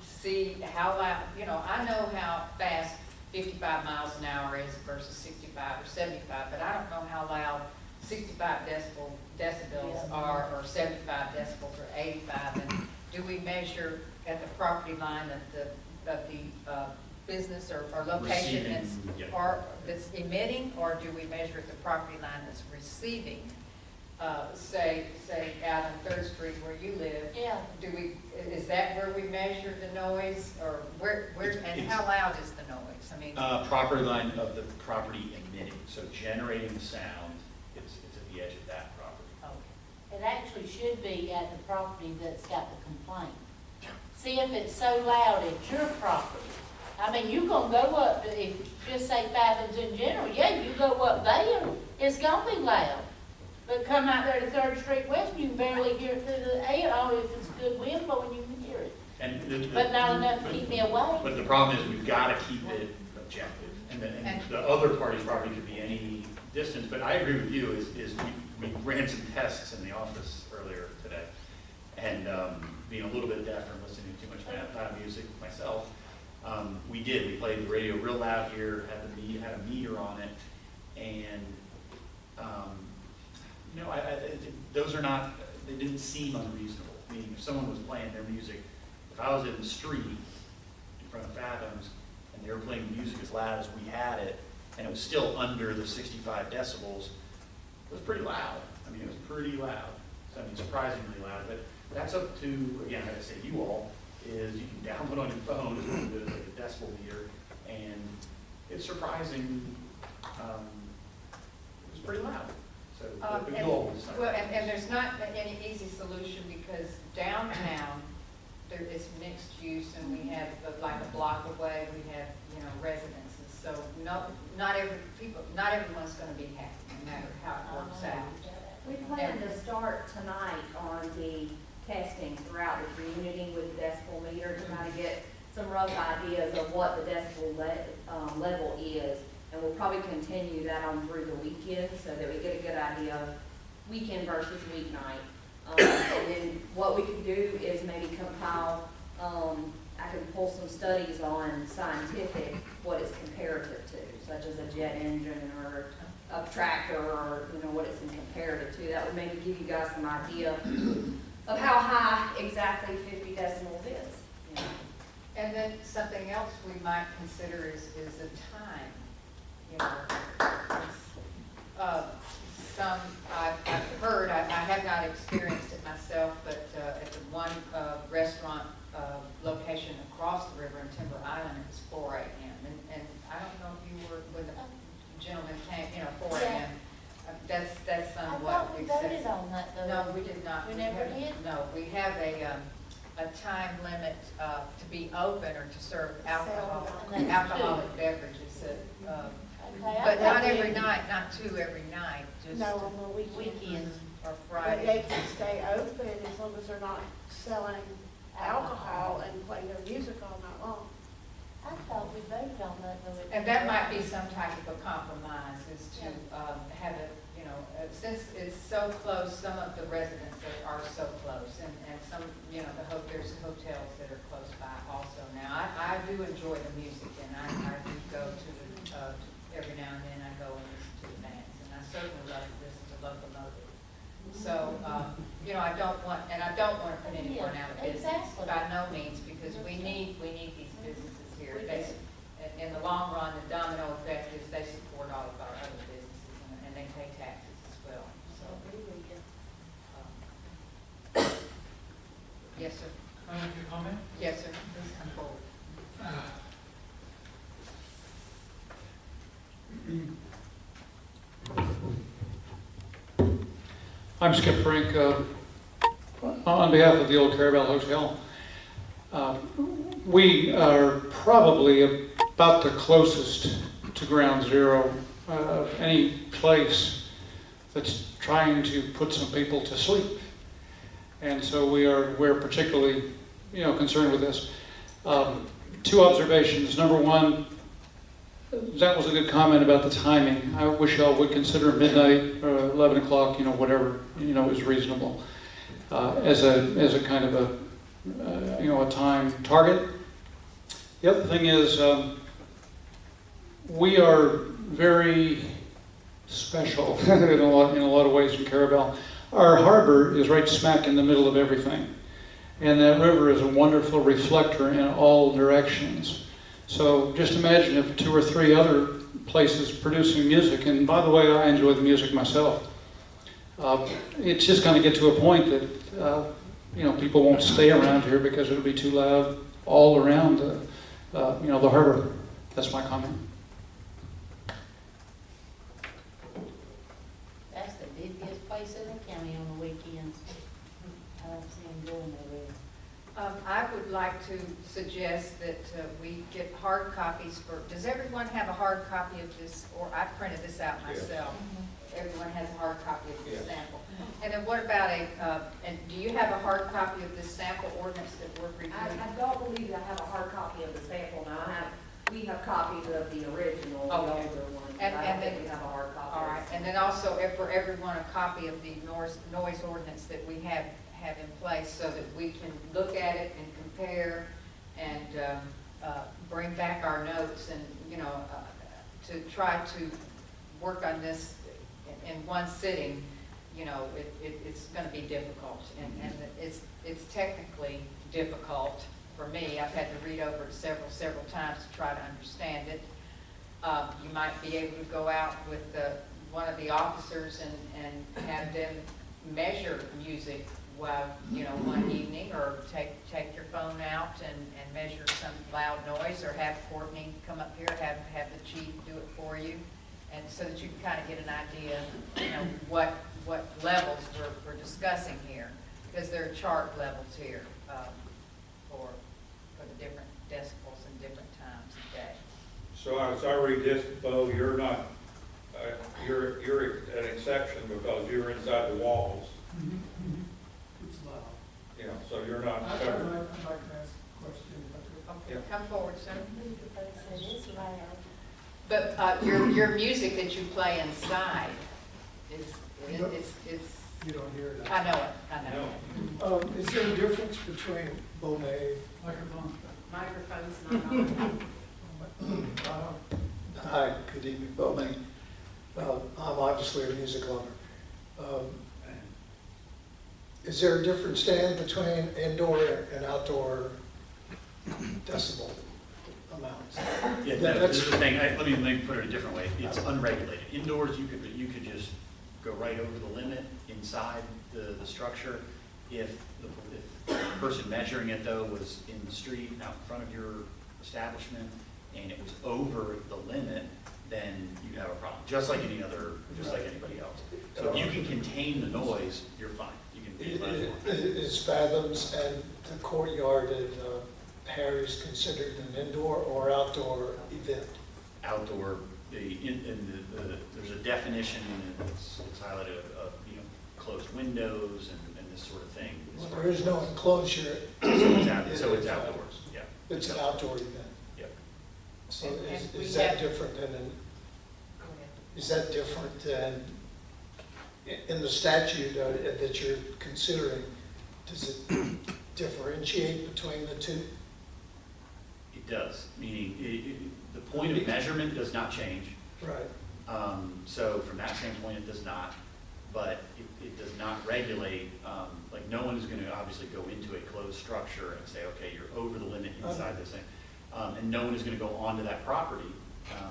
see how loud, I know how fast 55 miles an hour is versus 65 or 75, but I don't know how loud 65 decibels are, or 75 decibels or 85. And do we measure at the property line of the business or location that's emitting, or do we measure at the property line that's receiving say out on Third Street where you live, Yeah. is that where we measure the noise, or where, and how loud is the noise? I mean. Property line of the property emitting, so generating the sound, it's at the edge of that property. Okay. It actually should be at the property that's got the complaint. See if it's so loud at your property. I mean, you gonna go up, if, just say Fathoms in general, yeah, you go up there, it's gonna be loud. But come out there to Third Street West, you can barely hear it through the air, or if it's good wind blowing, you can hear it. And But not enough to keep me away. But the problem is, we've got to keep it objective, and the other party's property could be any distance, but I agree with you, is we ran some tests in the office earlier today, and being a little bit deaf from listening to too much loud music myself, we played the radio real loud here, had a meter on it, and you know, those are not, they didn't seem unreasonable. Meaning, if someone was playing their music, if I was in the street in front of Fathoms and they were playing music as loud as we had it, and it was still under the 65 decibels, it was pretty loud. I mean, it was pretty loud. So, I mean, surprisingly loud. But that's up to, again, like I say, you all, is you can download on your phone the decibel meter, and it's surprising. It was pretty loud. So, and there's not any easy solution, because downtown there is mixed use, and we have like a block away we have, you know, residences. So not everyone's going to be happy, no matter how it works out. We plan to start tonight on the testing throughout the community with the decibel meter to kind of get some rough ideas of what the decibel level is. And we'll probably continue that on through the weekend so that we get a good idea of weekend versus weeknight. And then what we can do is maybe compile, I can pull some studies on scientific, what it's comparative to, such as a jet engine or a tractor, or, you know, what it's in comparative to. That would maybe give you guys some idea of how high exactly 50 decibels is. You know? And then something else we might consider is the time. You know, I've heard, I have not experienced it myself, but at the one restaurant location across the river in Timber Island, it was 4 a.m. And I don't know if you were, when the gentleman came, you know, 4 a.m. That's somewhat excessive. I thought we voted on that, though. No, we did not. We never did? No, we have a time limit to be open or to serve alcoholic beverages. But not every night, not 2 every night, just No, on the weekends or But Fridays. they can stay open as long as they're not selling alcohol and playing their music all night long. I thought we voted on that, though. And that might be some type of a compromise, is to have it, you know, since it's so close, some of the residents are so close, and some, you know, there's hotels that are close by also. Now, I do enjoy the music, and I do go to the, every now and then I go and listen to the bands, and I certainly love to listen to locomotive. So, you know, I don't want to put anyone out of business, by no means, because we need these businesses here. In the long run, the domino effect is they support all of our other businesses, and they pay taxes as well. So, yes, sir. Can I make a comment? Yes, sir. Please come forward. I'm Skip Frank, on behalf of the old Carrabelle Hotel. We are probably about the closest to ground zero of any place that's trying to put some people to sleep. And so we're particularly, you know, concerned with this. 2 observations. Number one, that was a good comment about the timing. I wish y'all would consider midnight or 11 o'clock, you know, whatever, you know, is reasonable as a kind of a, you know, a time target. The other thing is we are very special in a lot of ways in Carrabelle. Our harbor is right smack in the middle of everything. And that river is a wonderful reflector in all directions. So just imagine if 2 or 3 other places producing music, and by the way, I enjoy the music myself, It's just going to get to a point that, people won't stay around here because it'll be too loud all around the harbor. That's my comment. That's the busiest place in the county on the weekends. I don't see them going nowhere. I would like to suggest that we get hard copies for, does everyone have a hard copy of this? Or I printed this out myself. Everyone has a hard copy of this sample. And then what about and do you have a hard copy of this sample ordinance that we're reviewing? I don't believe I have a hard copy of the sample now. We have copies of the original, the Okay. older one. And I don't then- think we have a hard copy. All right, and then also for everyone, a copy of the noise ordinance that we have in place so that we can look at it and compare and bring back our notes and, to try to work on this in one sitting, it's going to be difficult. And it's technically difficult for me. I've had to read over it several times to try to understand it. You might be able to go out with one of the officers and have them measure music while, one evening, or take your phone out and measure some loud noise, or have Courtney come up here, have the chief do it for you, and so that you can kind of get an idea, what levels we're discussing here, because there are chart levels here for the different decibels and different times of day. So as I read this, Bo, you're not, you're an exception because you're inside the walls. It's loud. So you're not I'd covered. like to ask a question if I could. Okay, come forward, sir. It's loud. But your music that you play inside it's You don't hear it. I know it. Is there a difference between Bonet? Microphone. Microphone's not on. Hi, good evening, Bonet. I'm obviously a music lover. Is there a difference, Dan, between indoor and outdoor decibel amounts? Yeah, no, this is the thing. Let me put it a different way. It's unregulated. Indoors, you could just go right over the limit inside the structure. If the person measuring it, though, was in the street out in front of your establishment and it was over the limit, then you have a problem, just like anybody else. So if you can contain the noise, you're fine. You can be Is Fathoms and the courtyard at Harry's considered an indoor or outdoor event? Outdoor. There's a definition, and it's highlighted of closed windows and this sort of thing. Well, there is no enclosure. So it's outdoors. Yeah. It's an outdoor event. Yep. So And is that different than in the statute that you're considering? Does it differentiate between the two? It does, meaning the point of measurement does not change. Right. So from that standpoint, it does not, but it does not regulate, like no one is going to obviously go into a closed structure and say, okay, you're over the limit inside this thing. And no one is going to go onto that property,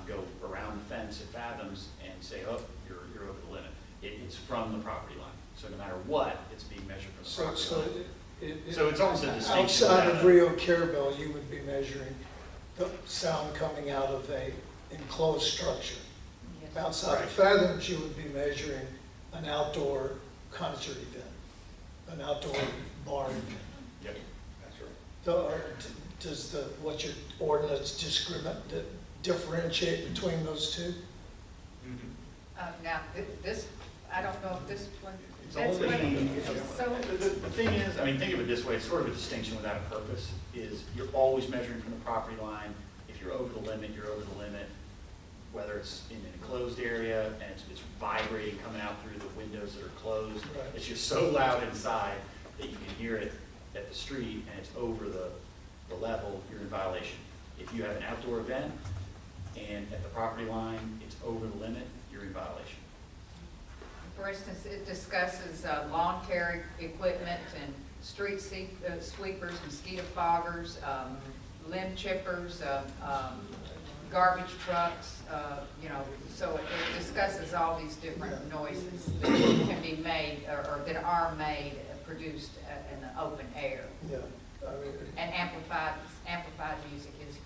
go around the fence at Fathoms and say, oh, you're over the limit. It's from the property line. So no matter what, it's being measured from the property line. So it's almost a distinction. Outside of Rio Carrabelle, you would be measuring the sound coming out of a enclosed structure. Yes. Outside of Fathoms, you would be measuring an outdoor concert event, an outdoor bar event. Yep, that's right. So, does what your ordinance differentiate between those two? Now, this, I don't know if this one, It's that's only, what, the thing is, I mean, think of it this way, it's sort of a distinction without a purpose, is you're always measuring from the property line. If you're over the limit, you're over the limit, whether it's in an enclosed area and it's vibrating coming out through the windows that are closed. Right. It's just so loud inside that you can hear it at the street and it's over the level, you're in violation. If you have an outdoor event and at the property line, it's over the limit, you're in violation. for instance, it discusses lawn care equipment and street sweepers, mosquito foggers, limb chippers, garbage trucks, you know, so it discusses all these different noises that can be made, or that are made, produced in the open air. Yeah, I mean, And amplified music is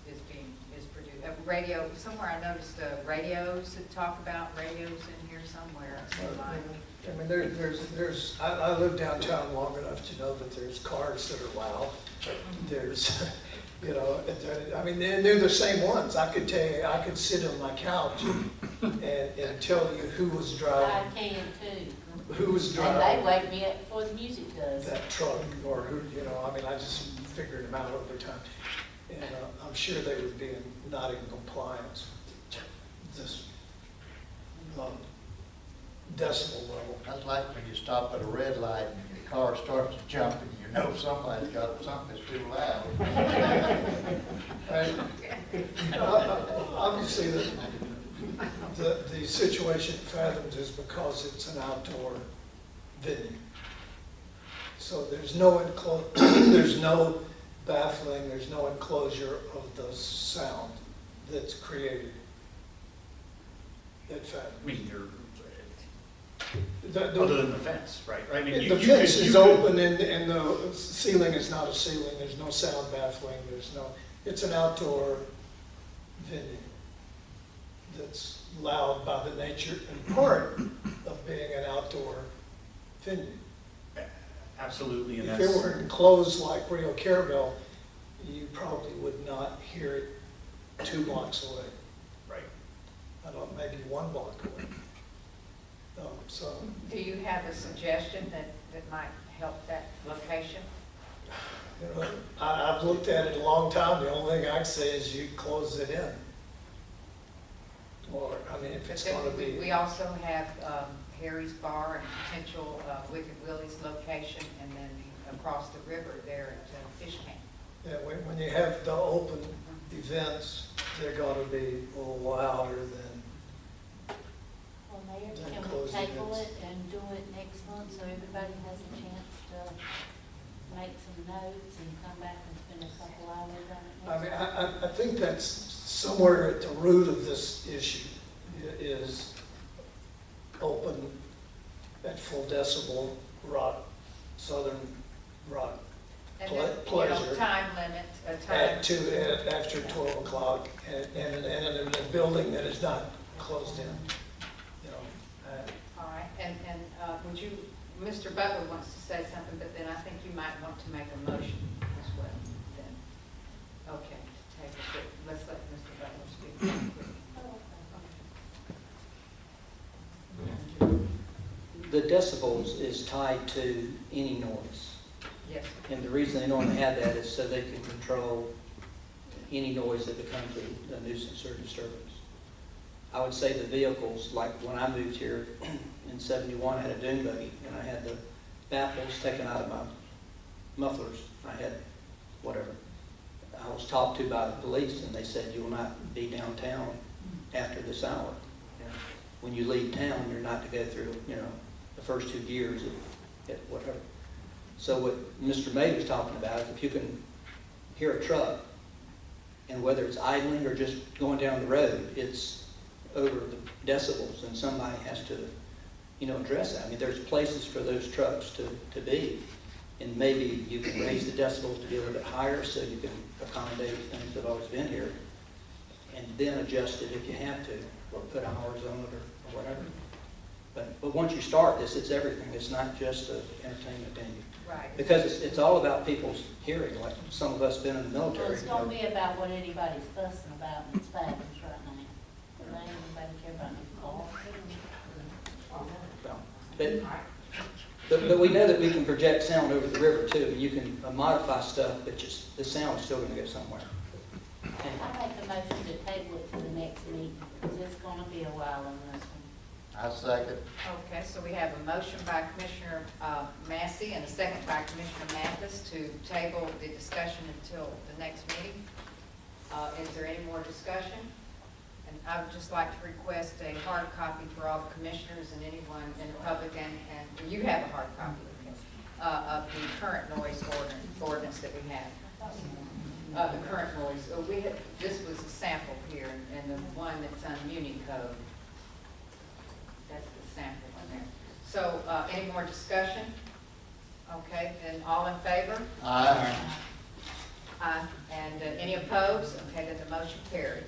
produced. Radio, somewhere I noticed radios that talk about radios in here somewhere. I mean, I live downtown long enough to know that there's cars that are loud. There's, you know, I mean, they're the same ones. I could tell you, I could sit on my couch and tell you who was driving. I can too. Who was driving. And they wake me up before the music does. That truck, or who, you know, I mean, I just figured them out over time. And I'm sure they would be not in compliance with this decibel level. That's like when you stop at a red light and your car starts to jump and you know somebody's got something that's too loud. Obviously, the situation at Fathoms is because it's an outdoor venue. So there's no there's no baffling, there's no enclosure of the sound that's created at Fathoms. I mean, The- other than the fence, right? I mean, The fence is open and the ceiling is not a ceiling, there's no sound baffling, it's an outdoor venue that's loud by the nature and part of being an outdoor venue. Absolutely, and If that's. it were enclosed like Rio Carrabelle, you probably would not hear it 2 blocks away. Right. I don't know, maybe 1 block away. So. Do you have a suggestion that might help that location? You know, I've looked at it a long time. The only thing I'd say is you close it in. Or, I mean, if it's But then going to be. We also have Harry's Bar and potential Wicked Willie's location, and then across the river there at Fish Camp. Yeah, when you have the open events, they're going to be a little louder than. Well, Mayor, Then can we close the table bids. it and do it next month so everybody has a chance to make some notes and come back and spend a couple hours on it? I mean, I think that's somewhere at the root of this issue is open at full decibel rock, southern rock And then, pleasure. Time limit, time. After 12 o'clock and in a building that is not closed in. You know, All right, and would you, Mr. Butler wants to say something, but then I think you might want to make a motion as well then. Okay, take a quick, let's let Mr. Butler speak. The decibels is tied to any noise. Yes. And the reason they normally have that is so they can control any noise that becomes a nuisance or disturbance. I would say the vehicles, like when I moved here in '71, I had a dune buggy, and I had the baffles taken out of my mufflers. I had whatever. I was talked to by the police, and they said, you will not be downtown after this hour. When you leave town, you're not to go through, the first 2 gears at whatever. So what Mr. May was talking about is if you can hear a truck, and whether it's idling or just going down the road, it's over the decibels, and somebody has to, address that. I mean, there's places for those trucks to be, and maybe you can raise the decibels to be a little bit higher so you can accommodate things that have always been here, and then adjust it if you have to, or put hours on it or whatever. But once you start this, it's everything. It's not just an entertainment venue. Right. Because it's all about people's hearing, like some of us been in the military. Well, it's gonna be about what anybody's fussing about in Spanish right now. There ain't anybody care about new cars. But we know that we can project sound over the river too. You can modify stuff, but just the sound is still going to go somewhere. I make a motion to table it to the next meeting, because it's gonna be a while on this one. I second. Okay, so we have a motion by Commissioner Massey and a second by Commissioner Mathis to table the discussion until the next meeting. Is there any more discussion? And I would just like to request a hard copy for all the commissioners and anyone in the public, and you have a hard copy of the current noise ordinance that we have. the current noise. This was a sample here, and the one that's on Unicode. That's the sample one there. So, any more discussion? Okay, then all in favor? Aye. Aye. And any opposed? Okay, then the motion carries.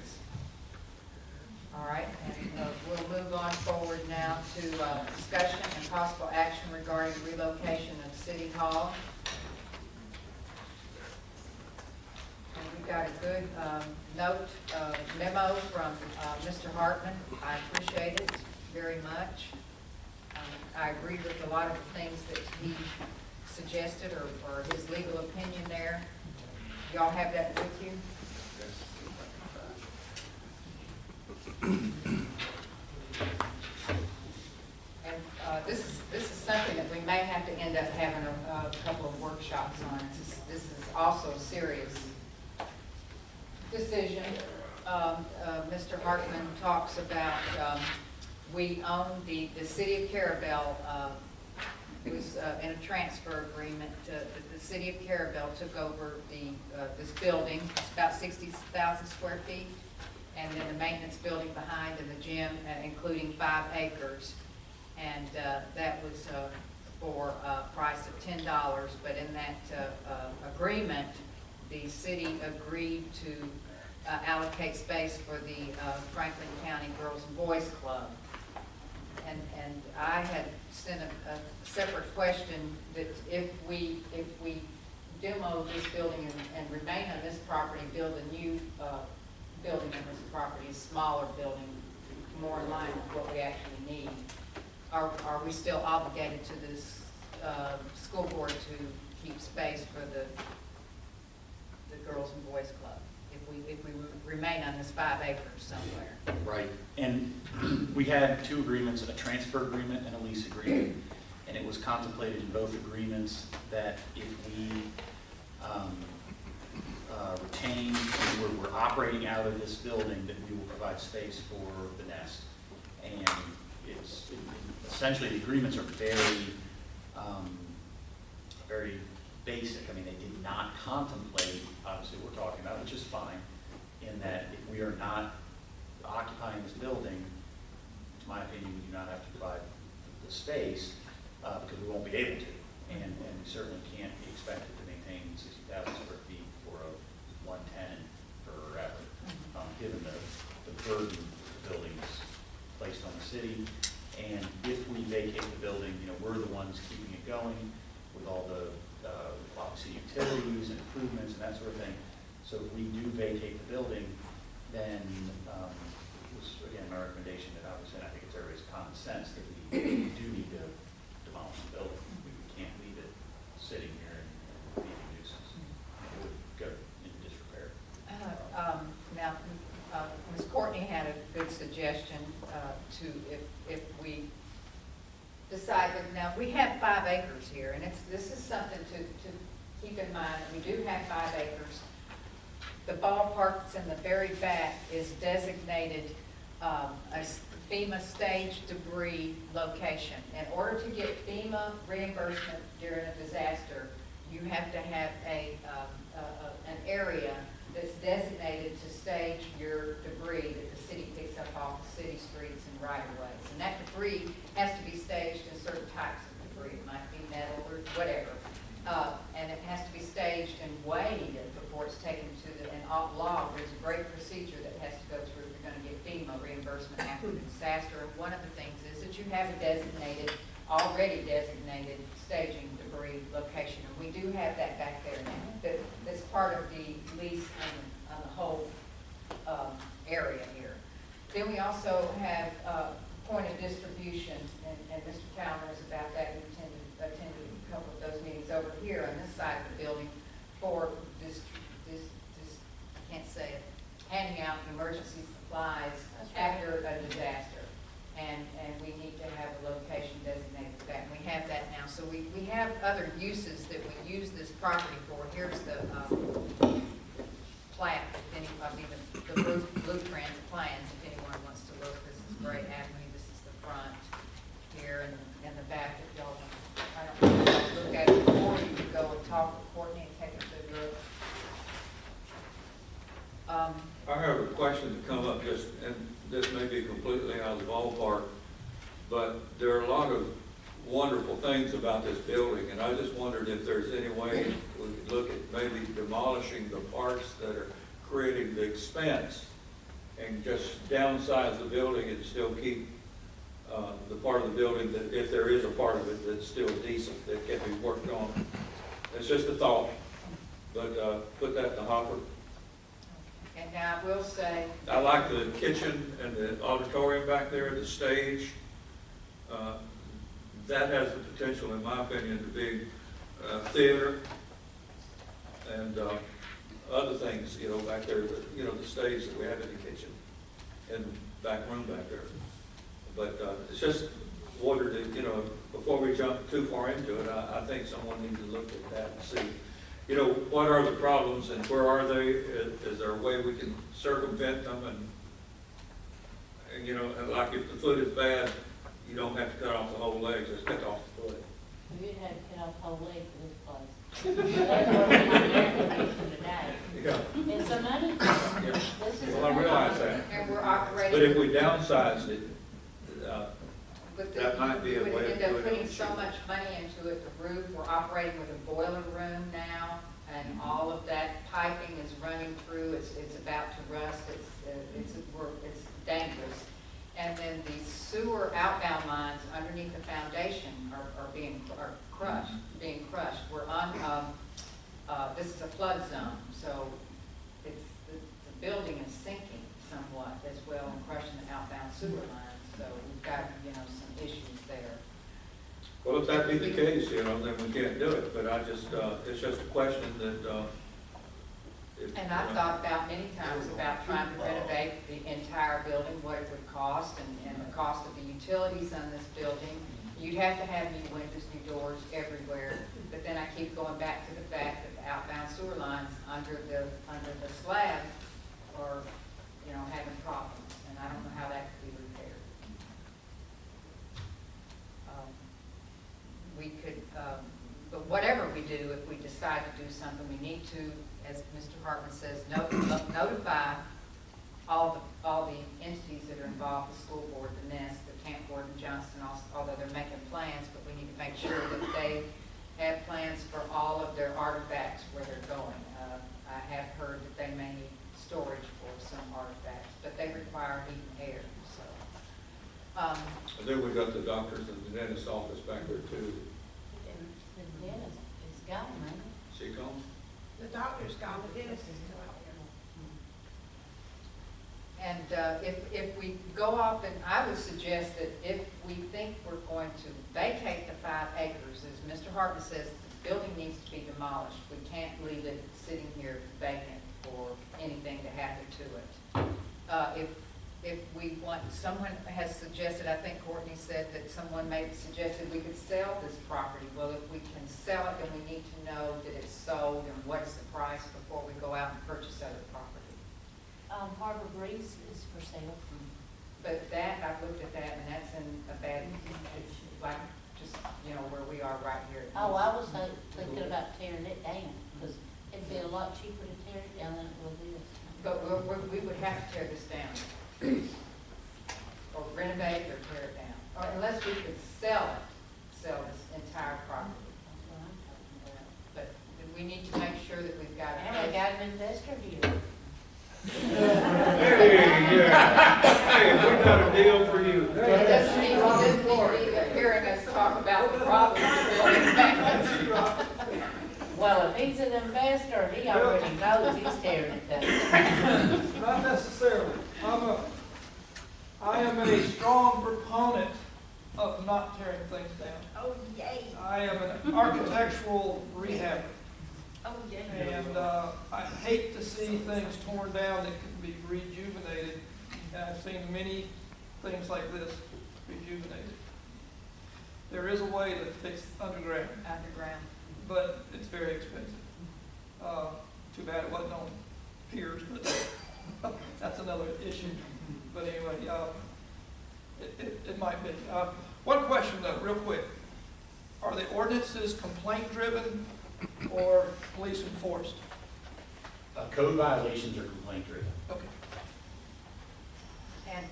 All right, and we'll move on forward now to discussion and possible action regarding relocation of City Hall. And we got a good memo from Mr. Hartman. I appreciate it very much. I agree with a lot of the things that he suggested or his legal opinion there. Y'all have that with you? And this is something that we may have to end up having a couple of workshops on. This is also a serious decision. Mr. Hartman talks about we own the city of Carrabelle. It was in a transfer agreement. The city of Carrabelle took over this building. It's about 60,000 square feet. And then the maintenance building behind and the gym, including 5 acres. And that was for a price of $10. But in that agreement, the city agreed to allocate space for the Franklin County Girls and Boys Club. And I had sent a separate question that if we demo this building and remain on this property, build a new building on this property, a smaller building, more in line with what we actually need, are we still obligated to this school board to keep space for the Girls and Boys Club if we remain on this 5 acres somewhere? Right. And we had 2 agreements, a transfer agreement and a lease agreement. And it was contemplated in both agreements that if we retain, we're operating out of this building, that we will provide space for the nest. And essentially the agreements are very basic. I mean, they did not contemplate, obviously we're talking about, which is fine, in that if we are not occupying this building, to my opinion, we do not have to provide the space because we won't be able to. And we certainly can't be expected to maintain 60,000 square feet for a 110 forever, given the burden the building is placed on the city. And if we vacate the building, we're the ones keeping it going with all the obviously utilities and improvements and that sort of thing. So if we do vacate the building, then it was again my recommendation that obviously, and I think it's everybody's common sense, that we do need to demolish the building. We can't leave it sitting here and being a nuisance. It would go into disrepair. Now, Ms. Courtney had a good suggestion to if we decide that now we have 5 acres here, and this is something to keep in mind. We do have 5 acres. The ballpark that's in the very back is designated a FEMA stage debris location. In order to get FEMA reimbursement during a disaster, you have to have an area that's designated to stage your debris that the city picks up off the city streets and right-of-ways. And that debris has to be staged in certain types of debris. It might be metal or whatever. And it has to be staged and weighed before it's taken to and logged. There's a great procedure that has to go through if you're going to get FEMA reimbursement after the disaster. And one of the things is that you have a already designated staging debris location. And we do have that back there now. That's part of the lease on the whole area here. Then we also have point of distribution, and Mr. Calmer is about that. We attended a couple of those meetings over here on this side of the building for this I can't say it, handing out emergency supplies after a disaster. And we need to have a location designated for that. And we have that now. So we have other uses that we use this property for. Here's the Plat, the blueprint plans, if anyone wants to look. This is Great Avenue. This is the front here and the back. If y'all want, I don't know if y'all look at it before you could go and talk with Courtney and take a good look. and this may be completely out of the ballpark, but there are a lot of wonderful things about this building, and I just wondered if there's any way we could look at maybe demolishing the parts that are creating the expense and just downsize the building and still keep the part of the building that, if there is a part of it that's still decent, that can be worked on. It's just a thought, but put that in the hopper. And now I will say, I like the kitchen and the auditorium back there, the stage. That has the potential, in my opinion, to be theater and other things, you know, back there, you know, the stage that we have in the kitchen and back room back there. But it's just wondered that, you know, before we jump too far into it, I think someone needs to look at that and see, you know, what are the problems and where are they? Is there a way we can circumvent them? And you know, like if the foot is bad, you don't have to cut off the whole leg, just cut off the foot. We'd have to cut off the whole leg for this place. That's what we're not doing today. Yeah. It's a money. Yeah. This is Well, I realize that. and we're operating. But if we downsized it, But that might be a we way would of end up doing it. putting so much money into it, the roof, we're operating with a boiler room now, and all of that piping is running through, it's about to rust, it's dangerous. And then the sewer outbound lines underneath the foundation are being crushed. We're on, this is a flood zone, so the building is sinking somewhat as well and crushing the outbound sewer lines. So we've got, you know, some issues there. well, if that be the case, you know, then we can't do it. But I just, it's just a question that, And I've thought about many times about trying to renovate the entire building, what it would cost, and the cost of the utilities on this building. You'd have to have new windows, new doors everywhere. But then I keep going back to the fact that the outbound sewer lines under the slab are, you know, having problems, and I don't know how that could be repaired. We could, but whatever we do, if we decide to do something, we need to, as Mr. Hartman says, notify all the entities that are involved, the school board, the NEST, the camp board, and Johnston, although they're making plans, but we need to make sure that they have plans for all of their artifacts where they're going. I have heard that they may need storage for some artifacts, but they require heat and air, so. and then we got the doctors and the dentist's office back there too. The dentist is gone, man. See, Comm? The doctor's gone, the dentist is still out there. And if we go off, and I would suggest that if we think we're going to vacate the 5 acres, as Mr. Hartman says, the building needs to be demolished. We can't leave it sitting here vacant for anything to happen to it. If we want, someone has suggested, I think Courtney said that someone may have suggested we could sell this property. Well, if we can sell it, then we need to know that it's sold and what's the price before we go out and purchase other property. Harbor Breeze is for sale. But that, I've looked at that, and that's in a bad, it's like, just, you know, where we are right here. Oh, I was thinking about tearing it down, because it'd be a lot cheaper to tear it down than it will this. But we would have to tear this down, or renovate or tear it down, or unless we could sell this entire property. That's what I'm talking about. But we need to make sure that we've got. And we got an investor here. Hey, yeah. Hey, we got a deal for you. It doesn't need to be hearing us talk about the problems of building. Well, if he's an investor, he already knows he's tearing it down. Not necessarily. I am a strong proponent of not tearing things down. Oh, yay. I am an architectural rehabber. Oh, yay. And I hate to see things torn down that can be rejuvenated. And I've seen many things like this rejuvenated. There is a way to fix underground, but it's very expensive. Too bad it wasn't on piers, but that's another issue. But anyway, it might be. One question though, real quick. Are the ordinances complaint driven or police enforced? Code violations are complaint driven. Okay.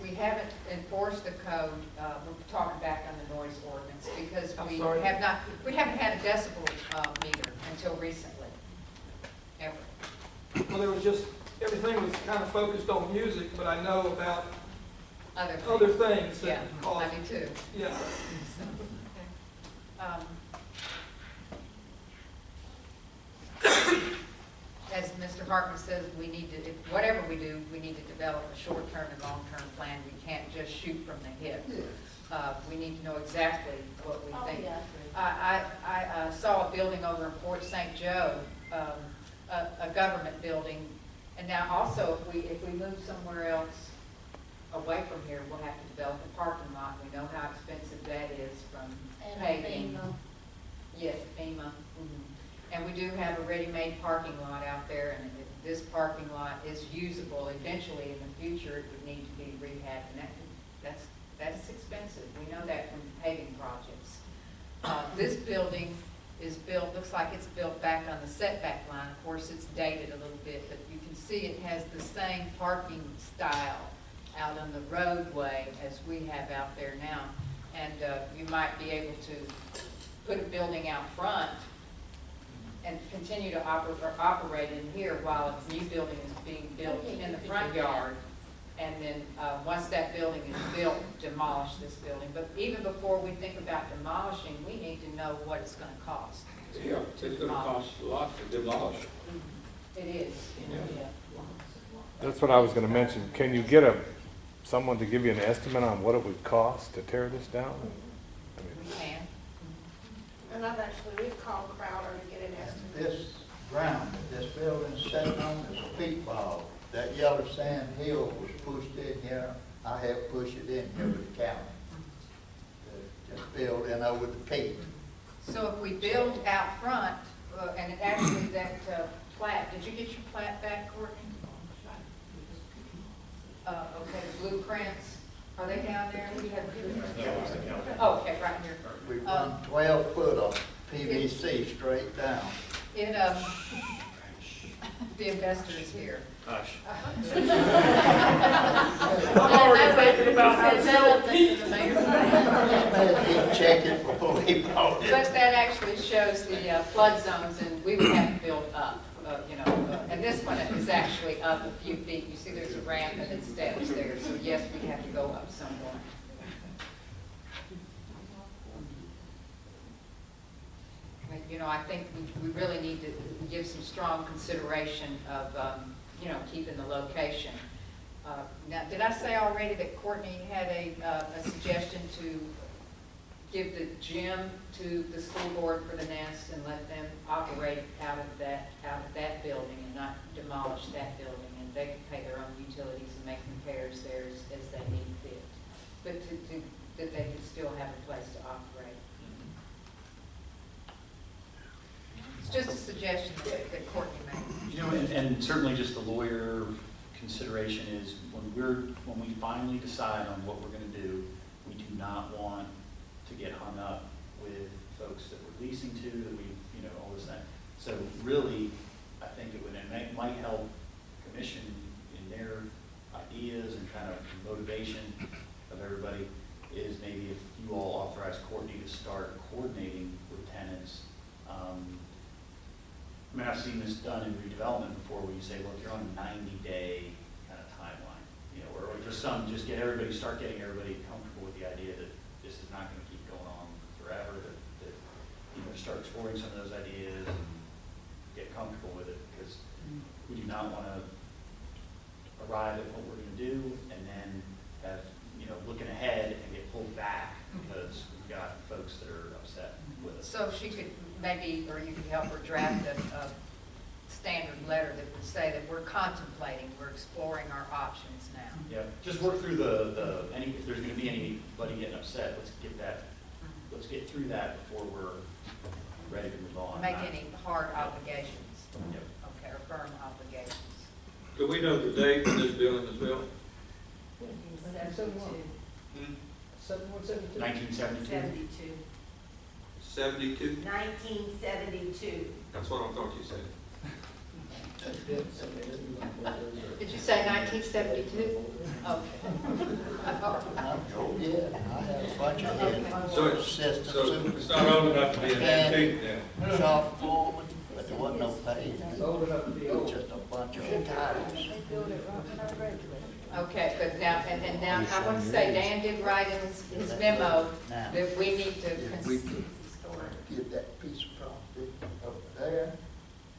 we haven't enforced the code, we're talking back on the noise ordinance, because we sorry. haven't had a decibel meter until recently, ever. Well, there was just, everything was kind of focused on music, but I know about Other things Yeah, that cause. I do too. Yeah. So, okay. As Mr. Hartman says, we need to, whatever we do, we need to develop a short-term and long-term plan. We can't just shoot from the hip. We need to know exactly what we think. Yeah. I saw a building over in Port St. Joe, a government building, and now also if we move somewhere else away from here, we'll have to develop a parking lot. We know how expensive that is from And paving. FEMA. Yes, FEMA. And we do have a ready-made parking lot out there, and if this parking lot is usable eventually in the future, it would need to be rehabbed, and that's expensive. We know that from paving projects. This building is built, looks like it's built back on the setback line. Of course, it's dated a little bit, but you can see it has the same parking style out on the roadway as we have out there now. And you might be able to put a building out front and continue to operate in here while a new building is being built in the front yard. And then, once that building is built, demolish this building. But even before we think about demolishing, we need to know what it's gonna cost. Yeah, it's gonna cost a lot to demolish. It is. Yeah. That's what I was gonna mention. Can you get someone to give you an estimate on what it would cost to tear this down? We can. And we've called Crowder to get an estimate. This ground that this building's sitting on is a peat bog. That yellow sand hill was pushed in here. I helped push it in here with the county. Just filled in over the peat. So if we build out front, and it actually that Plat, did you get your Plat back, Courtney? Okay, the blueprints, are they down there? We have blueprints. Oh, okay, right here. We run 12 foot of PVC straight down. The investor is here. Hush. I'm already thinking about how to sell peat. He'd check it before he bought it. But that actually shows the flood zones, and we would have to build up, and this one is actually up a few feet. You see there's a ramp and it steps there, so yes, we have to go up somewhat. I think we really need to give some strong consideration of, keeping the location. Now, did I say already that Courtney had a suggestion to give the gym to the school board for the nest and let them operate out of that building and not demolish that building, and they could pay their own utilities and make repairs there as they need fit, but that they could still have a place to operate. It's just a suggestion that Courtney made. And certainly just the lawyer consideration is when we finally decide on what we're going to do, we do not want to get hung up with folks that we're leasing to, that we, all this that. So really, I think it might help commission in their ideas and kind of motivation of everybody is maybe if you all authorize Courtney to start coordinating with tenants. I've seen this done in redevelopment before where you say, look, you're on a 90-day kind of timeline, or just get everybody, start getting everybody comfortable with the idea that this is not going to keep going on forever, that start exploring some of those ideas and get comfortable with it, because we do not want to arrive at what we're going to do and then have, looking ahead and get pulled back because we've got folks that are upset with us. So she could maybe, or you could help her draft a standard letter that would say that we're contemplating, we're exploring our options now. Yeah, just work through if there's going to be anybody getting upset, let's get through that before we're ready to move on. Make any hard obligations. Yep. Okay, or firm obligations. Do we know the date when this building was built? 1972. 72? 1972. That's what I thought you said. Did you say 1972? Okay. Oh, yeah, I had a bunch of head So assistant it's not old enough to be an antique then? shop foreman, but there wasn't no pay. It's old enough to be It was old. just a bunch of tires. Okay, but now, and now, I want to say, Dan did write in his memo that we need to. If we could get that piece of property up there,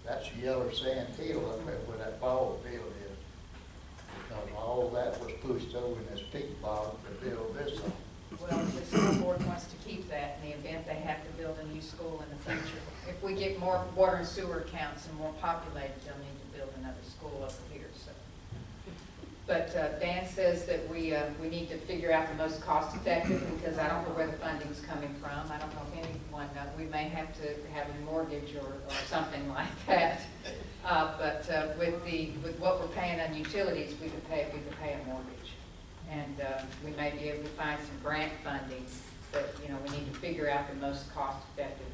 that's yellow sand hill up there where that ball field is. Because all that was pushed over in this peak bog to build this on. Well, the school board wants to keep that in the event they have to build a new school in the future. If we get more water and sewer accounts and more populated, they'll need to build another school over here, so. But Dan says that we need to figure out the most cost effective, because I don't know where the funding's coming from. I don't know if anyone knows. We may have to have a mortgage or something like that. But with what we're paying on utilities, we could pay a mortgage. And we may be able to find some grant funding, but, you know, we need to figure out the most cost-effective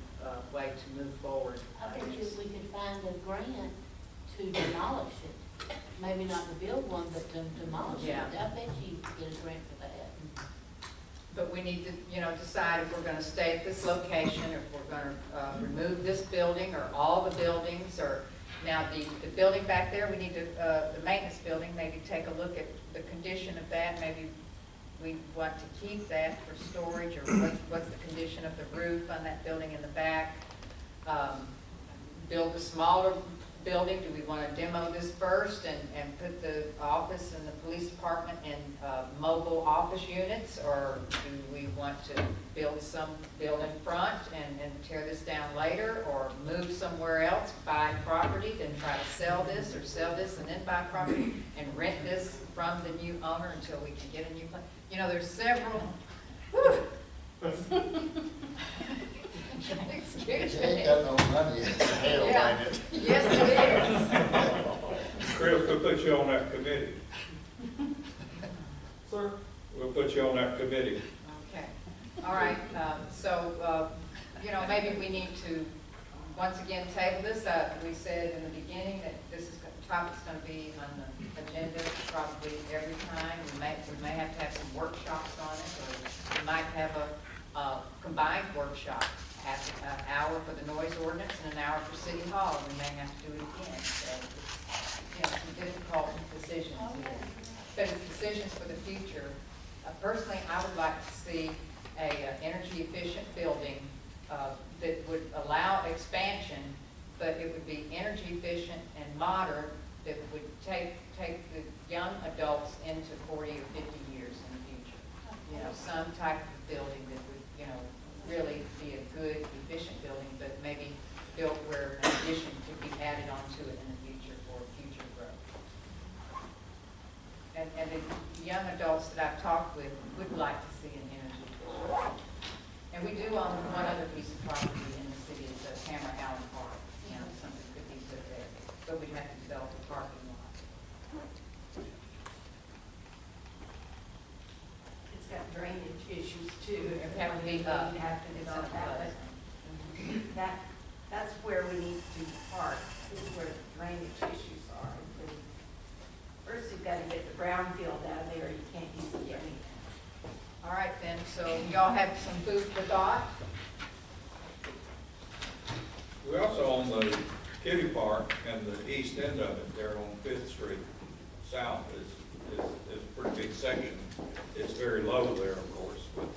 way to move forward. I bet you we could find a grant to demolish it. Maybe not to build one, but to demolish it. Yeah. I bet you could get a grant for that. But we need to, you know, decide if we're going to stay at this location, or if we're going to remove this building, or all the buildings, or now the building back there, we need to, the maintenance building, maybe take a look at the condition of that. Maybe we want to keep that for storage, or what's the condition of the roof on that building in the back. Build a smaller building. Do we want to demo this first and put the office and the police department in mobile office units, or do we want to build some building front and tear this down later, or move somewhere else, buy property, then try to sell this and then buy property and rent this from the new owner until we can get a new place? You know, there's several. Excuse You me. ain't got no money in the hell, Yeah. ain't it? Yes, it is. Chris, we'll put you on that committee. Sir? We'll put you on that committee. Okay, all right, so, you know, maybe we need to, once again, table this. We said in the beginning that this topic's going to be on the agenda probably every time. We may have to have some workshops on it, or we might have a combined workshop, half an hour for the noise ordinance and an hour for City Hall. We may have to do it again, so, you know, some difficult decisions here. But it's decisions for the future. Personally, I would like to see a energy efficient building that would allow expansion, but it would be energy efficient and modern, that would take the young adults into 40 or 50 years in the future. You know, some type of building that would, you know, really be a good, efficient building, but maybe built where an addition could be added onto it in the future for future growth. And the young adults that I've talked with would like to see an energy efficient. And we do own one other piece of property in the city, it's a Hammer Allen Park. You know, something could be put there, but we'd have to develop a parking lot. It's got drainage issues too. It would have to be up. We have to develop that, but that's where we need to park, is where the drainage issues are. First, you've got to get the brownfield out of there, you can't use the drainage. All right then, so y'all have some food for thought? We also own the kitty park and the east end of it there on 5th Street South is a pretty big section. It's very low there, of course, but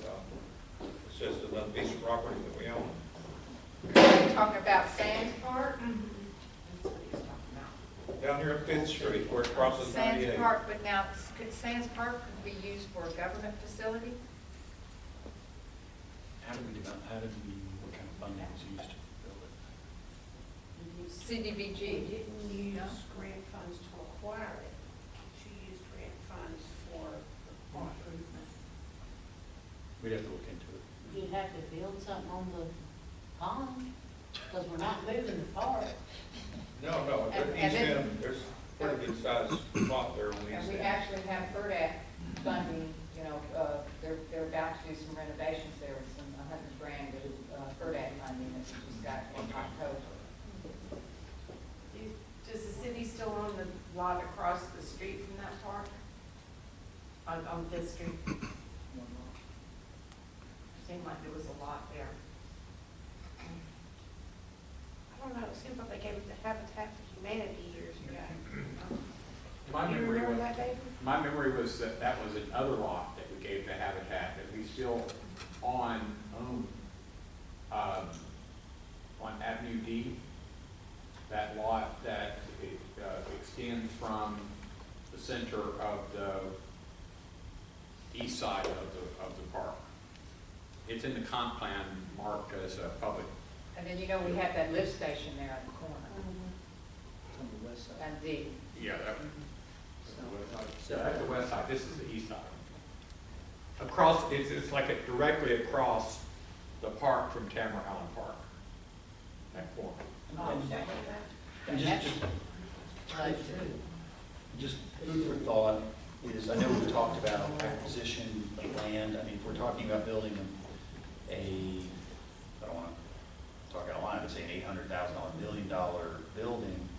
it's just another piece of property that we own. Are you talking about Sands Park? That's what he's talking about. Down here at 5th Street where it crosses Sands 98. Park, but now, Sands Park could be used for a government facility? How did we, what kind of funding was used to build it? CDBG. We didn't use grant funds to acquire it. She used grant funds for the park improvement. We'd have to look into it. You'd have to build something on the pond, because we're not moving the park. No, at the And east then- end, there's a pretty good sized spot there on the And east we end. actually have FERDAP funding, you know, they're about to do some renovations there with some $100,000 of FERDAP funding that we just got in October. Does the city still own the lot across the street from that park? On this Street? Seemed like there was a lot there. I don't know, it seems like they gave it to Habitat for Humanity years ago. My Do you memory remember was, that, David? my memory was that that was another lot that we gave to Habitat, that we still own, on Avenue D. That lot that extends from the center of the east side of the park. It's in the comp plan marked as a public. And then, you know, we have that lift station there at the corner. On the west side. And D. Yeah, that's the west side, this is the east side. Across, it's like directly across the park from Tamara Allen Park, that corner. And just food for thought is, I know we've talked about acquisition of land. I mean, if we're talking about building I don't want to talk out of line, but say an $800,000, $1 million building,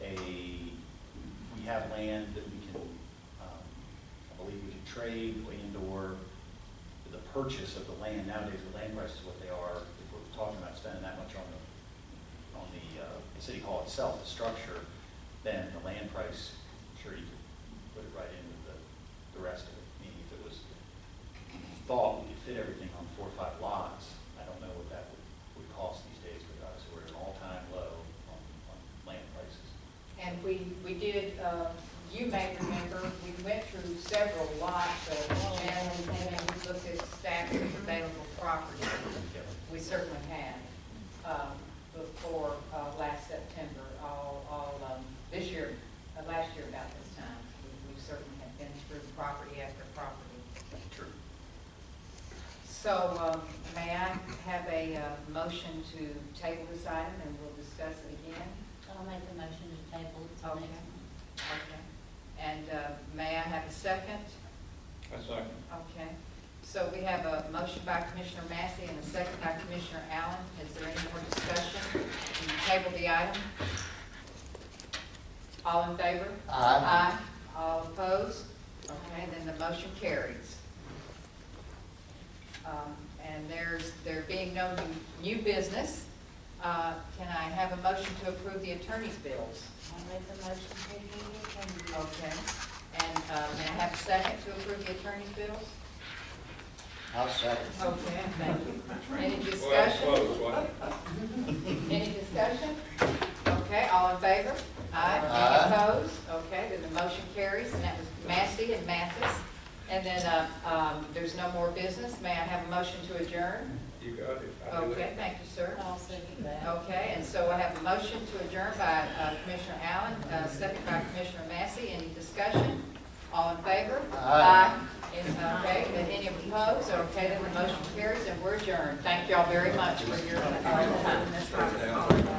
we have land that we can, I believe we can trade and/or the purchase of the land. Nowadays, the land prices what they are, if we're talking about spending that much on the city hall itself, the structure, then the land price, sure you could put it right in with the rest of it. Meaning if it was thought we could fit everything on 4 or 5 lots, I don't know what that would cost these days, but obviously we're at an all-time low on land prices. And we did, you may remember, we went through several lots of channels, and we looked at stacks of available property. We certainly had, before last September, this year, last year about this time. We certainly have been through property after property. True. So may I have a motion to table this item and we'll discuss it again? I'll make a motion to table it till Okay. next month. Okay. And may I have a second? A second. Okay. So we have a motion by Commissioner Massey and a second by Commissioner Allen. Is there any more discussion? Can you table the item? All in favor? Aye. All opposed? Okay, then the motion carries. And there being no new business, can I have a motion to approve the attorney's bills? I'll make the motion to approve the attorney's bills. Okay. And may I have a second to approve the attorney's bills? I'll second. Okay, thank you. Any Well, that's discussion? close, wasn't it? Any discussion? Okay, all in favor? Aye. Aye. Any opposed? Okay, then the motion carries, and that was Massey and Mathis. And then there's no more business. May I have a motion to adjourn? You got it. I do Okay, it. thank you, sir. I'll second that. Okay, and so I have a motion to adjourn by Commissioner Allen, second by Commissioner Massey. Any discussion? All in favor? Aye. Okay, and any opposed? Okay, then the motion carries and we're adjourned. Thank you all very much for your time.